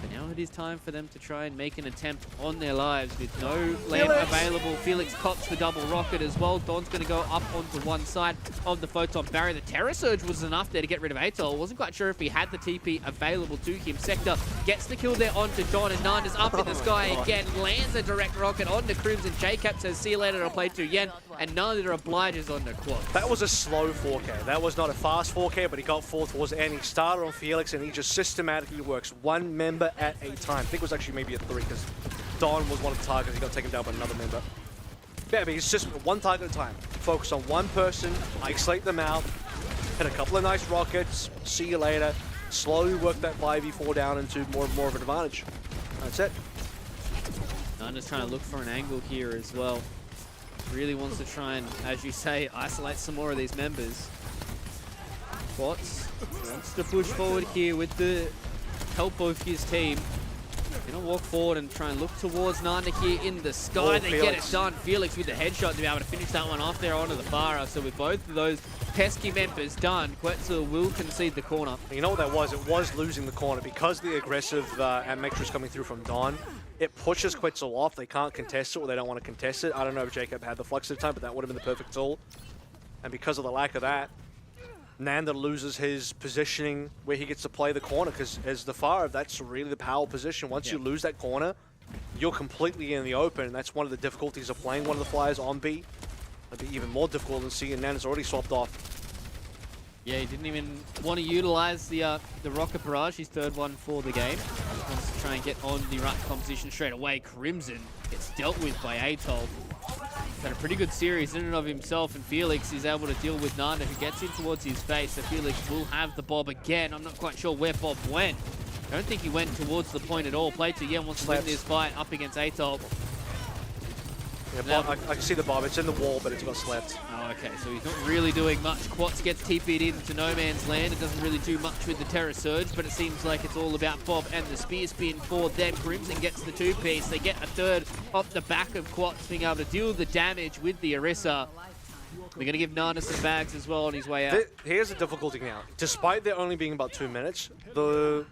But now it is time for them to try and make an attempt on their lives with no lamp available. Felix cops the double rocket as well. Don's going to go up onto one side of the Photon Barrier. The Terror Surge was enough there to get rid of Atel. Wasn't quite sure if he had the TP available to him. Sector gets the kill there onto Don, and Nanda's up in the sky again. Lands a direct rocket onto Crimson. Jacob says, see you later, I'll play to Yen. And Nanda obliges onto Quad. That was a slow 4K. That was not a fast 4K, but he got forth towards the end. He started on Felix, and he just systematically works one member at a time. I think it was actually maybe a 3, because Don was one of the targets. He got taken down by another member. Yeah, but he's just one target at a time. Focus on one person, isolate them out, hit a couple of nice rockets, see you later, slowly work that 5v4 down into more and more of an advantage. That's it. Nanda's trying to look for an angle here as well. Really wants to try and, as you say, isolate some more of these members. Quats wants to push forward here with the help of his team. Gonna walk forward and try and look towards Nanda here in the sky. Oh, they Felix. get it done. Felix with the headshot to be able to finish that one off there onto the Farah. So with both of those pesky members done, Quetzel will concede the corner. You know what that was? It was losing the corner because the aggressive Matrix coming through from Dawn. It pushes Quetzel off. They can't contest it, or they don't want to contest it. I don't know if Jacob had the flux at the time, but that would have been the perfect tool. And because of the lack of that, Nanda loses his positioning where he gets to play the corner, because as the Farah, that's really the power position. Once you lose that corner, you're completely in the open, and that's one of the difficulties of playing one of the flyers on B. It'd be even more difficult than seeing Nanda's already swapped off. Yeah, he didn't even want to utilize the rocket barrage, his third one for the game. wants to try and get on the right composition straight away. Crimson gets dealt with by Atoll. Had a pretty good series in and of himself, and Felix is able to deal with Nanda, who gets in towards his face. So Felix will have the Bob again. I'm not quite sure where Bob went. I don't think he went towards the point at all. Play2Yen wants to win this fight up against Atoll. Yeah, Bob, I can see the Bob. It's in the wall, but it's got slept. Oh, okay, so he's not really doing much. Quetzel gets TP'd into no man's land. It doesn't really do much with the Terror Surge, but it seems like it's all about Bob and the Spear Spin for them. Crimson gets the 2-piece. They get a third off the back of Quetzel being able to deal the damage with the Orisa. We're going to give Nana some bags as well on his way out. Here's the difficulty now. Despite there only being about 2 minutes, the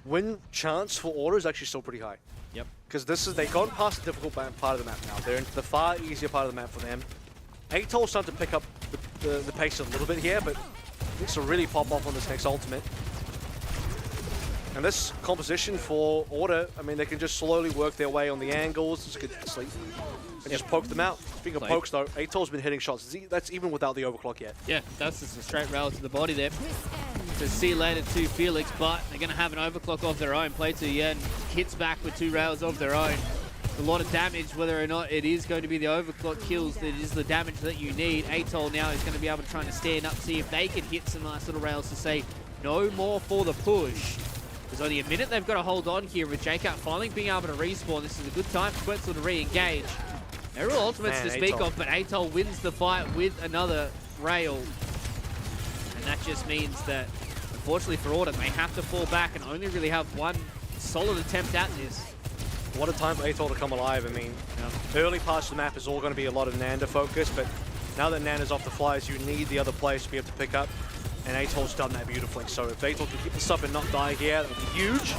win chance for Order is actually still pretty high. Yep. Because they've gone past the difficult part of the map now. They're into the far easier part of the map for them. Atoll's starting to pick up the pace a little bit here, but needs to really pop off on this next ultimate. And this composition for Order, I mean, they can just slowly work their way on the angles. It's a good sleep. And just poke them out. Speaking of pokes, though, Atoll's been hitting shots. That's even without the overclock yet. Yeah, that's just a straight rail to the body there. To see later to Felix, but they're going to have an overclock of their own. Play2Yen hits back with 2 rails of their own. A lot of damage, whether or not it is going to be the overclock kills, that is the damage that you need. Atoll now is going to be able to try to stand up, see if they can hit some nice little rails to say no more for the push. There's only a minute they've got to hold on here with JCat finally being able to respawn. This is a good time for Quetzel to re-engage. They're all ultimates to speak of, but Atoll wins the fight with another rail. And that just means that, unfortunately for Order, they have to fall back and only really have one solid attempt at this. What a time for Atoll to come alive. I mean, early parts of the map is all going to be a lot of Nanda focus, but now that Nanda's off the flyers, you need the other players to be able to pick up, and Atoll's done that beautifully. So if Atoll can keep this up and not die here, that would be huge.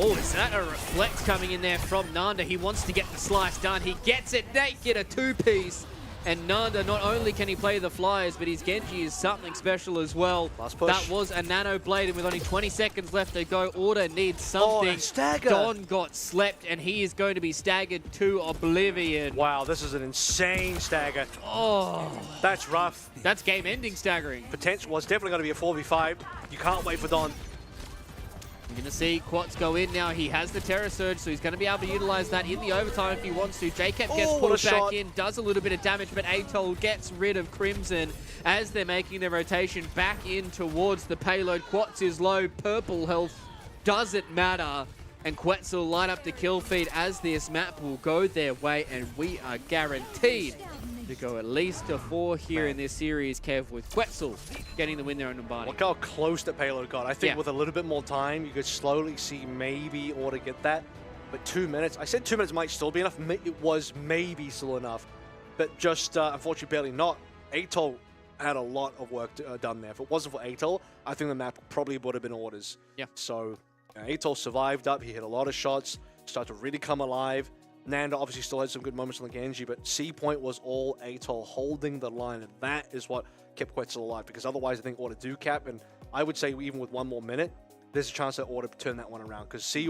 Oh, is that a reflect coming in there from Nanda? He wants to get the slice done. He gets it. They get a 2-piece. And Nanda, not only can he play the flyers, but his Genji is something special as well. Last push. That was a nano blade, and with only 20 seconds left to go, Order needs something. Oh, stagger. Don got slept, and he is going to be staggered to oblivion. Wow, this is an insane stagger. Oh. That's rough. That's game-ending staggering. Potential. Well, it's definitely going to be a 4v5. You can't wait for Don. You're going to see Quetzel go in now. He has the Terror Surge, so he's going to be able to utilize that in the overtime if he wants to. JCat gets pulled back in, does a little bit of damage, but Atoll gets rid of Crimson as they're making their rotation back in towards the payload. Quetzel is low, purple health doesn't matter, and Quetzel light up the kill feed as this map will go their way, and we are guaranteed to go at least to 4 here in this series, Kev, with Quetzel getting the win there on Numbani. Look how close the payload got. I think with a little bit more time, you could slowly see maybe Order get that. But 2 minutes, I said 2 minutes might still be enough. It was maybe still enough, but just unfortunately barely not. Atoll had a lot of work done there. If it wasn't for Atoll, I think the map probably would have been Order's. Yeah. So Atoll survived up. He hit a lot of shots, started to really come alive. Nanda obviously still had some good moments on the Genji, but C point was all Atoll holding the line, and that is what kept Quetzel alive, because otherwise I think Order do cap, and I would say even with 1 more minute, there's a chance that Order turn that one around, because C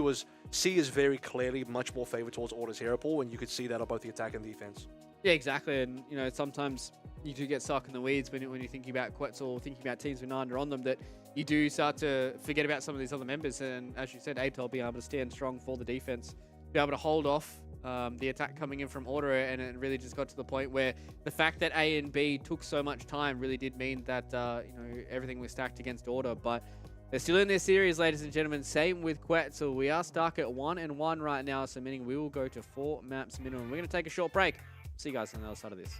is very clearly much more favored towards Order's hero pool, and you could see that on both the attack and defense. Yeah, exactly, and you know, sometimes you do get stuck in the weeds when you're thinking about Quetzel, thinking about teams with Nanda on them, that you do start to forget about some of these other members, and as you said, Atoll being able to stand strong for the defense, be able to hold off the attack coming in from Order, and it really just got to the point where the fact that A and B took so much time really did mean that you know, everything was stacked against Order. But they're still in their series, ladies and gentlemen. Same with Quetzel. We are stuck at 1-1 right now, so meaning we will go to 4 maps minimum. We're going to take a short break. See you guys on the other side of this.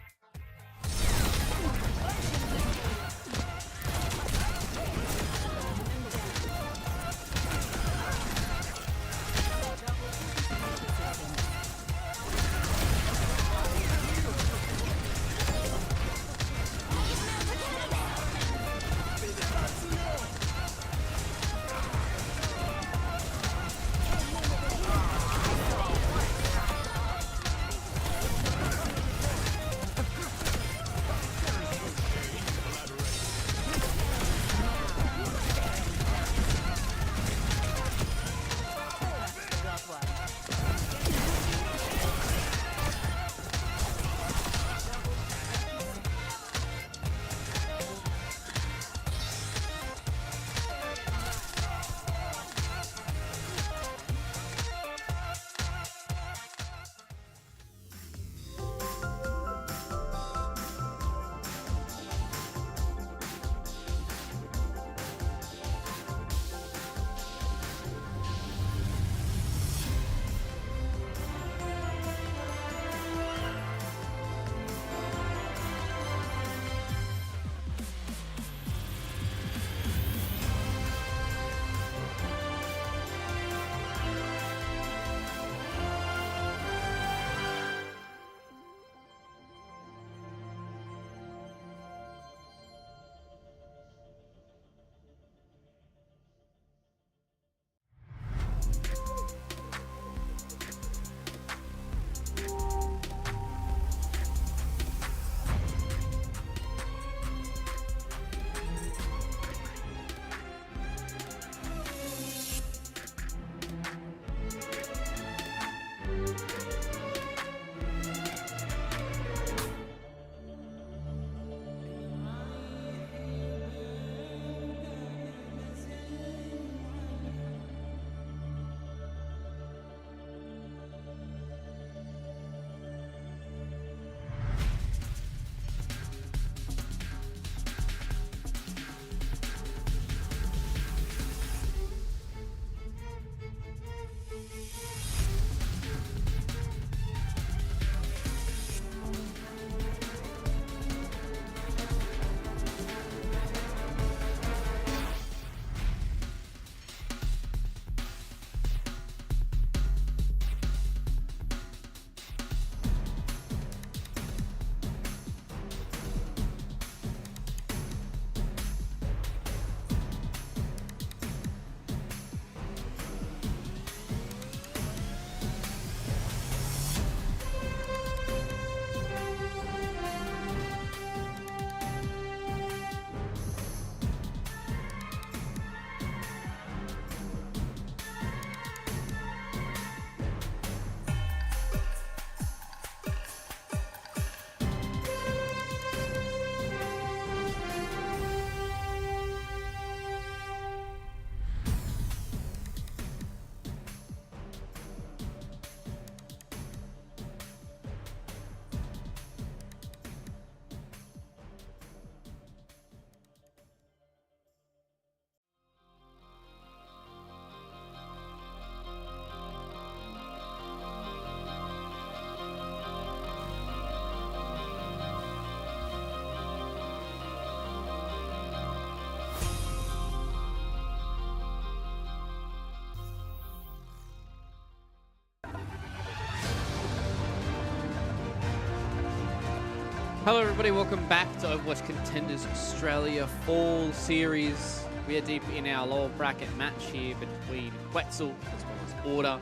Hello everybody, welcome back to Overwatch Contenders Australia Fall Series. We are deep in our lower bracket match here between Quetzel as well as Order.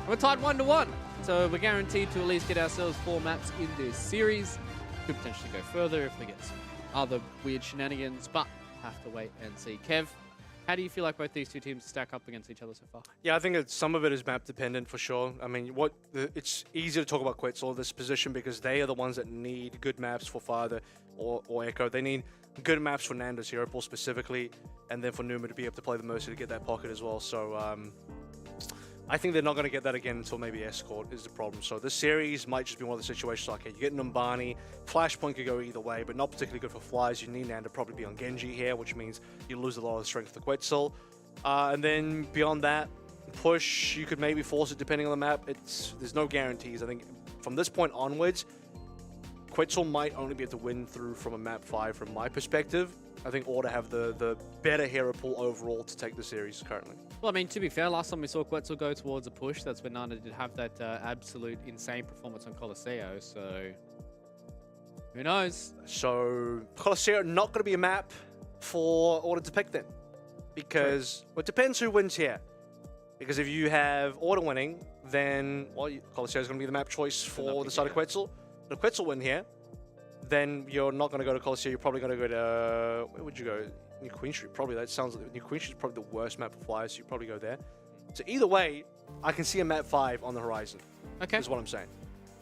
And we're tied 1-1, so we're guaranteed to at least get ourselves 4 maps in this series. Could potentially go further if we get some other weird shenanigans, but have to wait and see. Kev, how do you feel like both these two teams stack up against each other so far? Yeah, I think some of it is map dependent for sure. I mean, it's easy to talk about Quetzel this position because they are the ones that need good maps for Father or Echo. They need good maps for Nando's Hero Pool specifically, and then for Numa to be able to play the Mercy to get that pocket as well. So I think they're not going to get that again until maybe Escort is the problem. So this series might just be one of the situations like, okay, you get Numbani, Flashpoint could go either way, but not particularly good for Flies. You need Nan to probably be on Genji here, which means you lose a lot of the strength to Quetzel. And then beyond that, push, you could maybe force it depending on the map. There's no guarantees. I think from this point onwards, Quetzel might only be able to win through from a map 5 from my perspective. I think Order have the better hero pool overall to take the series currently. Well, I mean, to be fair, last time we saw Quetzel go towards a push, that's when Nana did have that absolute insane performance on Colosseo, so who knows? So Colosseo not going to be a map for Order to pick then, because well, it depends who wins here. Because if you have Order winning, then well, Colosseo is going to be the map choice for the side of Quetzel. If Quetzel win here, then you're not going to go to Colosseo. You're probably going to go to where would you go? New Queen Street, probably. That sounds like New Queen Street is probably the worst map for Flyers, so you probably go there. So either way, I can see a map 5 on the horizon. Okay. Is what I'm saying.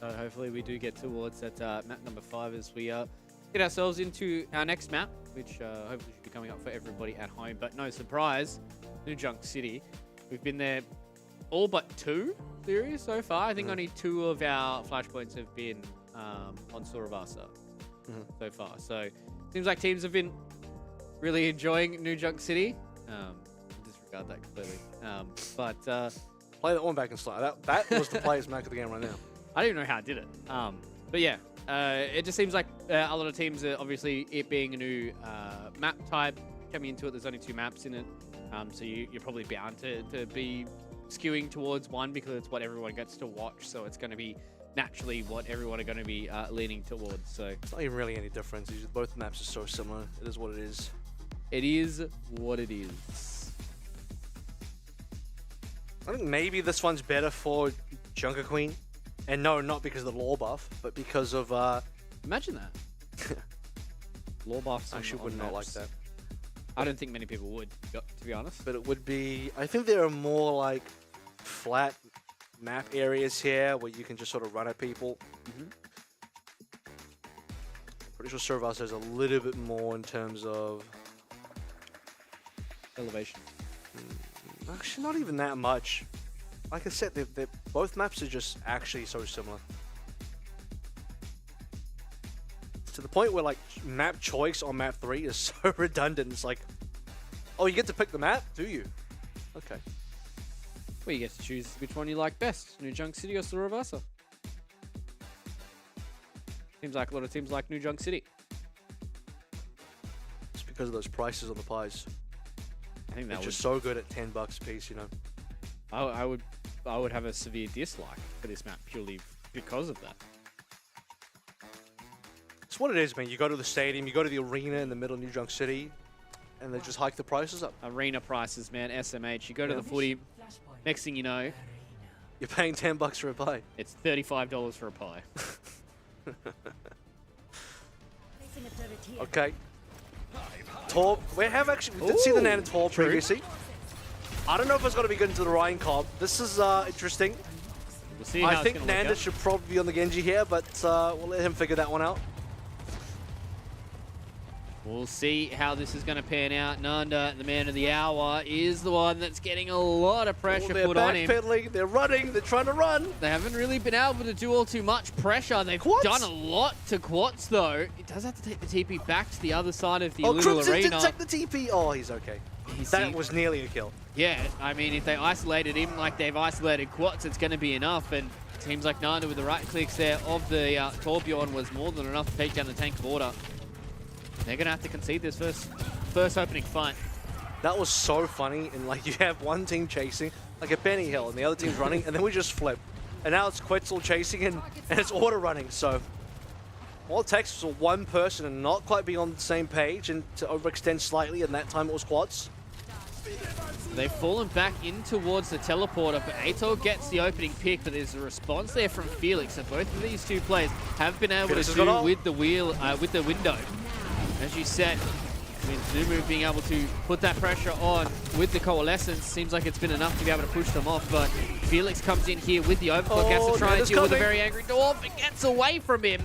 So hopefully we do get towards that map number 5 as we get ourselves into our next map, which hopefully should be coming up for everybody at home. But no surprise, New Junk City. We've been there all but 2 series so far. I think only 2 of our flashpoints have been on Suravasa so far. So seems like teams have been really enjoying New Junk City. Disregard that completely. But play that one back and slide. That was the player's map of the game right now. I don't even know how I did it. But yeah, it just seems like a lot of teams are obviously it being a new map type coming into it. There's only 2 maps in it. So you're probably bound to be skewing towards one because it's what everyone gets to watch. So it's going to be naturally what everyone are going to be leaning towards. So it's not even really any difference. Both maps are so similar. It is what it is. It is what it is. I think maybe this one's better for Junker Queen. And no, not because of the lore buff, but because of... Imagine that. Lore buffs I actually would not like that. I don't think many people would, to be honest. But it would be... I think there are more like flat map areas here where you can just sort of run at people. Pretty sure Suravasa has a little bit more in terms of... elevation. Actually, not even that much. Like I said, both maps are just actually so similar. To the point where like map choice on map 3 is so redundant. It's like, oh, you get to pick the map, do you? Okay. Well, you get to choose which one you like best, New Junk City or Suravasa. Seems like a lot of teams like New Junk City. It's because of those prices on the pies. I think that it's just so good at $10 a piece, you know. I would have a severe dislike for this map purely because of that. It's what it is, man. You go to the stadium, you go to the arena in the middle of New Junk City, and they just hike the prices up. Arena prices, man. SMH. You go to the footy, next thing you know, you're paying $10 for a pie. It's $35 for a pie. Okay. Torb. We did see the Nan and Torb previously. I don't know if it's going to be good into the Ryan comp. This is interesting. We'll see I think Nanda should probably be on the Genji here, but we'll let him figure that one out. We'll see how this is going to pan out. Nanda, the man of the hour, is the one that's getting a lot of pressure put on him. They're backpedaling, they're running, they're trying to run. They haven't really been able to do all too much pressure. They've done a lot to Quetzel, though. It does have to take the TP back to the other side of the little Crimson arena. did take the TP. Oh, he's okay. That was nearly a kill. Yeah, I mean, if they isolated him like they've isolated Quetzel, it's going to be enough. And it seems like Nanda with the right clicks there of the Torbjorn was more than enough to take down the tank of Order. They're going to have to concede this first opening fight. That was so funny. And like, you have one team chasing, like a Benny Hill, and the other team's running, and then we just flip. And now it's Quetzel chasing, and it's Order running. So All it takes was one person and not quite be on the same page and to overextend slightly, and that time it was Quads. They've fallen back in towards the teleporter, but Atol gets the opening pick, but there's a response there from Felix, and both of these two players have been able to do with the window. As you said, Numu being able to put that pressure on with the Coalescence seems like it's been enough to be able to push them off, but Felix comes in here with the overclock, has to try and deal with a very angry Dwarf, and gets away from him.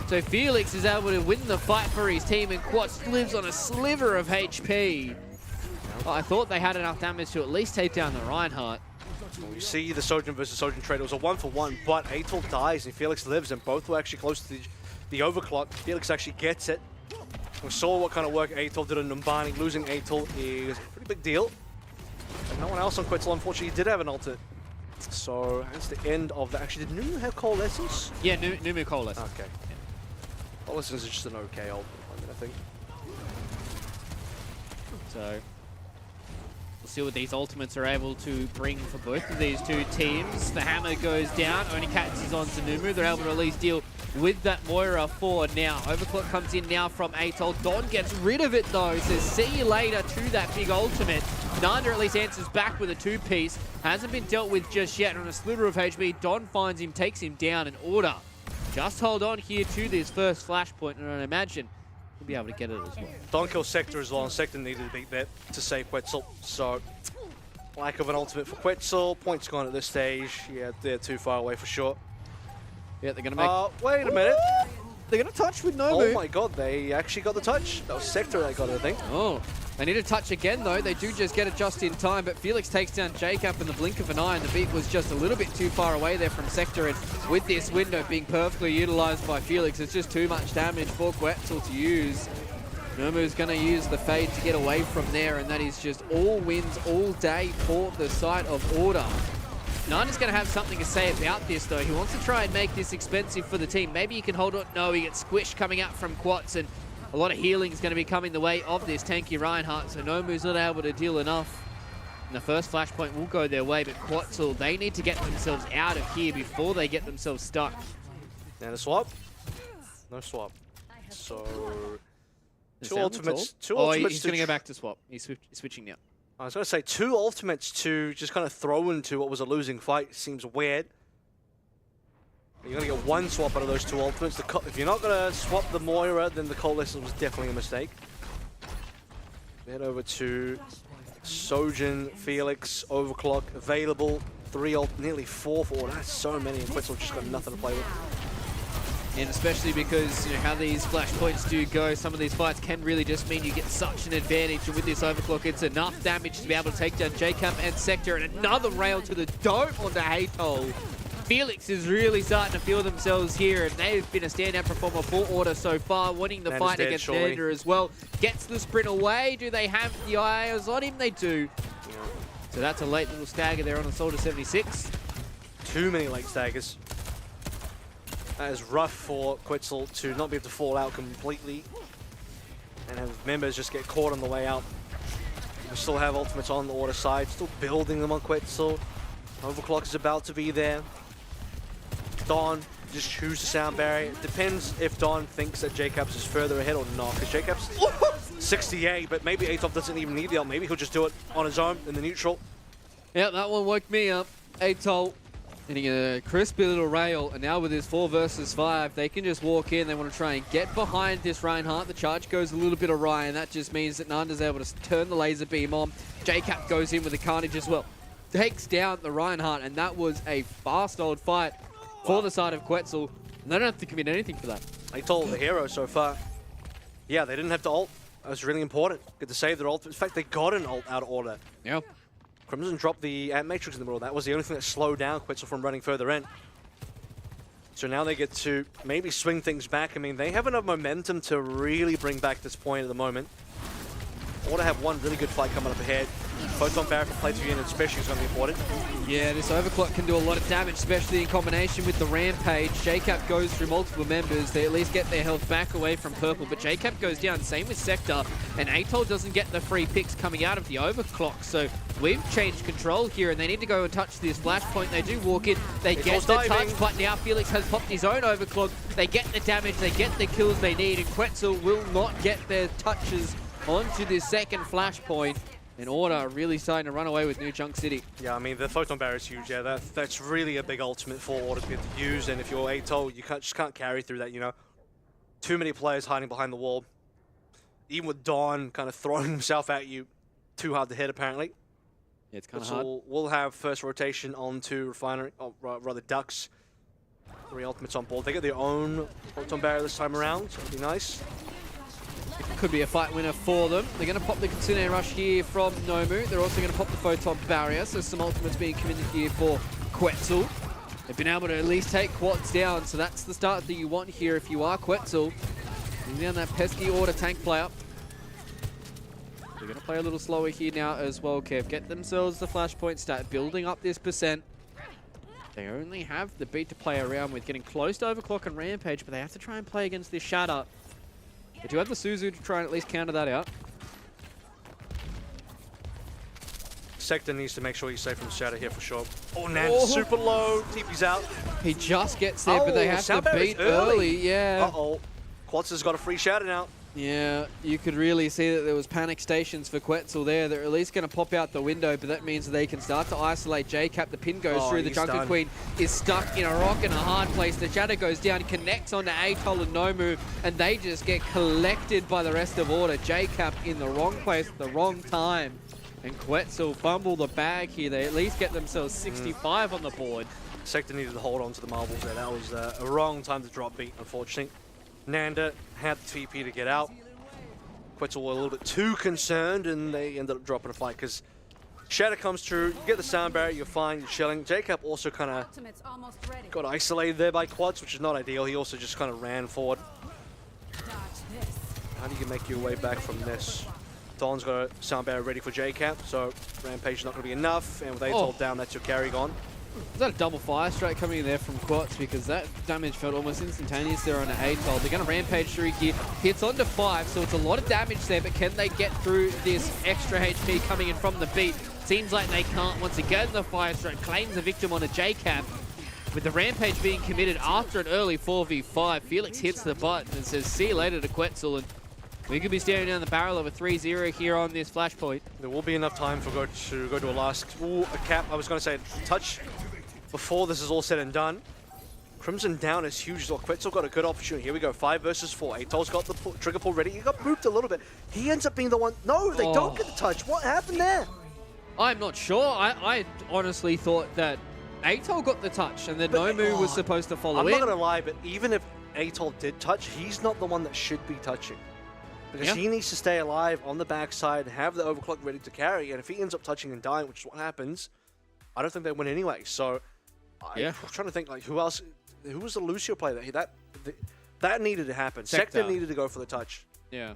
So Felix is able to win the fight for his team, and Quats lives on a sliver of HP. Well, I thought they had enough damage to at least take down the Reinhardt. Well, you see the Sojourn versus Sojourn trade. It was a 1-for-1, but Atol dies and Felix lives, and both were actually close to the overclock. Felix actually gets it. We saw what kind of work Atol did on Numbani. Losing Atol is a pretty big deal. And no one else on Quetzel, unfortunately, did have an ulti. So that's the end of that. Actually, did Numu have Coalescence? Yeah, Numu Coalescence. Okay. Yeah. Coalescence is just an okay ult, I think. So we'll see what these ultimates are able to bring for both of these two teams. The hammer goes down, only catches on to Numu. They're able to at least deal with that Moira for now. Overclock comes in now from Atol. Don gets rid of it though, says see you later to that big ultimate. Nanda at least answers back with a two-piece. Hasn't been dealt with just yet. On a sliver of HP, Don finds him, takes him down in order. Just hold on here to this first flashpoint, and I imagine we'll be able to get it as well. Don kills Sector as well, and Sector needed to beat that to save Quetzel. So, lack of an ultimate for Quetzel. Points gone at this stage. Yeah, they're too far away for sure. Yeah, they're going to make... wait a minute. They're going to touch with no Oh move. my god, they actually got the touch. That was Sector that got it, I think. Oh, they need a touch again though. They do just get it just in time, but Felix takes down Jacob in the blink of an eye, and the beat was just a little bit too far away there from Sector, and with this window being perfectly utilized by Felix, it's just too much damage for Quetzel to use. Numu's going to use the fade to get away from there, and that is just all wins all day for the side of Order. Nanda's going to have something to say about this, though. He wants to try and make this expensive for the team. Maybe he can hold on. No, he gets squished coming out from Quats, and a lot of healing is going to be coming the way of this tanky Reinhardt, so Nomu's not able to deal enough. And the first flashpoint will go their way, but Quetzal, they need to get themselves out of here before they get themselves stuck. And a swap? No swap. So, two ultimates. He's going to go back to swap. He's switching now. I was going to say, two ultimates to just kind of throw into what was a losing fight seems weird. You're going to get one swap out of those two ultimates. If you're not going to swap the Moira, then the Coalescence was definitely a mistake. Head over to Sojourn, Felix, Overclock, available. Nearly 4 for Order. That's so many, and Quetzel just got nothing to play with. And especially because, you know, how these flashpoints do go, some of these fights can really just mean you get such an advantage. And with this overclock, it's enough damage to be able to take down Jacob and Sector, and another rail to the dome onto Atol. Felix is really starting to feel themselves here, and they've been a standout performer for Order so far, winning the fight against Nanda as well. Gets the sprint away. Do they have the eyes on him? They do. So that's a late little stagger there on the Soldier 76. Too many late staggers. That is rough for Quetzel to not be able to fall out completely and have members just get caught on the way out. We still have ultimates on the Order side, still building them on Quetzel. Overclock is about to be there. Don just choose the sound barrier. It depends if Don thinks that Jacobs is further ahead or not, because Jacobs 68, but maybe Atol doesn't even need the ult. Maybe he'll just do it on his own in the neutral. Yeah, that one woke me up. Atol hitting a crispy little rail, and now with his 4 versus 5, they can just walk in. They want to try and get behind this Reinhardt. The charge goes a little bit awry, and that just means that Nanda's able to turn the laser beam on. J-Cap goes in with the carnage as well. Takes down the Reinhardt, and that was a fast old fight for the side of Quetzel. And they don't have to commit anything for that. Atol, the hero so far. Yeah, they didn't have to ult. That was really important. Good to save their ult. In fact, they got an ult out of Order. Yeah. Crimson dropped the Ant Matrix in the middle. That was the only thing that slowed down Quetzel from running further in. So now they get to maybe swing things back. I mean, they have enough momentum to really bring back this point at the moment. Order have one really good fight coming up ahead. Photon Barrier for play 2 units especially is going to be important. Yeah, this overclock can do a lot of damage, especially in combination with the Rampage. JCap goes through multiple members. They at least get their health back away from purple, but JCap goes down. Same with Sector, and Atoll doesn't get the free picks coming out of the overclock. So we've changed control here, and they need to go and touch this Flashpoint. They do walk in, they get the touch, but now Felix has popped his own overclock. They get the damage, they get the kills they need, and Quetzel will not get their touches onto this second Flashpoint. And Order really starting to run away with New Junk City. Yeah, I mean, the Photon Barrier is huge. Yeah, that's really a big ultimate for Order to be able to use. And if you're Atoll, you just can't carry through that, you know. Too many players hiding behind the wall. Even with Dawn kind of throwing himself at you, too hard to hit, apparently. Yeah, it's kind of hard. We'll have first rotation onto Refinery, or rather Ducks. 3 ultimates on board. They get their own Photon Barrier this time around, so it'll be nice. Could be a fight winner for them. They're going to pop the Kitsune Rush here from Nomu. They're also going to pop the Photon Barrier, so some ultimates being committed here for Quetzel. They've been able to at least take quads down, so that's the start that you want here if you are Quetzel. Bring down that pesky Order tank player. They're going to play a little slower here now as well, Kev. Get themselves the Flashpoint, start building up this percent. They only have the beat to play around with, getting close to Overclock and Rampage, but they have to try and play against this Shatter. They do have the Suzu to try and at least counter that out. Sector needs to make sure he's safe from Shatter here for sure. Oh, Nan's super low. TP's out. He just gets there, but they have to beat early. Yeah. Uh-oh. Quetzal's got a free Shatter now. Yeah, you could really see that there was panic stations for Quetzel there. They're at least going to pop out the window, but that means that they can start to isolate JCap. The pin goes through. The Junker Queen is stuck in a rock and a hard place. The Shadow goes down, connects onto Atoll and Nomu, and they just get collected by the rest of Order. JCap in the wrong place at the wrong time. And Quetzel fumble the bag here. They at least get themselves 65 on the board. Sector needed to hold on to the marbles there. That was a wrong time to drop beat, unfortunately. Nanda had the TP to get out. Quetzel were a little bit too concerned, and they ended up dropping a fight because Shatter comes through, you get the sound barrier, you're fine, you're chilling. JCap also kind of got isolated there by Quads, which is not ideal. He also just kind of ran forward. How do you make your way back from this? Don's got a sound barrier ready for JCap, so Rampage is not going to be enough, and with Atoll down, that's your carry gone. Was that a double fire strike coming in there from Quetz, because that damage felt almost instantaneous there on an Atoll. They're going to Rampage through here. Hits onto 5, so it's a lot of damage there, but can they get through this extra HP coming in from the beat? Seems like they can't. Once again, the fire strike claims a victim on a JCap. With the Rampage being committed after an early 4v5, Felix hits the button and says, see you later to Quetzel, and we could be staring down the barrel of a 3-0 here on this Flashpoint. There will be enough time for go to a last, a cap, I was going to say touch before this is all said and done. Crimson down is huge as well. Quetzel got a good opportunity. Here we go, 5 versus 4. Atoll's got the trigger pull ready. He got booped a little bit. He ends up being the one. No, they don't get the touch. What happened there? I'm not sure. I honestly thought that Atoll got the touch and that Nomu was supposed to follow in. I'm not going to lie, but even if Atoll did touch, he's not the one that should be touching. Because he needs to stay alive on the backside, have the overclock ready to carry, and if he ends up touching and dying, which is what happens, I don't think they win anyway. So I'm trying to think, like, who else? Who was the Lucio player that needed to happen? Sector needed to go for the touch. Yeah,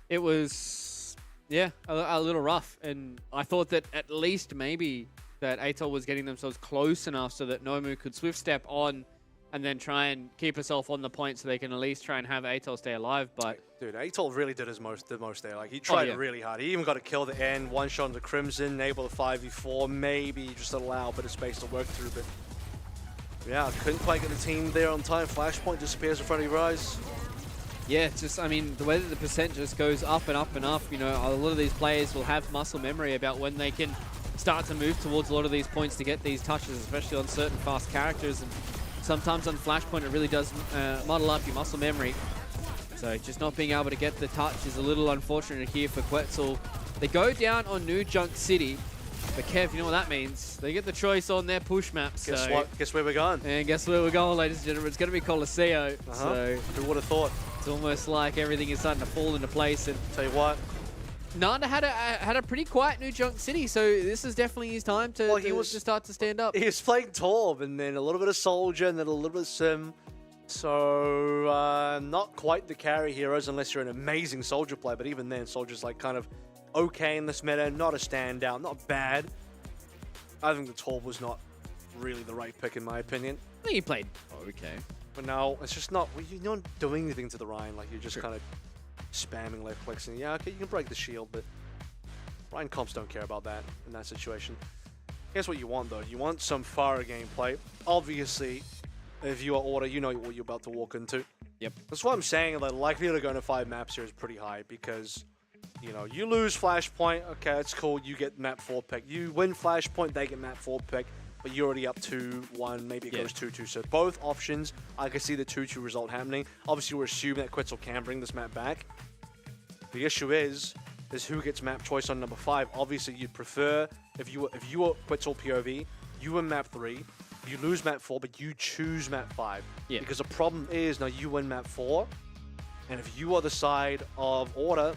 it was a little rough, and I thought that at least maybe that Atoll was getting themselves close enough so that Nomu could swift step on and then try and keep herself on the point so they can at least try and have Atoll stay alive. But dude, Atoll really did the most there. Like, he tried really hard. He even got a kill at the end, one shot on the Crimson, able to 5v4, maybe just allow a bit of space to work through. But yeah, couldn't quite get the team there on time. Flashpoint disappears in front of your eyes. Yeah, it's just, I mean, the way that the percent just goes up and up and up, you know, a lot of these players will have muscle memory about when they can start to move towards a lot of these points to get these touches, especially on certain fast characters. And sometimes on Flashpoint, it really does muddle up your muscle memory. So just not being able to get the touch is a little unfortunate here for Quetzel. They go down on New Junk City, but Kev, you know what that means? They get the choice on their push map. Guess what? Guess where we're going? And guess where we're going, ladies and gentlemen? It's going to be Colosseo. So who would have thought? It's almost like everything is starting to fall into place. And tell you what, Nanda had a pretty quiet New Junk City, so this is definitely his time to start to stand up. He was playing Torb, and then a little bit of Soldier, and then a little bit of Sim. So not quite the carry heroes unless you're an amazing Soldier player, but even then, Soldier's like kind of okay in this meta, not a standout, not bad. I think the Torb was not really the right pick in my opinion. I think he played okay. But no, it's just not, you're not doing anything to the Ryan, like you're just kind of spamming left clicks and yeah, okay, you can break the shield, but Ryan comps don't care about that in that situation. Here's what you want though, you want some fire gameplay. Obviously, if you are Order, you know what you're about to walk into. Yep. That's what I'm saying, the likelihood of going to 5 maps here is pretty high because, you know, you lose Flashpoint, okay, that's cool, you get map 4 pick. You win Flashpoint, they get map 4 pick, but you're already up 2-1, maybe it goes 2-2. So both options, I can see the 2-2 result happening. Obviously, we're assuming that Quetzel can bring this map back. The issue is who gets map choice on number 5. Obviously, you'd prefer, if you were Quetzel POV, you win map 3, you lose map 4, but you choose map 5. Yeah. Because the problem is, now you win map 4, and if you are the side of Order,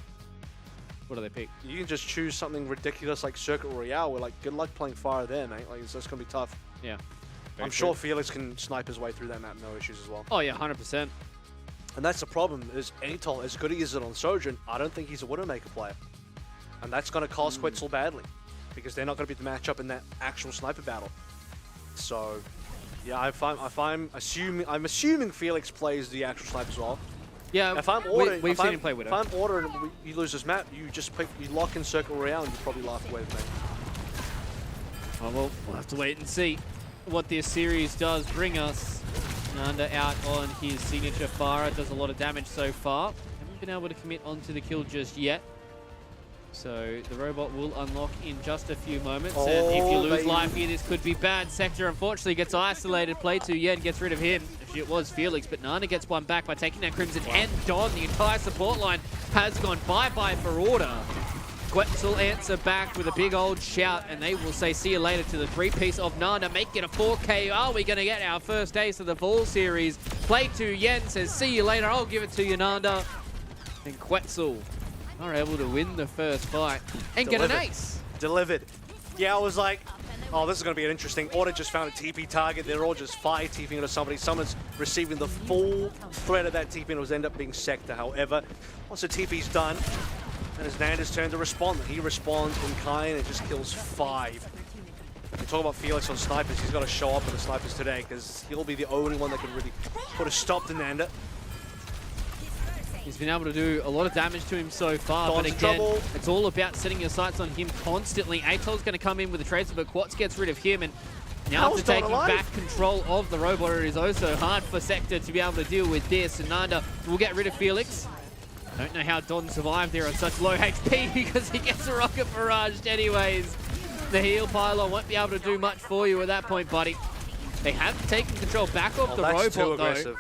What do they pick? you can just choose something ridiculous like Circuit Royale, where like, good luck playing fire there, mate. Like, it's just going to be tough. Yeah. I'm sure Felix can snipe his way through that map, no issues as well. Oh, yeah, 100%. And that's the problem, is Atol, as good as he is on Sojourn, I don't think he's a Widowmaker player. And that's going to cost Quetzel badly, because they're not going to be the matchup in that actual sniper battle. So, yeah, I'm assuming Felix plays the actual sniper as well. Yeah, If I'm Order, we've seen him play Widow. If I'm Order and you lose this map, you just pick, you lock in Circle Royale and you probably laugh away with me. Oh, well, we'll have to wait and see what this series does bring us. Nanda out on his signature fire, does a lot of damage so far. Haven't been able to commit onto the kill just yet. So the robot will unlock in just a few moments. And if you lose life here, this could be bad. Sector unfortunately gets isolated. Play 2 Yen gets rid of him. Actually, it was Felix, but Nana gets one back by taking that Crimson and Don. The entire support line has gone bye-bye for Order. Quetzel answer back with a big old shout, and they will say see you later to the 3-piece of Nana, making it a 4K. Are we going to get our first ace of the fall series? Play 2 Yen says see you later, I'll give it to you, Nanda. And Quetzel are able to win the first fight and get an ace. Delivered. Yeah, I was like, oh, this is going to be an interesting. Order just found a TP target. They're all just fire TPing into somebody. Someone's receiving the full threat of that TP, and it was end up being Sector. However, once the TP's done, and it's Nanda's turn to respond. He responds in kind and just kills 5. We talk about Felix on snipers. He's got to show up on the snipers today because he'll be the only one that can really put a stop to Nanda. He's been able to do a lot of damage to him so far, Don's but again, trouble. it's all about setting your sights on him constantly. Atol's going to come in with a tracer, but Quats gets rid of him, and now after taking back control of the robot, it is also hard for Sector to be able to deal with this. And Nanda will get rid of Felix. Don't know how Don survived there on such low HP because he gets a rocket barraged anyways. The heal pylon won't be able to do much for you at that point, buddy. They have taken control back off the robot, though.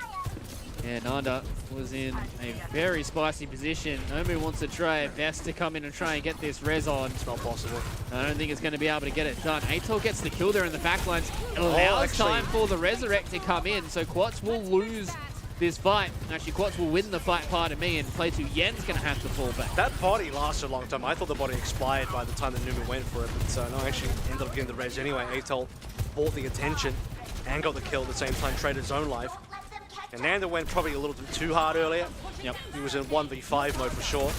Yeah, Nanda was in a very spicy position. Nomu wants to try best to come in and try and get this res on. It's not possible. I don't think it's going to be able to get it done. Atol gets the kill there in the backlines. It allows time for the Resurrect to come in, so Quats will lose this fight. Actually, Quats will win the fight, pardon me, and Play 2 Yen's going to have to fall back. That body lasted a long time. I thought the body expired by the time that Numa went for it, but no, actually ended up getting the res anyway. Atol bought the attention and got the kill at the same time, traded his own life. And Nanda went probably a little bit too hard earlier. Yep. He was in 1v5 mode for sure.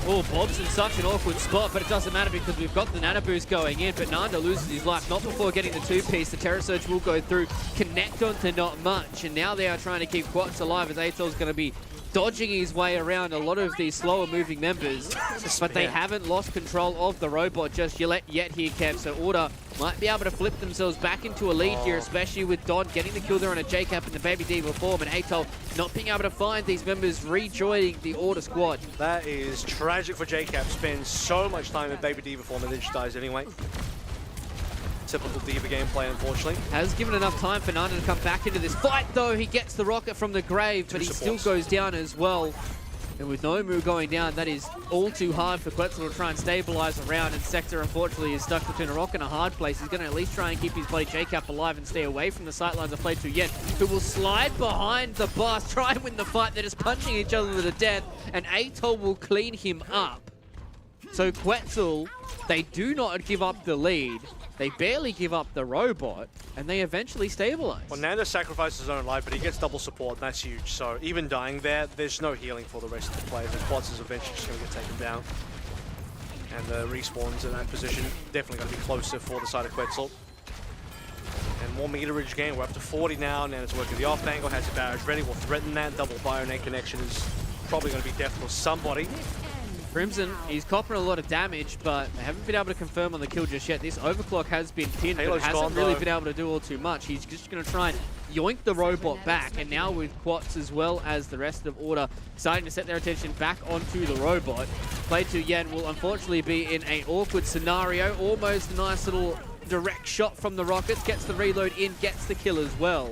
Oh, Bob's in such an awkward spot, but it doesn't matter because we've got the Nana boost going in, but Nanda loses his life, not before getting the 2-piece. The Terror Surge will go through, connect onto not much, and now they are trying to keep Quats alive as Atol's going to be dodging his way around a lot of these slower moving members, but they haven't lost control of the robot just yet here, Kev. So Order might be able to flip themselves back into a lead here, especially with Don getting the kill there on a J-Cap in the Baby Diva form, and Atol not being able to find these members rejoining the Order squad. That is tragic for J-Cap. Spends so much time in Baby Diva form and then just dies anyway. Typical Diva gameplay, unfortunately. Has given enough time for Nanda to come back into this fight, though. He gets the rocket from the grave, but he still goes down as well. And with Nomu going down, that is all too hard for Quetzel to try and stabilize around. And Sector, unfortunately, is stuck between a rock and a hard place. He's going to at least try and keep his buddy J-Cap alive and stay away from the sightlines of Play 2 Yen, who will slide behind the boss, try and win the fight. They're just punching each other to death, and Atol will clean him up. So Quetzel, they do not give up the lead. They barely give up the robot, and they eventually stabilize. Well, Nanda sacrifices his own life, but he gets double support, and that's huge. So even dying there, there's no healing for the rest of the players, and Quats is eventually just going to get taken down. And the respawns in that position definitely going to be closer for the side of Quetzel. And more meterage gain. We're up to 40 now. And it's working the off angle. Has a barrage ready. Will threaten that. Double Bionate connection is probably going to be death for somebody. Crimson, he's copping a lot of damage, but they haven't been able to confirm on the kill just yet. This overclock has been pinned, Payload's but hasn't gone, really though. been able to do all too much. He's just going to try and yoink the robot back, and now with Quats as well as the rest of Order starting to set their attention back onto the robot. Play to Yen will unfortunately be in an awkward scenario. Almost a nice little direct shot from the rockets, gets the reload in, gets the kill as well.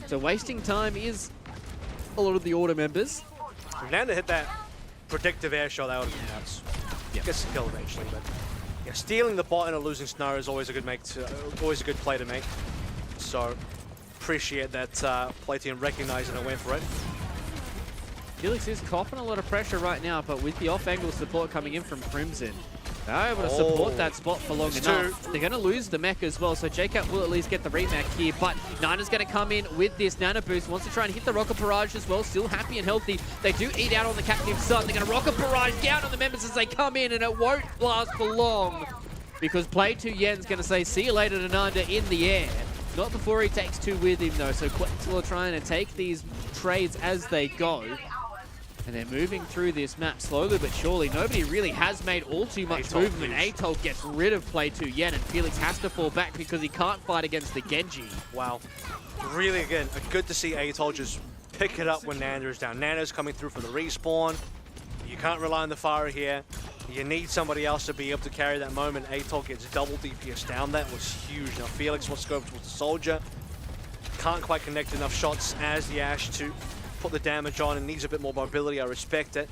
So wasting time is a lot of the Order members. If Nanda hit that predictive air shot, that would have been nuts. Yep. Gets the kill eventually, but yeah, stealing the bot in a losing scenario is always a good always a good play to make. So appreciate that play team recognizing and went for it. Felix is copping a lot of pressure right now, but with the off-angle support coming in from Crimson, they're able to support that spot for long enough. They're going to lose the mech as well, so JCap will at least get the remech here, but Nana's going to come in with this Nana boost, wants to try and hit the rocket barrage as well, still happy and healthy. They do eat out on the captive son. They're going to rocket barrage down on the members as they come in, and it won't last for long, because Play 2 Yen's going to say, see you later to Nanda in the air. Not before he takes two with him though, so Quetzel are trying to take these trades as they go. And they're moving through this map slowly but surely. Nobody really has made all too much movement. Atoll gets rid of Play 2 Yen, and Felix has to fall back because he can't fight against the Genji. Wow. Really, again, good to see Atoll just pick it up when Nanda is down. Nanda's coming through for the respawn. You can't rely on the Fire here. You need somebody else to be able to carry that moment. Atoll gets double DPS down. That was huge. Now Felix wants to go over towards the Soldier. Can't quite connect enough shots as the Ashe to put the damage on, and needs a bit more mobility. I respect it.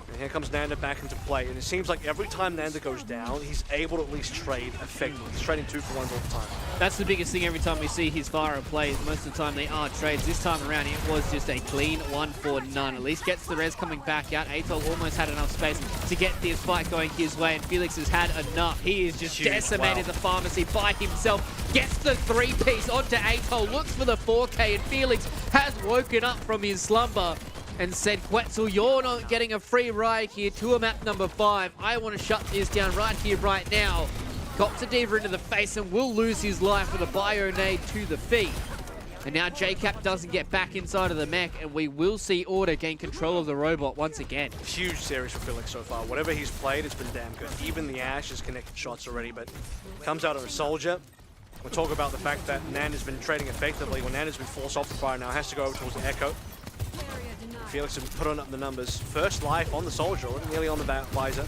And here comes Nanda back into play, and it seems like every time Nanda goes down, he's able to at least trade effectively. He's trading 2-for-1s all the time. That's the biggest thing every time we see his Fire plays. Most of the time they are trades. This time around it was just a clean 1-for-none. At least gets the res coming back out. Atoll almost had enough space to get this fight going his way, and Felix has had enough. He is just decimated the pharmacy by himself. Gets the 3-piece onto Atoll, looks for the 4K, and Felix has woken up from his slumber and said, Quetzel, you're not getting a free ride here to a map number 5. I want to shut this down right here, right now. Cops a diva into the face and will lose his life with a bio-nade to the feet. And now JCap doesn't get back inside of the mech, and we will see Order gain control of the robot once again. Huge series for Felix so far. Whatever he's played, it's been damn good. Even the Ashe has connected shots already, but comes out of a Soldier. We'll talk about the fact that Nanda's been trading effectively. When Nanda's been forced off the Fire now, has to go over towards the Echo. Felix has put on up the numbers. First life on the Soldier, nearly on the visor.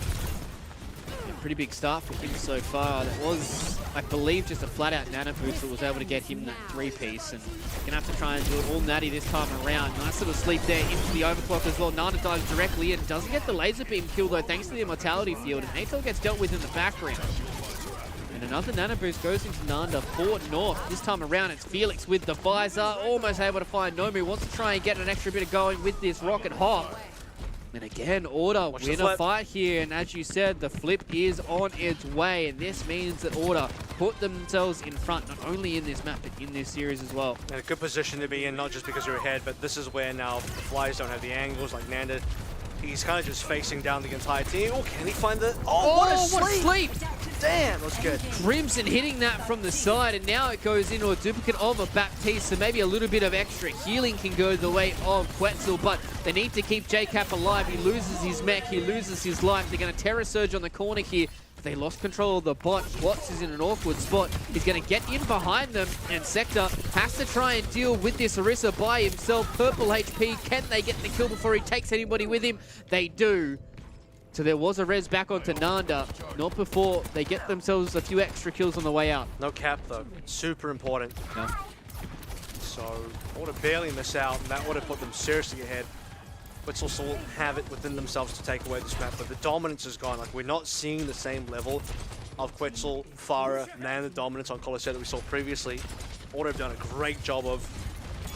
Pretty big start for him so far. That was, I believe, just a flat-out Nana boost that was able to get him that 3-piece. And gonna have to try and do it all natty this time around. Nice little sleep there into the overclock as well. Nana dives directly in. Doesn't get the laser beam kill though, thanks to the immortality field. And Atoll gets dealt with in the background. And another Nana boost goes into Nanda for North. This time around, it's Felix with the visor. Almost able to find Nomu. Wants to try and get an extra bit of going with this Rocket Hop. And again, Order win a fight here. And as you said, the flip is on its way. And this means that Order put themselves in front, not only in this map, but in this series as well. And a good position to be in, not just because you're ahead, but this is where now the Flyers don't have the angles like Nanda. He's kind of just facing down the entire team. Oh, can he find the... Oh, what a sleep! Damn, that was good. Crimson hitting that from the side, and now it goes into a duplicate of a Baptiste, so maybe a little bit of extra healing can go the way of Quetzel, but they need to keep JCap alive. He loses his mech, he loses his life. They're going to Terror Surge on the corner here. They lost control of the bot. Quats is in an awkward spot. He's going to get in behind them, and Sector has to try and deal with this Orisa by himself. Purple HP, can they get the kill before he takes anybody with him? They do. So there was a res back onto Nanda, not before they get themselves a few extra kills on the way out. No cap though, super important. No. So, Order barely miss out, and that would have put them seriously ahead. Quetzel still have it within themselves to take away this map, but the dominance is gone. Like, we're not seeing the same level of Quetzel, Farah, Nanda dominance on Colosseo that we saw previously. Order have done a great job of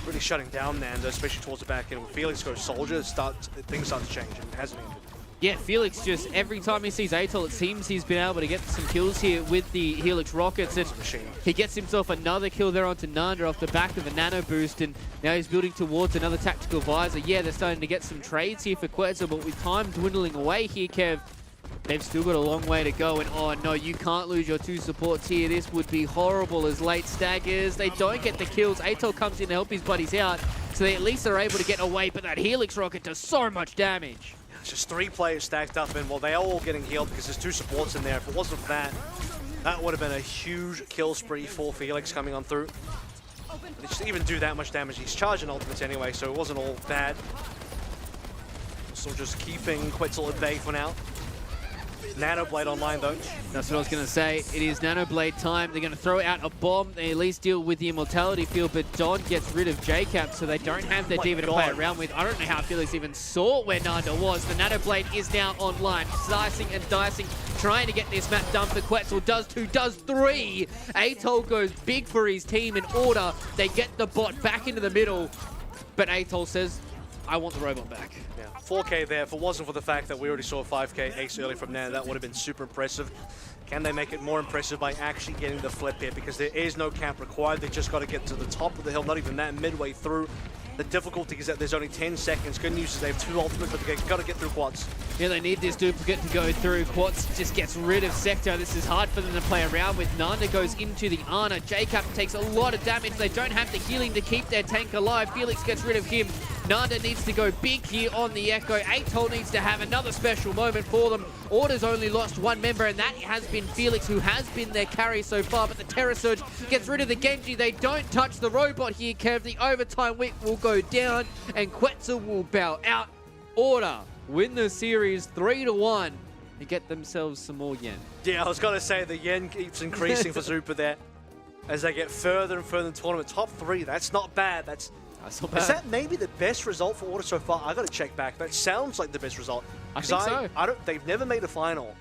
really shutting down Nanda, especially towards the back end. When Felix goes Soldier, things start to change, and it hasn't ended. Yeah, Felix just, every time he sees Atoll, it seems he's been able to get some kills here with the Helix Rockets, and he gets himself another kill there onto Nanda off the back of a nano boost, and now he's building towards another tactical visor. Yeah, they're starting to get some trades here for Quetzel, but with time dwindling away here, Kev, they've still got a long way to go, and oh no, you can't lose your 2 supports here. This would be horrible as late staggers. They don't get the kills. Atoll comes in to help his buddies out, so they at least are able to get away, but that Helix Rocket does so much damage. It's just 3 players stacked up, and well, they are all getting healed because there's 2 supports in there. If it wasn't for that, that would have been a huge kill spree for Felix coming on through. They just even do that much damage. He's charging ultimates anyway, so it wasn't all bad. So just keeping Quetzel at bay for now. Nanoblade online though. That's what I was going to say. It is Nanoblade time. They're going to throw out a bomb. They at least deal with the immortality field, but Don gets rid of JCap, so they don't have their diva to play around with. I don't know how Felix even saw where Nanda was. The Nanoblade is now online. Slicing and dicing, trying to get this map done for Quetzel. Does 2, does 3. Atoll goes big for his team in order. They get the bot back into the middle, but Atoll says, I want the robot back. Yeah, 4K there. If it wasn't for the fact that we already saw 5K ace early from Nana, that would have been super impressive. Can they make it more impressive by actually getting the flip here? Because there is no camp required. They just got to get to the top of the hill, not even that, midway through. The difficulty is that there's only 10 seconds. Good news is they have 2 ultimates, but they've got to get through quads. Yeah, they need this duplicate to go through. Quartz just gets rid of Sector. This is hard for them to play around with. Nanda goes into the Ana. JCap takes a lot of damage. They don't have the healing to keep their tank alive. Felix gets rid of him. Nanda needs to go big here on the Echo. Atoll needs to have another special moment for them. Order's only lost 1 member, and that has been Felix, who has been their carry so far, but the Terror Surge gets rid of the Genji. They don't touch the robot here, Kev. The overtime wick will go down, and Quetzel will bow out. Order win the series 3-1 to get themselves some more yen. Yeah, I was going to say the yen keeps increasing for Super there as they get further and further in the tournament. Top 3, that's not bad. That's not bad. Is that maybe the best result for Order so far? I got to check back. That sounds like the best result. I think so. They've never made a final.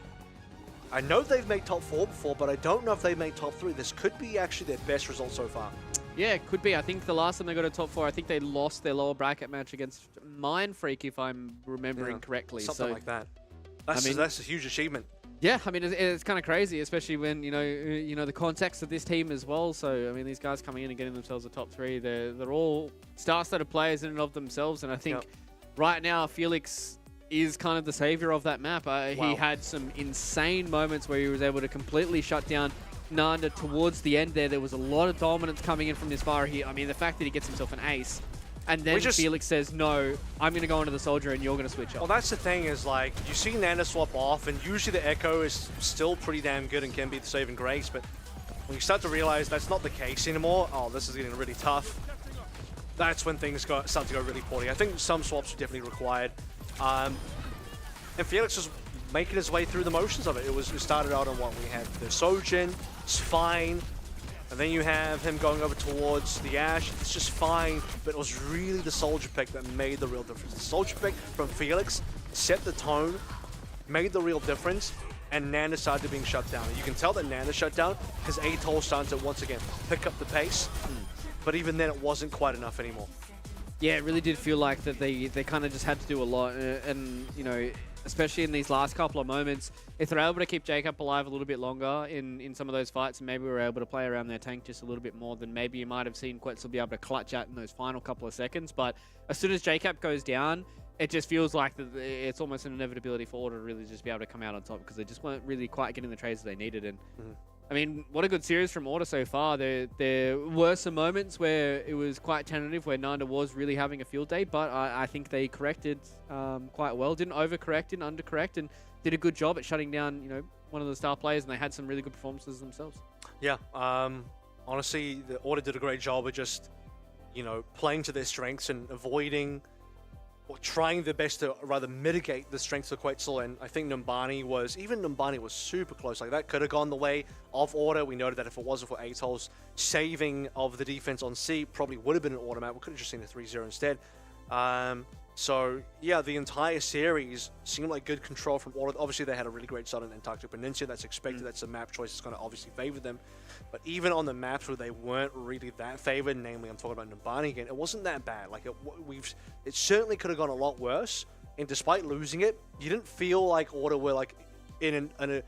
I know they've made top 4 before, but I don't know if they've made top 3. This could be actually their best result so far. Yeah, it could be. I think the last time they got a top 4, I think they lost their lower bracket match against Mind Freak, if I'm remembering correctly. Something like that. That's a huge achievement. Yeah, I mean, it's kind of crazy, especially when, you know the context of this team as well. So, I mean, these guys coming in and getting themselves a top 3, they're all star-studded players in and of themselves. And I think right now, Felix is kind of the savior of that map. He had some insane moments where he was able to completely shut down Nanda towards the end there. There was a lot of dominance coming in from this far here. I mean, the fact that he gets himself an ace, and then Felix says, no, I'm going to go into the Soldier and you're going to switch off. Well, that's the thing is, like, you see Nanda swap off, and usually the Echo is still pretty damn good and can be the saving grace, but when you start to realize that's not the case anymore, oh, this is getting really tough. That's when things start to go really poorly. I think some swaps are definitely required. And Felix was making his way through the motions of it. It started out on what we had. The Sojin, it's fine. And then you have him going over towards the Ashe. It's just fine, but it was really the Soldier pick that made the real difference. The Soldier pick from Felix set the tone, made the real difference, and Nanda started being shut down. And you can tell that Nanda shut down because Atoll started to once again pick up the pace. But even then, it wasn't quite enough anymore. Yeah, it really did feel like that they kind of just had to do a lot. And you know, especially in these last couple of moments, if they're able to keep Jacob alive a little bit longer in some of those fights, and maybe we were able to play around their tank just a little bit more, then maybe you might have seen Quetzel be able to clutch out in those final couple of seconds. But as soon as Jacob goes down, it just feels like it's almost an inevitability for Order to really just be able to come out on top, because they just weren't really quite getting the trades they needed. And I mean, what a good series from Order so far. There were some moments where it was quite tentative, where Nanda was really having a field day, but I think they corrected quite well. Didn't overcorrect, didn't undercorrect, and did a good job at shutting down, you know, one of the star players, and they had some really good performances themselves. Yeah, honestly, the Order did a great job of just, you know, playing to their strengths and avoiding, or trying their best to rather mitigate the strengths of Quetzel. And I think Numbani was super close. Like, that could have gone the way of Order. We noted that if it wasn't for Atoll's saving of the defense on C, probably would have been an Order map. We could have just seen a 3-0 instead. So yeah, the entire series seemed like good control from Order. Obviously, they had a really great start in Antarctic Peninsula. That's expected. That's a map choice that's going to obviously favor them. But even on the maps where they weren't really that favored, namely I'm talking about Numbani again, it wasn't that bad. Like, it certainly could have gone a lot worse and despite losing it, you didn't feel like Order were like in a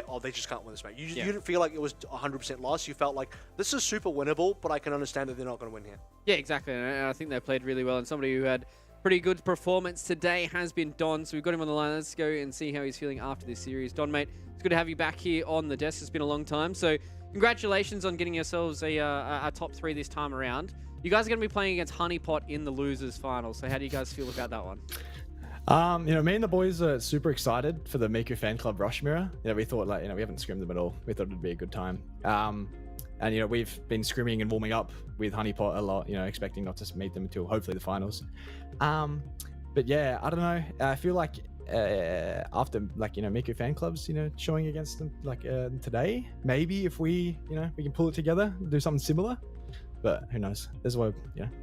oh, they just can't win this match. You didn't feel like it was 100% loss. You felt like this is super winnable, but I can understand that they're not going to win here. Yeah, exactly. And I think they played really well. And somebody who had pretty good performance today has been Don. So we've got him on the line. Let's go and see how he's feeling after this series. Don, mate, it's good to have you back here on the desk. It's been a long time. So congratulations on getting yourselves a top 3 this time around. You guys are going to be playing against Honeypot in the losers final. So how do you guys feel about that one? Me and the boys are super excited for the Miku fan club rush mirror. We thought we haven't scrimmed them at all. We thought it'd be a good time. And we've been scrimming and warming up with Honeypot a lot, expecting not to meet them until hopefully the finals. But yeah, I don't know. I feel like after Miku fan clubs, showing against them today, maybe if we can pull it together, do something similar. But who knows? That's why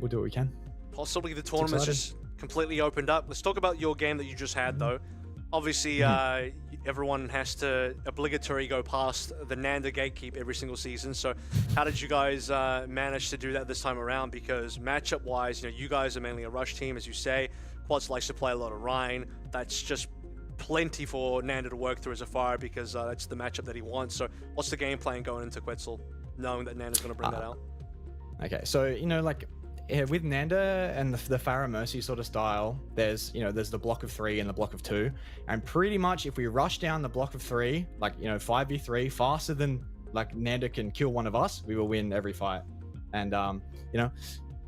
we'll do what we can. Possibly the tournament's just completely opened up. Let's talk about your game that you just had, though. Obviously, everyone has to obligatory go past the Nanda gatekeep every single season. So how did you guys manage to do that this time around? Because matchup-wise, you guys are mainly a rush team, as you say. Quetzel likes to play a lot of Rhine. That's just plenty for Nanda to work through as a fire because that's the matchup that he wants. So what's the game plan going into Quetzel, knowing that Nanda's going to bring that out? Okay, so, with Nanda and the Pharah Mercy sort of style, there's the block of 3 and the block of 2. And pretty much if we rush down the block of 3, 5v3, faster than Nanda can kill one of us, we will win every fight. And,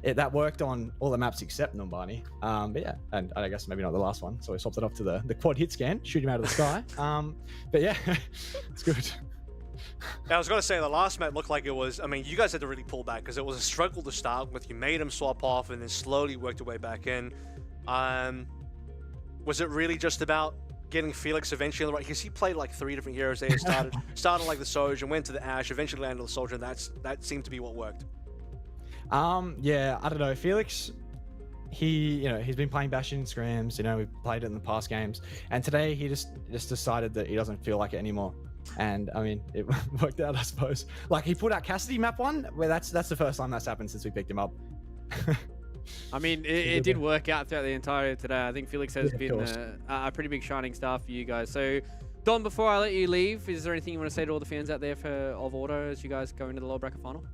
that worked on all the maps except Numbani. But yeah, and I guess maybe not the last one. So we swapped it off to the quad hit scan, shoot him out of the sky. But yeah, it's good. I was going to say, the last map looked like it was, you guys had to really pull back because it was a struggle to start with. You made him swap off and then slowly worked your way back in. Was it really just about getting Felix eventually on the right? Because he played 3 different heroes there. Started like the Soldier, went to the Ashe, eventually landed the Soldier, and that seemed to be what worked. Yeah, I don't know. Felix, he's been playing Bastion scrims, we played it in the past games. And today he just decided that he doesn't feel like it anymore. And it worked out, I suppose. He put out Cassidy map 1, where that's the first time that's happened since we picked him up. It did work out throughout the entirety of today. I think Felix has been a pretty big shining star for you guys. So, Don, before I let you leave, is there anything you want to say to all the fans out there of Auto as you guys go into the lower bracket final?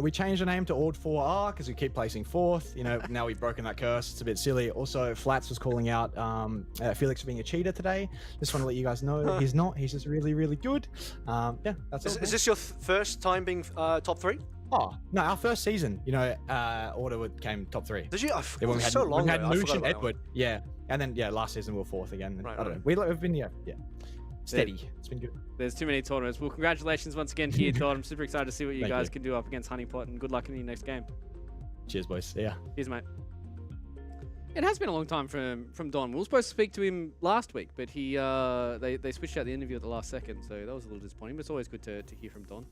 We changed the name to Ord4R because we keep placing 4th. Now we've broken that curse. It's a bit silly. Also, Flats was calling out Felix for being a cheater today. Just want to let you guys know he's not. He's just really, really good. Yeah, that's all. Is this your first time being top 3? Oh, no, our first season, Order came top 3. Did you? When we had, so long we had ago. Mooch and Edward. Yeah. And then, last season we were 4th again. Right, I don't know. We've been, steady. It's been good. There's too many tournaments. Well, congratulations once again to you, Todd. I'm super excited to see what you guys can do up against Honeypot, and good luck in your next game. Cheers, boys. Yeah. Cheers, mate. It has been a long time from Don. We were supposed to speak to him last week, but they switched out the interview at the last second, so that was a little disappointing. But it's always good to hear from Don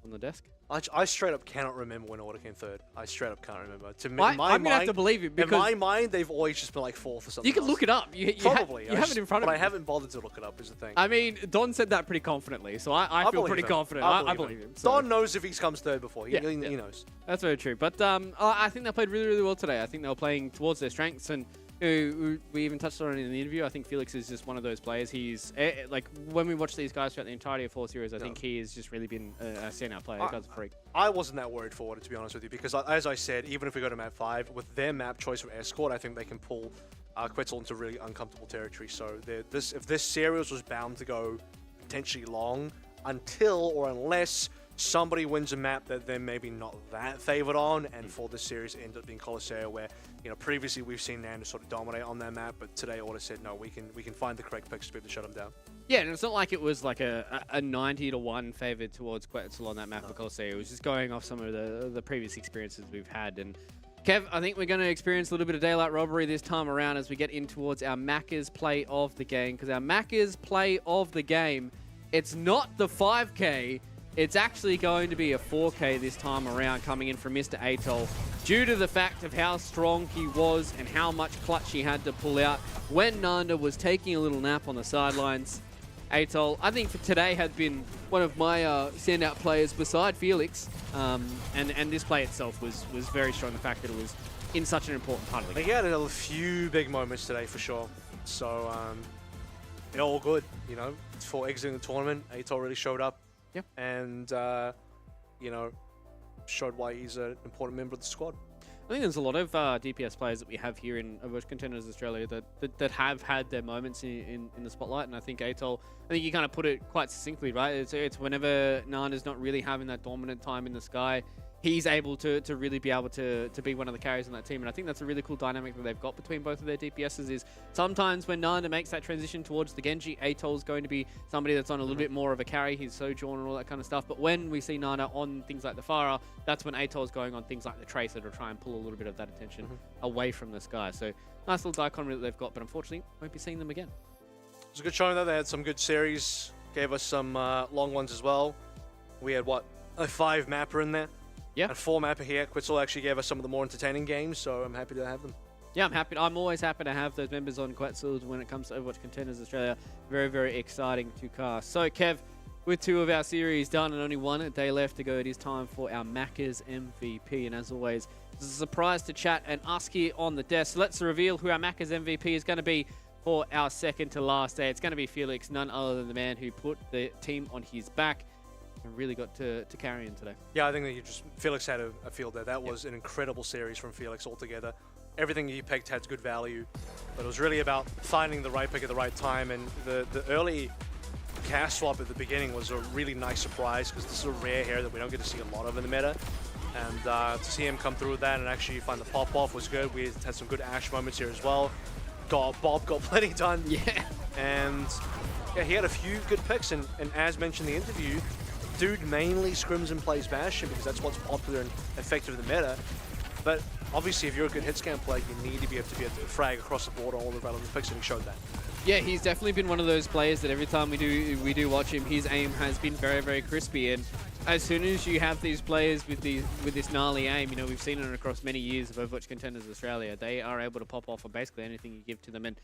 on the desk. I straight up cannot remember when Order came 3rd. I straight up can't remember. To me, I'm going to have to believe you, because in my mind, they've always just been 4th or something. You can look it up. Probably. You have it in front of you. But I haven't bothered to look it up, is the thing. Don said that pretty confidently, so I feel pretty confident. I believe him. So. Don knows if he comes 3rd before. He knows. That's very true. But I think they played really, really well today. I think they were playing towards their strengths, and we even touched on it in the interview. I think Felix is just one of those players. He's when we watch these guys throughout the entirety of 4 series, I think he has just really been a standout player. That guy's a freak. I wasn't that worried for Order, to be honest with you, because as I said, even if we go to map 5, with their map choice for Escort, I think they can pull Quetzel into really uncomfortable territory. So if this series was bound to go potentially long until or unless somebody wins a map that they're maybe not that favored on, and for this series it ended up being Colosseo, where previously we've seen Nanda sort of dominate on that map, but today Order said no, we can find the correct picks to be able to shut them down. Yeah, and it's not like it was like a 90-1 favored towards Quetzel on that map for Colosseo. It was just going off some of the previous experiences we've had. And Kev, I think we're going to experience a little bit of daylight robbery this time around as we get in towards our Macca's play of the game, because our Macca's play of the game, it's not the 5K. It's actually going to be a 4K this time around, coming in from Mr. Atoll, due to the fact of how strong he was and how much clutch he had to pull out when Nanda was taking a little nap on the sidelines. Atoll, I think for today, had been one of my standout players beside Felix, and this play itself was very strong. The fact that it was in such an important part of the game. He had a few big moments today for sure. So, they're all good, you know. For exiting the tournament, Atol really showed up. Yeah. And, you know, showed why he's an important member of the squad. I think there's a lot of DPS players that we have here in Overwatch Contenders Australia that have had their moments in the spotlight, and I think Atol, I think you kind of put it quite succinctly, right? It's whenever Nana's not really having that dominant time in the sky, he's able to really be able to be one of the carriers on that team, and I think that's a really cool dynamic that they've got between both of their DPSs. Is sometimes when Nana makes that transition towards the Genji, Atol's going to be somebody that's on a little bit more of a carry. He's Sojourn and all that kind of stuff, but when we see Nana on things like the Pharah, that's when Atol's going on things like the Tracer to try and pull a little bit of that attention away from the sky. So nice little dichotomy that they've got, but unfortunately won't be seeing them again. It was a good showing though. They had some good series, gave us some long ones as well. We had, what, a 5 mapper in there? Yeah. And 4 mapper here. Quetzel actually gave us some of the more entertaining games, so I'm happy to have them. Yeah, I'm happy. I'm always happy to have those members on Quetzel when it comes to Overwatch Contenders Australia. Very, very exciting to cast. So, Kev, with 2 of our series done and only 1 day left to go, it is time for our Macca's MVP. And as always, it's a surprise to chat and ask here on the desk. So let's reveal who our Macca's MVP is going to be for our second to last day. It's going to be Felix, none other than the man who put the team on his back and really got to carry in today. Yeah, I think that Felix had a field there. That was an incredible series from Felix altogether. Everything he picked had good value, but it was really about finding the right pick at the right time, and the early cast swap at the beginning was a really nice surprise because this is a rare hair that we don't get to see a lot of in the meta. And to see him come through with that and actually find the pop-off was good. We had some good Ashe moments here as well. Bob got plenty done. Yeah. And yeah, he had a few good picks, and as mentioned in the interview, dude mainly scrims and plays Bastion because that's what's popular and effective in the meta. But obviously, if you're a good hit scan player, you need to be able to frag across the board on all the relevant picks, and he showed that. Yeah, he's definitely been one of those players that every time we do watch him, his aim has been very, very crispy. And as soon as you have these players with this gnarly aim, you know, we've seen it across many years of Overwatch Contenders Australia. They are able to pop off on basically anything you give to them. And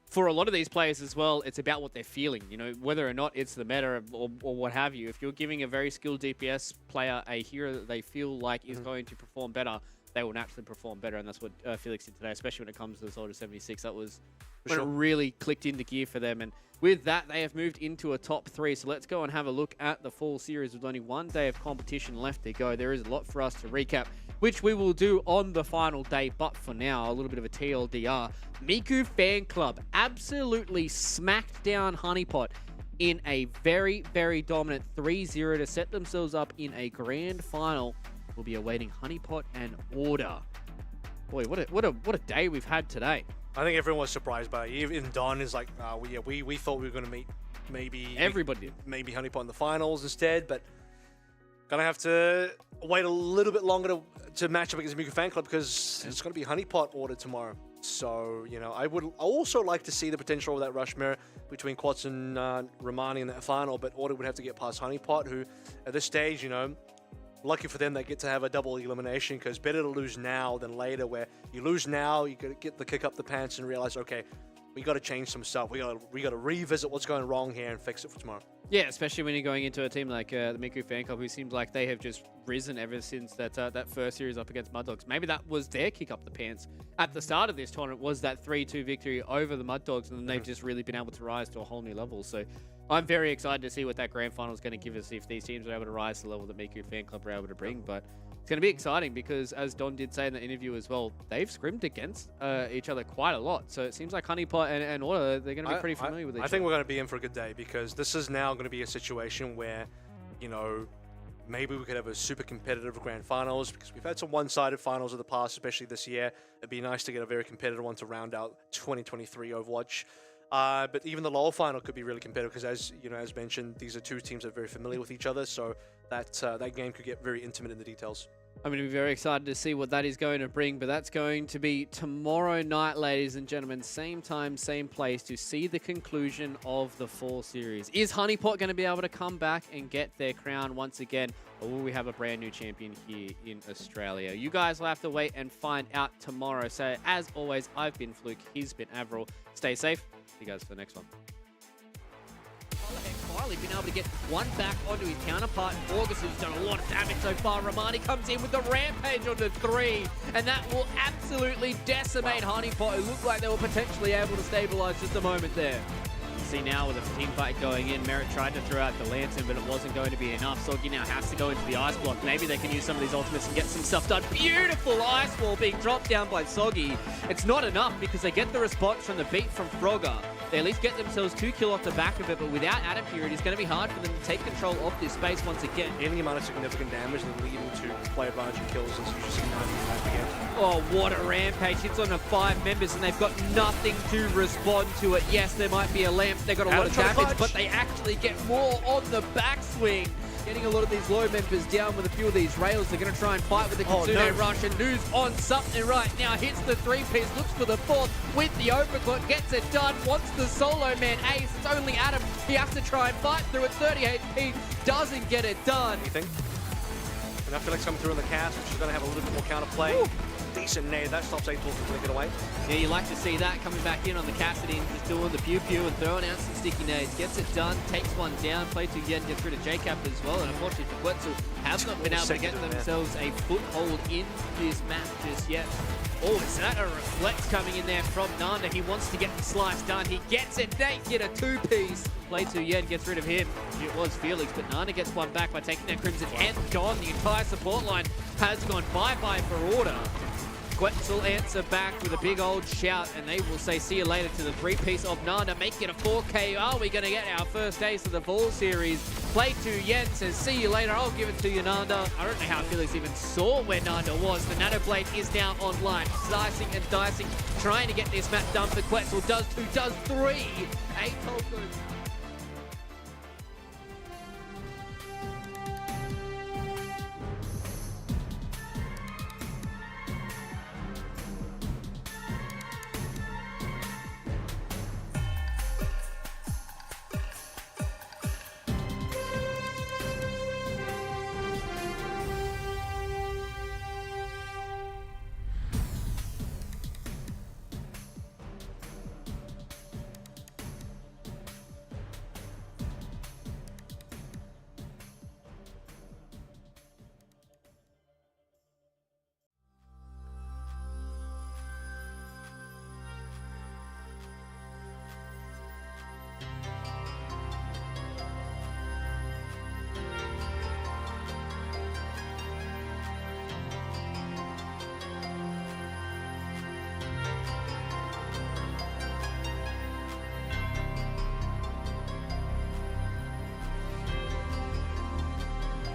for a lot of these players as well, it's about what they're feeling, you know, whether or not it's the meta or what have you. If you're giving a very skilled DPS player a hero that they feel like is going to perform better, they will naturally perform better, and that's what Felix did today, especially when it comes to the Soldier 76. That was when it really clicked into gear for them, and with that, they have moved into a top 3. So let's go and have a look at the fall series with only 1 day of competition left to go. There is a lot for us to recap, which we will do on the final day, but for now, a little bit of a TLDR. Miku Fan Club absolutely smacked down Honeypot in a very, very dominant 3-0 to set themselves up in a grand final. We'll be awaiting Honeypot and Order. Boy, what a day we've had today. I think everyone was surprised by it. Even Don is like, we thought we were going to meet maybe Honeypot in the finals instead, but gonna have to wait a little bit longer to match up against the Miku Fan Club because it's going to be Honeypot Order tomorrow. So, you know, I would also like to see the potential of that rush mirror between Quetzel and Romani in that final, but Order would have to get past Honeypot, who at this stage, you know, lucky for them, they get to have a double elimination because better to lose now than later, where you lose now, you got to get the kick up the pants and realize, okay, we got to change some stuff. We got to revisit what's going wrong here and fix it for tomorrow. Yeah, especially when you're going into a team like the Miku Fan Club, who seems like they have just risen ever since that first series up against Mud Dogs. Maybe that was their kick up the pants at the start of this tournament, was that 3-2 victory over the Mud Dogs, and then they've just really been able to rise to a whole new level. So I'm very excited to see what that grand final is going to give us if these teams are able to rise to the level that Miku Fan Club are able to bring. But it's going to be exciting because, as Don did say in the interview as well, they've scrimmed against each other quite a lot. So it seems like Honeypot and Order, they're going to be pretty familiar with each other. I think we're going to be in for a good day because this is now going to be a situation where, you know, maybe we could have a super competitive grand finals because we've had some one-sided finals in the past, especially this year. It'd be nice to get a very competitive one to round out 2023 Overwatch. But even the lower final could be really competitive because, as you know, as mentioned, these are 2 teams that are very familiar with each other, so that game could get very intimate in the details. I'm going to be very excited to see what that is going to bring, but that's going to be tomorrow night, ladies and gentlemen. Same time, same place to see the conclusion of the fall series. Is Honeypot going to be able to come back and get their crown once again, or will we have a brand new champion here in Australia? You guys will have to wait and find out tomorrow. So, as always, I've been Fluke, he's been Avril. Stay safe. See you guys for the next one. Finally been able to get one back onto his counterpart. August, who's done a lot of damage so far. Romani comes in with the rampage onto 3, and that will absolutely decimate Honeypot, who looked like they were potentially able to stabilize just a moment there. See now with a team fight going in, Merritt tried to throw out the lantern, but it wasn't going to be enough. Soggy now has to go into the ice block. Maybe they can use some of these ultimates and get some stuff done. Beautiful ice wall being dropped down by Soggy. It's not enough because they get the response from the beat from Frogger. They at least get themselves 2 kills off the back of it, but without Adam Period, it's going to be hard for them to take control of this space once again. Any amount of significant damage and leading to play advantage and kills is just again. Oh, what a rampage. Hits on the 5 members, and they've got nothing to respond to it. Yes, there might be a lamp. They got a lot of damage, but they actually get more on the backswing. Getting a lot of these low members down with a few of these rails. They're going to try and fight with the Kitsune Rush, and Nu's on something right now. Hits the 3-piece, looks for the 4th with the uppercut, gets it done, wants the solo man ace. It's only Adam. He has to try and fight through it. 30 HP, doesn't get it done. Anything? And I feel like coming through in the cast, which is going to have a little bit more counterplay. Woo. Decent nade. That stops A-Tool from flicking away. Yeah, you like to see that coming back in on the Cassidy and just doing the pew-pew and throwing out some sticky nades. Gets it done, takes one down, play to again, gets rid of J-Cap as well. And unfortunately for Quetzel, have not been able to get themselves a foothold in this match just yet. Oh, is that a reflect coming in there from Nanda? He wants to get the slice done. He gets it. Nate get a 2-piece. Play to Yen gets rid of him. It was Felix, but Nanda gets one back by taking that Crimson and gone. The entire support line has gone bye-bye for order. Quetzel answer back with a big old shout, and they will say see you later to the 3-piece of Nanda, making it a 4K. Are we going to get our first ace of the Fall Series? Play to Yen says see you later, I'll give it to you, Nanda. I don't know how Felix even saw where Nanda was. The Nano Blade is now online, slicing and dicing, trying to get this match done for Quetzel. Does 2, does 3. 8 tokens.